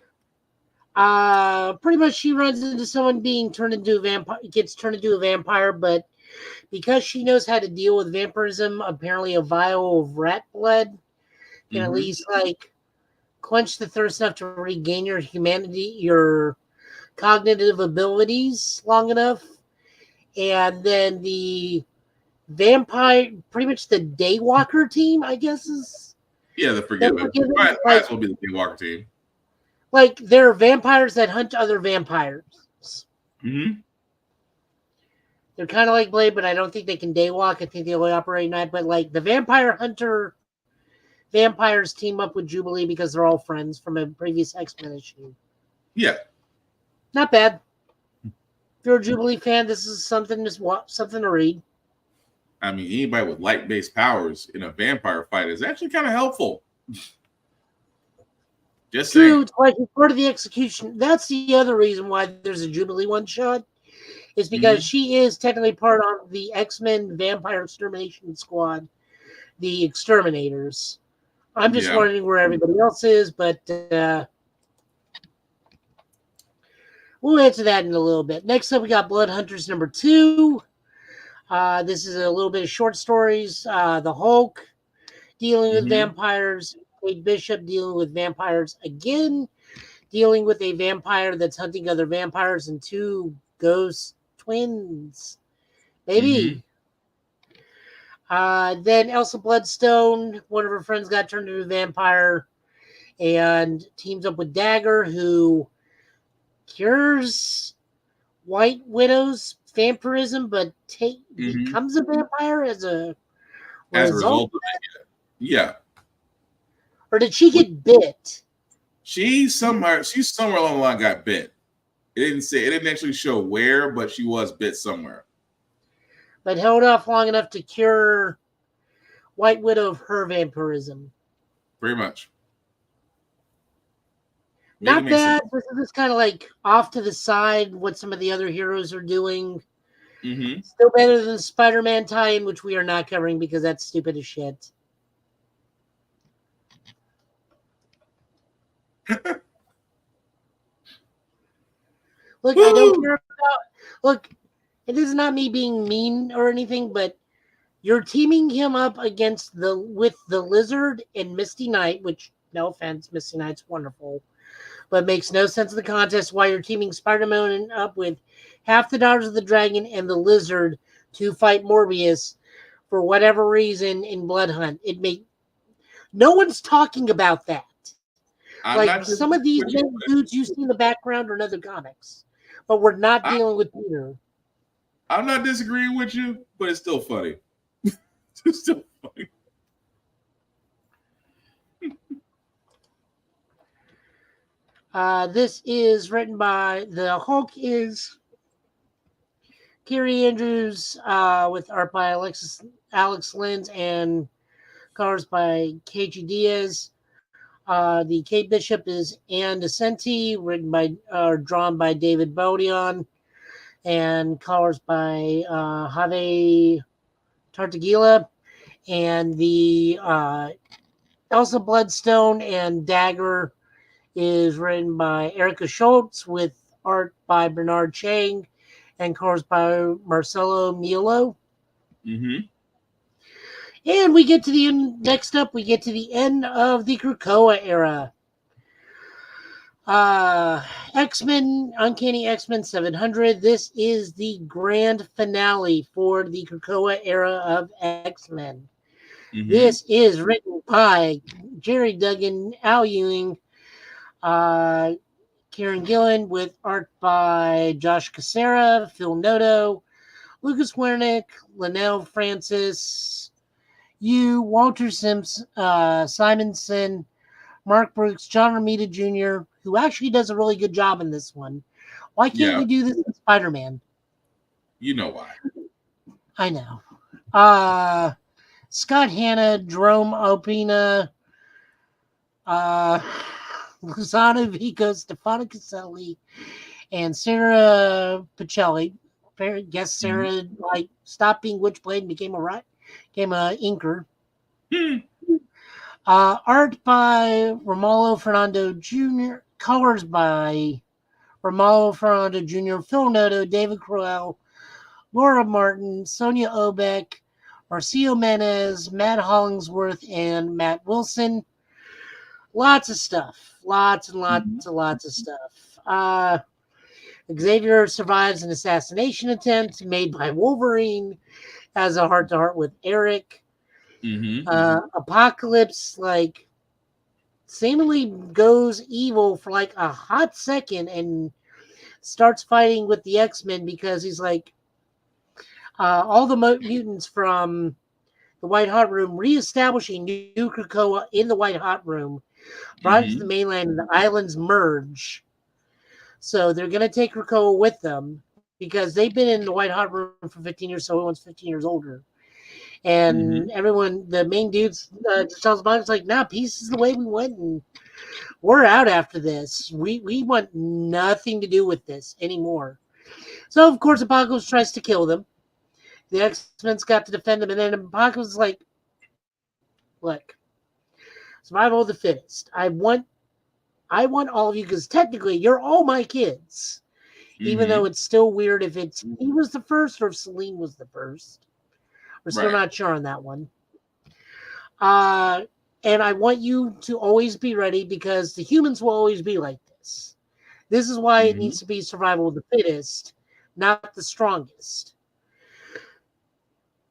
much she runs into someone being turned into a vampire, gets turned into a vampire, but because she knows how to deal with vampirism, apparently a vial of rat blood can at least like quench the thirst enough to regain your humanity, your cognitive abilities long enough. And then the vampire, pretty much the Daywalker team, I guess is. Yeah, the Forgiven. Might as well be the Daywalker team. Like they're vampires that hunt other vampires. They're kind of like Blade, but I don't think they can daywalk. I think they only operate at night. But like the vampire hunter vampires team up with Jubilee because they're all friends from a previous X-Men issue. Yeah. Not bad. If you're a Jubilee fan, this is something to read. I mean, anybody with light-based powers in a vampire fight is actually kind of helpful. Just true. It's like part of the execution. That's the other reason why there's a Jubilee one-shot. Is because she is technically part of the X-Men Vampire Extermination Squad, the Exterminators. I'm just wondering where everybody else is, but we'll answer that in a little bit. Next up, we got Blood Hunters number 2. This is a little bit of short stories. The Hulk dealing with vampires. Kate Bishop dealing with vampires again. Dealing with a vampire that's hunting other vampires and 2 ghost twins. Maybe. Then Elsa Bloodstone, one of her friends got turned into a vampire and teams up with Dagger, who cures White Widow's vampirism, but becomes a vampire as a result of it. Yeah. Or did she get bit? She's somewhere along the line got bit. It didn't actually show where, but she was bit somewhere. But held off long enough to cure White Widow of her vampirism. Pretty much. Not bad. This is kind of like off to the side what some of the other heroes are doing. Still better than the Spider-Man tie-in, which we are not covering because that's stupid as shit. Look, I don't care about. Look, it is not me being mean or anything, but you're teaming him up against with the Lizard and Misty Knight, which, no offense, Misty Knight's wonderful, but makes no sense in the contest. Why you're teaming Spider-Man up with half the Daughters of the Dragon and the Lizard to fight Morbius for whatever reason in Blood Hunt? No one's talking about that. Like some of these dudes you see in the background are in other comics, but we're not dealing with Peter. I'm not disagreeing with you, but it's still funny. It's still funny. This is written by the Hulk is Kerry Andrews with art by Alex Lins and colors by KG Diaz. The Kate Bishop is Ann DeCenti, drawn by David Bodion, and colors by Javier Tartaglia. And the Elsa Bloodstone and Dagger is written by Erica Schultz with art by Bernard Chang and colors by Marcelo Mielo. Mm-hmm. And we get to the end. Next up, we get to the end of the Krakoa era. X-Men, Uncanny X-Men 700. This is the grand finale for the Krakoa era of X-Men. Mm-hmm. This is written by Jerry Duggan, Al Ewing, Kieran Gillen, with art by Josh Cassera, Phil Noto, Lucas Wernick, Linnell Francis, Walter Simonson, Mark Brooks, John Romita Jr., who actually does a really good job in this one. Why can't you do this in Spider-Man? You know why. I know. Scott Hanna, Jerome Opina, Luzano Vico, Stefano Caselli, and Sarah Pacelli. Guess Sarah stopped being Witchblade and became a inker. Art by Romulo Fernando Jr., colors by Romulo Fernando Jr., Phil Noto, David Crowell, Laura Martin, Sonia Obeck, Marcio Menez, Matt Hollingsworth, and Matt Wilson. Lots of stuff. Lots and lots of stuff. Xavier survives an assassination attempt made by Wolverine, has a heart-to-heart with Eric. Mm-hmm. Apocalypse, seemingly goes evil for a hot second and starts fighting with the X-Men because he's all the mutants from the White Hot Room, reestablishing New Krakoa in the White Hot Room, brought to the mainland, and the islands merge. So they're going to take Krakoa with them because they've been in the White Hot Room for 15 years, so everyone's 15 years older. And everyone, the main dudes, Charles Bond's nah, peace is the way we went, and we're out after this. We want nothing to do with this anymore. So, of course, Apocalypse tries to kill them. The X-Men's got to defend them, and then Apocalypse is look, survival of the fittest. I want all of you, because technically you're all my kids. Even though it's still weird if he was the first or if Celine was the first. We're still not sure on that one. And I want you to always be ready because the humans will always be like this. This is why it needs to be survival of the fittest, not the strongest.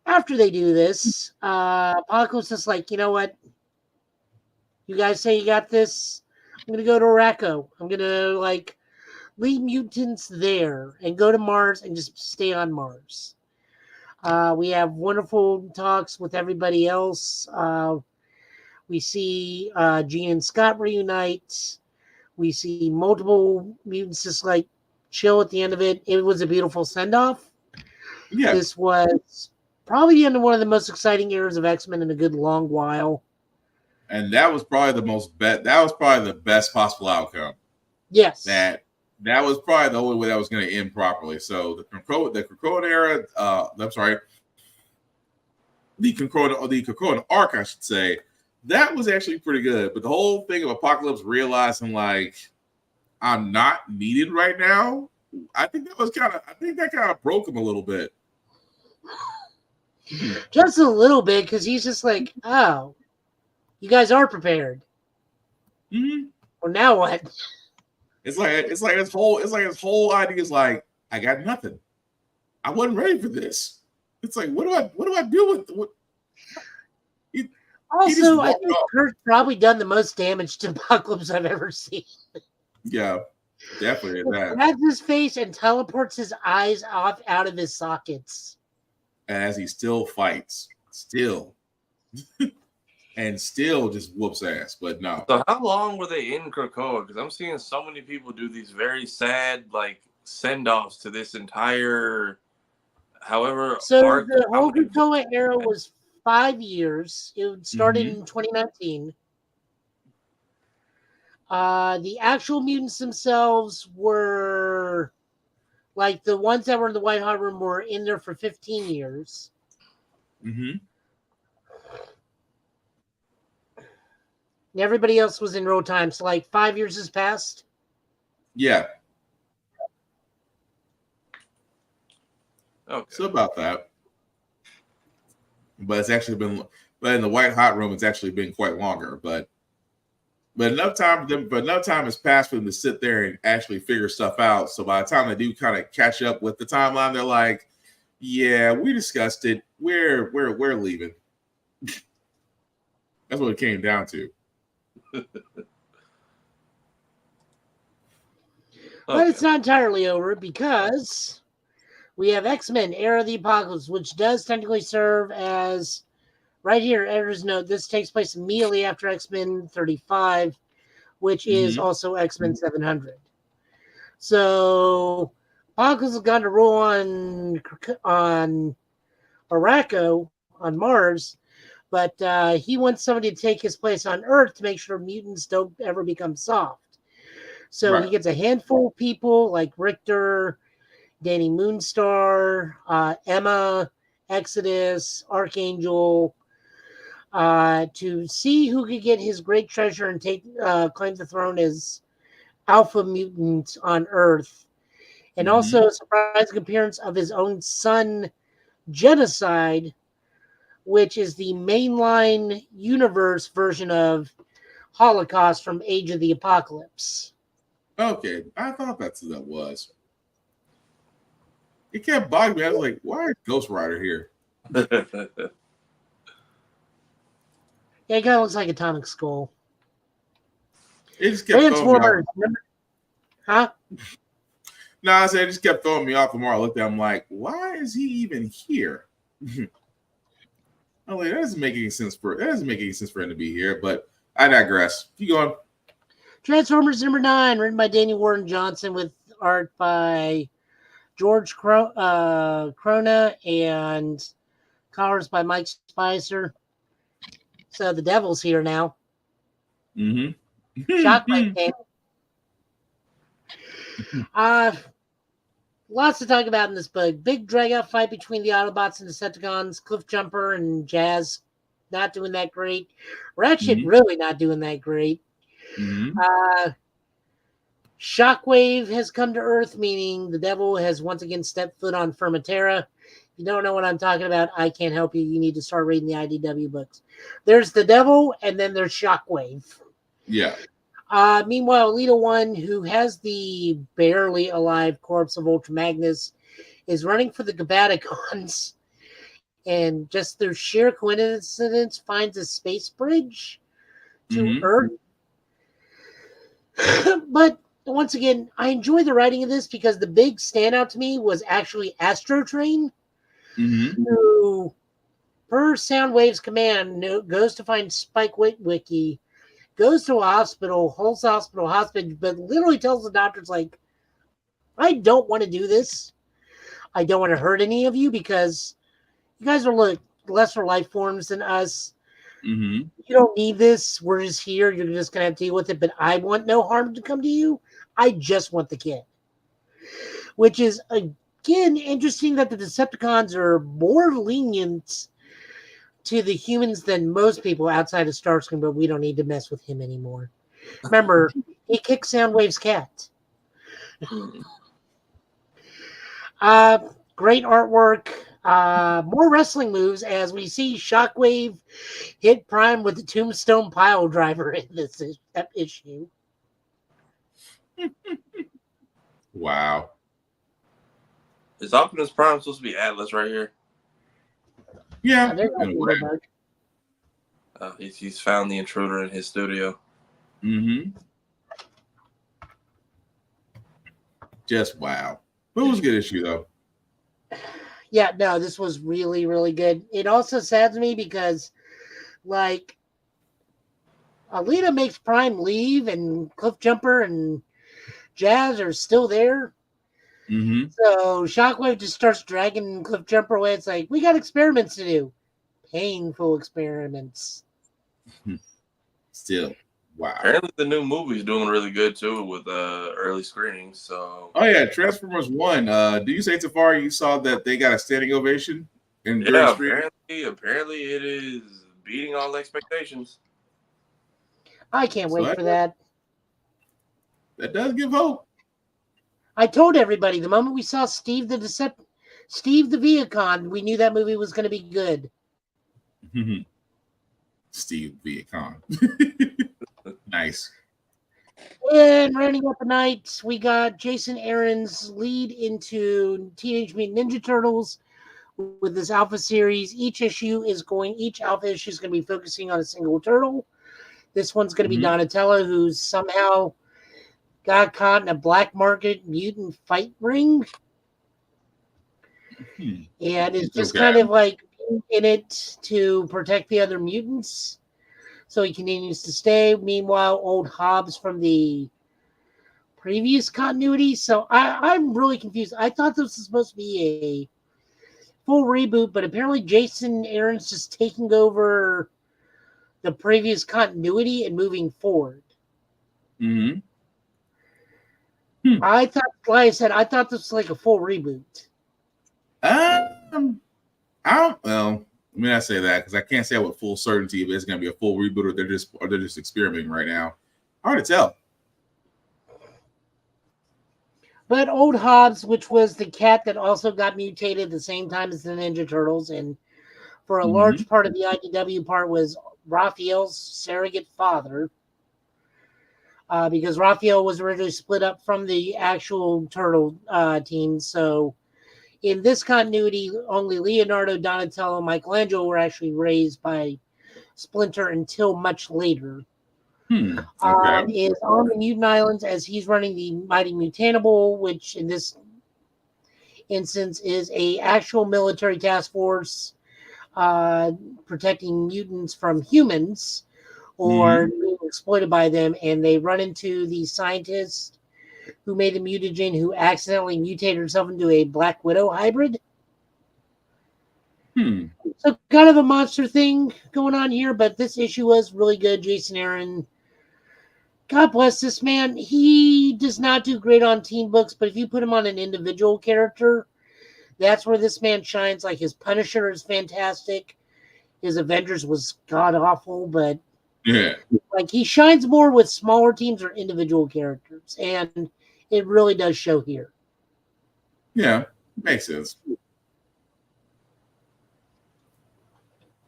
After they do this, Apocalypse is you know what? You guys say you got this. I'm going to go to Araco. I'm going to leave mutants there and go to Mars and just stay on Mars. We have wonderful talks with everybody else. We see Jean and Scott reunite. We see multiple mutants just chill at the end of it. It was a beautiful send-off. Yeah. This was probably the end of one of the most exciting eras of X-Men in a good long while. And that was probably the best possible outcome. Yes. That was probably the only way that was going to end properly. So the Krakoa era, the Krakoa arc, I should say, That was actually pretty good. But the whole thing of Apocalypse realizing like I'm not needed right now, I think that kind of broke him a little bit. Just a little bit, because he's just like, oh, you guys are prepared. Mm-hmm. Well, now what? It's like his whole idea is like, I got nothing. I wasn't ready for this. It's like, what do I do with what? Also, I think Kurt's probably done the most damage to Apocalypse I've ever seen. Yeah, definitely. He grabs his face and teleports his eyes out of his sockets. As he still fights, and still just whoops ass. But no. So how long were they in Krakoa? Because I'm seeing so many people do these very sad like send-offs to this entire, however. So the whole Krakoa era was 5 years. It started in 2019. The actual mutants themselves were like the ones that were in the White Hot Room were in there for 15 years. Mm-hmm. And everybody else was in real time. So like 5 years has passed. Yeah. Okay. So about that. But it's actually been, but in the White Hot Room, it's actually been quite longer. But enough time has passed for them to sit there and actually figure stuff out. So by the time they do kind of catch up with the timeline, they're like, "Yeah, we discussed it. We're leaving." That's what it came down to. But it's not entirely over because we have X-Men Era of the Apocalypse, which does technically serve as, right here, editor's note, this takes place immediately after X-Men 35, which is also X-Men 700. So Apocalypse has gone to rule on Arakko, on Mars, but he wants somebody to take his place on Earth to make sure mutants don't ever become soft. So he gets a handful of people like Richter, Danny Moonstar, Emma, Exodus, Archangel, to see who could get his great treasure and claim the throne as alpha mutant on Earth. And also a surprising appearance of his own son, Genocide, which is the mainline universe version of Holocaust from Age of the Apocalypse. Okay, I thought that's what that was. It kept bugging me. I was like, why is Ghost Rider here? Yeah, it kind of looks like Atomic Skull. It just kept throwing me off. Huh? No, I said it just kept throwing me off. The more I looked at him, like, why is he even here? I'm like, that doesn't make any sense for him to be here. But I digress. Keep going. Transformers #9, written by Danny Warren Johnson with art by George Crona and colors by Mike Spicer. So the Devil's here now. Shockwave came. Lots to talk about in this book. Big drag-out fight between the Autobots and Decepticons. Cliff Jumper and Jazz not doing that great. Ratchet really not doing that great. Shockwave has come to Earth, meaning the Devil has once again stepped foot on Fermentera. If you don't know what I'm talking about, I can't help you. You need to start reading the IDW books. There's the Devil, and then there's Shockwave. Yeah. Meanwhile, Elita One, who has the barely alive corpse of Ultra Magnus, is running for the Gabaticons, and just through sheer coincidence finds a space bridge to Earth. But once again, I enjoy the writing of this because the big standout to me was actually Astro Train, who, per Soundwave's command, goes to find Spike Witwicky, goes to a hospital, holds the hospital hostage, but literally tells the doctors, like, I don't want to do this. I don't want to hurt any of you because you guys are lesser life forms than us. You don't need this. We're just here. You're just going to have to deal with it. But I want no harm to come to you. I just want the kid. Which is, again, interesting that the Decepticons are more lenient to the humans than most people outside of Starscream, but we don't need to mess with him anymore. Remember, he kicked Soundwave's cat. Great artwork. More wrestling moves as we see Shockwave hit Prime with the Tombstone Pile Driver in this issue. Wow. Is Optimus Prime supposed to be Atlas right here? Yeah. He's found the intruder in his studio. Mm-hmm. Just wow. But it was a good issue, though. Yeah, no, this was really, really good. It also saddens me because, like, Alita makes Prime leave and Cliffjumper and Jazz are still there. Mm-hmm. So Shockwave just starts dragging Cliffjumper away. It's like, we got experiments to do. Painful experiments. Still, wow. Apparently the new movie's doing really good, too, with early screenings. So. Oh, yeah, Transformers 1. Do you say, Tafari, you saw that they got a standing ovation? Yeah, apparently it is beating all expectations. I can't wait for that. That does give hope. I told everybody the moment we saw Steve the Viacon, we knew that movie was going to be good. Steve Viacon. Nice. And rounding up the night, we got Jason Aaron's lead into Teenage Mutant Ninja Turtles with this Alpha series. Each alpha issue is going to be focusing on a single turtle. This one's going to be Donatello, who's somehow got caught in a black market mutant fight ring. And it's just kind of like in it to protect the other mutants. So he continues to stay. Meanwhile, old Hobbs from the previous continuity. So I'm really confused. I thought this was supposed to be a full reboot, but apparently Jason Aaron's just taking over the previous continuity and moving forward. I thought, like I said, I thought this was like a full reboot. Well, let me not say that because I can't say with full certainty if it's going to be a full reboot or they're just experimenting right now. Hard to tell. But old Hobbs, which was the cat that also got mutated at the same time as the Ninja Turtles, and for a large part of the IDW part was Raphael's surrogate father, because Raphael was originally split up from the actual Turtle team. So in this continuity, only Leonardo, Donatello, and Michelangelo were actually raised by Splinter until much later. Is on the Mutant Islands as he's running the Mighty Mutanable, which in this instance is a actual military task force protecting mutants from humans or being exploited by them. And they run into the scientist who made the mutagen who accidentally mutated herself into a Black Widow hybrid. So kind of a monster thing going on here, but this issue was really good. Jason Aaron, God bless this man. He does not do great on team books, but if you put him on an individual character, that's where this man shines. Like his Punisher is fantastic. His Avengers was god awful, but like he shines more with smaller teams or individual characters, and it really does show here. Yeah, makes sense.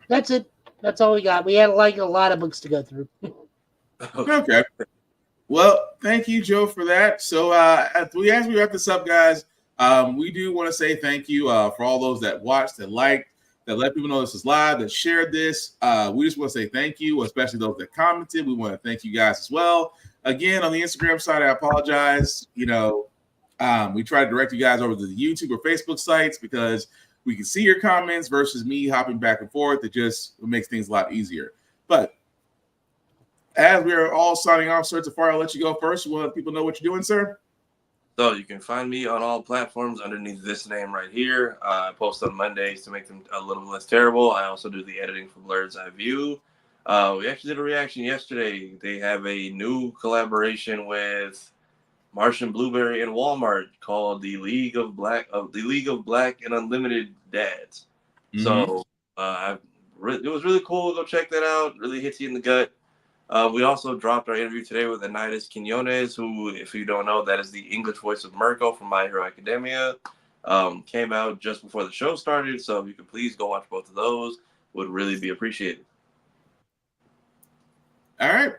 That's it. That's all we got. We had like a lot of books to go through. Okay. Well, thank you, Joe, for that. So as we wrap this up, guys, we do want to say thank you for all those that watched, that liked, that let people know this is live, that shared this. We just want to say thank you, especially those that commented. We want to thank you guys as well. Again, on the Instagram side, I apologize. We try to direct you guys over to the YouTube or Facebook sites because we can see your comments versus me hopping back and forth. It makes things a lot easier. But as we are all signing off, Sir Tafari, I'll let you go first. You want to let people know what you're doing, sir? So you can find me on all platforms underneath this name right here. I post on Mondays to make them a little less terrible. I also do the editing for Blurred's Eye View. We actually did a reaction yesterday. They have a new collaboration with Martian Blueberry and Walmart called the League of Black and Unlimited Dads. So I've it was really cool. Go check that out. Really hits you in the gut. We also dropped our interview today with Anidas Quinones, who, if you don't know, that is the English voice of Mirko from My Hero Academia. Came out just before the show started, so if you could please go watch both of those, would really be appreciated. All right.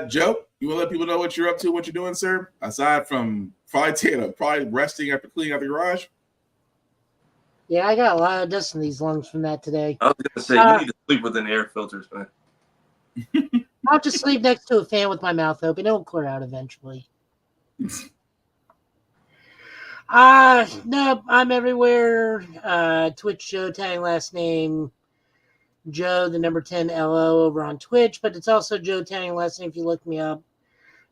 Joe, you want to let people know what you're up to, what you're doing, sir? Aside from probably resting after cleaning out the garage. Yeah, I got a lot of dust in these lungs from that today. I was going to say, you need to sleep with an air filters, man. I'll just sleep next to a fan with my mouth open. It'll clear out eventually. No, I'm everywhere. Twitch Joe, tagging last name Joe, the number 10 LO over on Twitch, but it's also Joe, tagging last name if you look me up.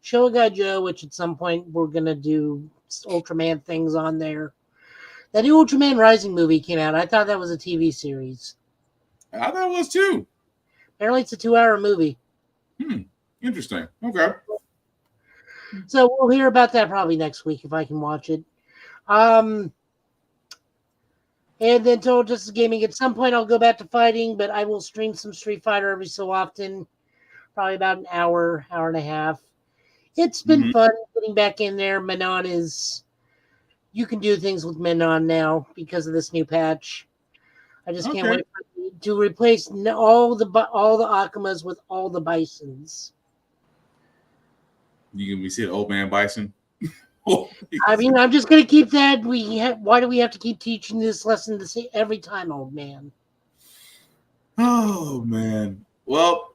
Show a Guy Joe, which at some point we're going to do Ultraman things on there. That new Ultraman Rising movie came out. I thought that was a TV series. I thought it was too. Apparently it's a 2-hour movie. Interesting. Okay. So we'll hear about that probably next week if I can watch it. And then Total Justice Gaming, at some point I'll go back to fighting, but I will stream some Street Fighter every so often. Probably about an hour and a half. It's been fun getting back in there. Manon is... You can do things with Manon now because of this new patch. I just can't wait to replace all the Akumas with all the Bisons. You can be seeing old man Bison. I mean, I'm just going to keep that. Why do we have to keep teaching this lesson every time, old man? Oh, man. Well,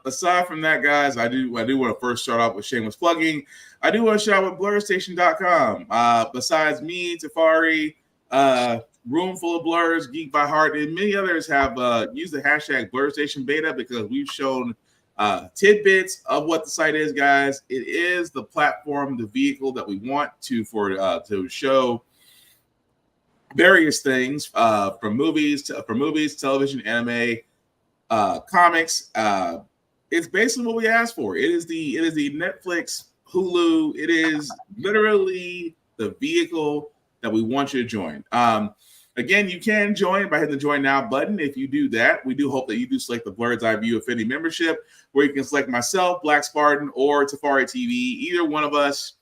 aside from that, guys, I do want to first start off with shameless plugging. I do want to shout out with BlurStation.com. Besides me, Tafari, Room Full of Blurs, Geek by Heart, and many others have used the hashtag BlurStation Beta because we've shown tidbits of what the site is, guys. It is the platform, the vehicle that we want to show various things from movies, television, anime, comics. It's basically what we asked for. It is the Netflix, Hulu. It is literally the vehicle that we want you to join. Again, you can join by hitting the Join Now button. If you do that, we do hope that you do select the Blurred's Eye View Affinity membership, where you can select myself, Black Spartan, or Tafari TV. Either one of us,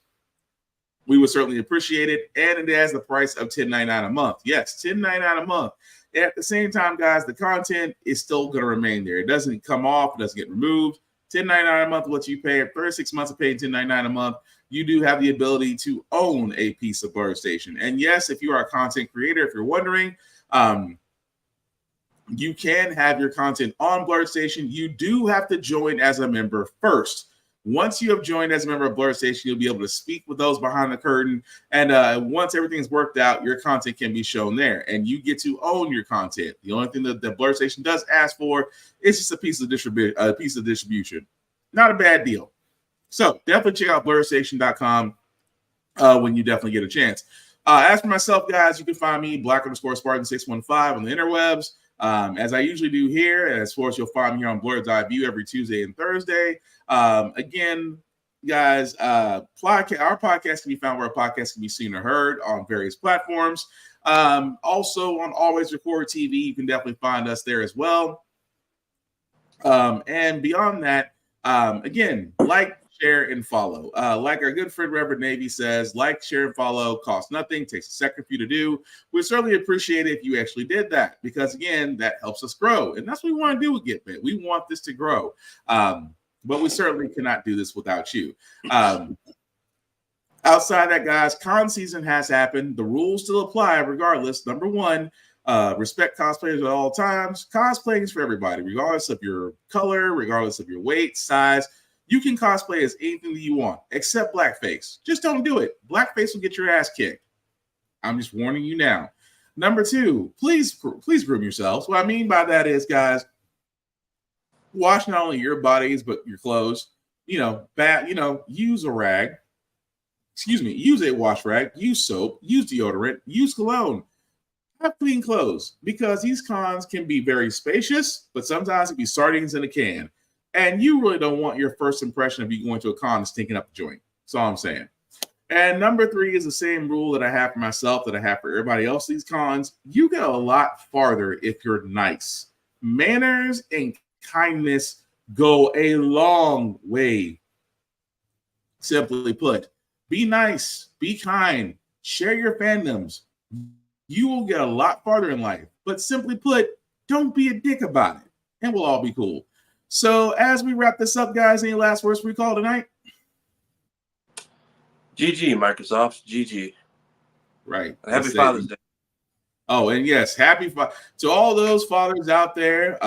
we would certainly appreciate it. And it has the price of $10.99 a month. Yes, $10.99 a month. At the same time, guys, the content is still going to remain there. It doesn't come off. It doesn't get removed. $10.99 a month, what you pay. 36 months of paying $10.99 a month, you do have the ability to own a piece of BlurredStation. And yes, if you are a content creator, if you're wondering, you can have your content on BlurredStation. You do have to join as a member first. Once you have joined as a member of BlurredStation, you'll be able to speak with those behind the curtain. And once everything's worked out, your content can be shown there. And you get to own your content. The only thing that the BlurredStation does ask for is just a piece of distribution. Not a bad deal. So definitely check out BlurredStation.com when you definitely get a chance. As for myself, guys, you can find me, Black_Spartan615 on the interwebs. As I usually do here, and as far as you'll find me here on Blurred's Eye View every Tuesday and Thursday. Again, guys, our podcast can be found where podcasts can be seen or heard on various platforms. Also on Always Record TV, you can definitely find us there as well. And beyond that, again, like, share, and follow. Like our good friend Reverend Navy says, like, share, and follow costs nothing, takes a second for you to do. We certainly appreciate it if you actually did that, because again, that helps us grow. And that's what we want to do with GetBit. We want this to grow. But we certainly cannot do this without you. Outside that, guys, con season has happened. The rules still apply regardless. Number one, respect cosplayers at all times. Cosplaying is for everybody, regardless of your color, regardless of your weight, size. You can cosplay as anything that you want, except blackface. Just don't do it. Blackface will get your ass kicked. I'm just warning you now. Number two, please groom yourselves. What I mean by that is, guys, wash not only your bodies but your clothes. Use a rag. Use a wash rag. Use soap. Use deodorant. Use cologne. Have clean clothes, because these cons can be very spacious, but sometimes it can be sardines in a can. And you really don't want your first impression of you going to a con stinking up the joint. That's all I'm saying. And number three is the same rule that I have for myself, that I have for everybody else. These cons, you go a lot farther if you're nice. manners and kindness go a long way. Simply put, be nice, be kind, share your fandoms. You will get a lot farther in life. But simply put, don't be a dick about it, and we'll all be cool. So as we wrap this up, guys, any last words we call tonight? GG, Microsoft. GG. Right. Happy Father's Day. Oh, and yes, to all those fathers out there.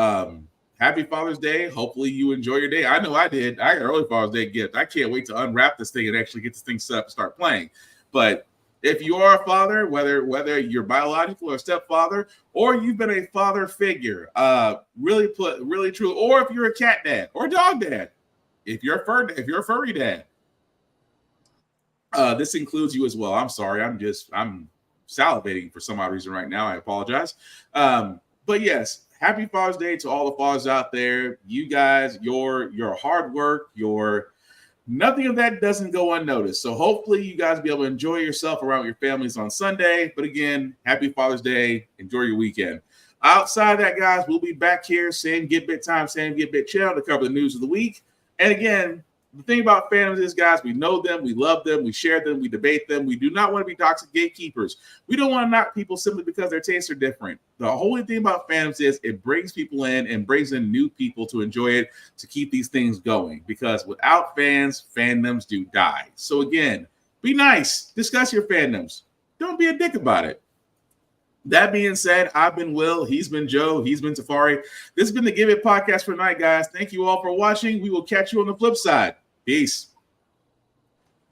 Happy Father's Day. Hopefully you enjoy your day. I know I did. I got an early Father's Day gift. I can't wait to unwrap this thing and actually get this thing set up and start playing. But if you are a father, whether you're biological or stepfather, or you've been a father figure, really true, or if you're a cat dad or dog dad, if you're a furry dad, this includes you as well. I'm sorry. I'm salivating for some odd reason right now. I apologize. But yes, happy Father's Day to all the fathers out there. You guys, your hard work, nothing of that doesn't go unnoticed. So hopefully you guys will be able to enjoy yourself around your families on Sunday. But again, happy Father's Day. Enjoy your weekend. Outside of that, guys, we'll be back here, same Get Bit time, same Get Bit channel to cover the news of the week. And again, the thing about fandoms is, guys, we know them, we love them, we share them, we debate them. We do not want to be toxic gatekeepers. We don't want to knock people simply because their tastes are different. The whole thing about fandoms is it brings people in and brings in new people to enjoy it, to keep these things going. Because without fans, fandoms do die. So again, be nice. Discuss your fandoms. Don't be a dick about it. That being said, I've been Will. He's been Joe. He's been Tafari. This has been the Give It Podcast for tonight, guys. Thank you all for watching. We will catch you on the flip side. Peace.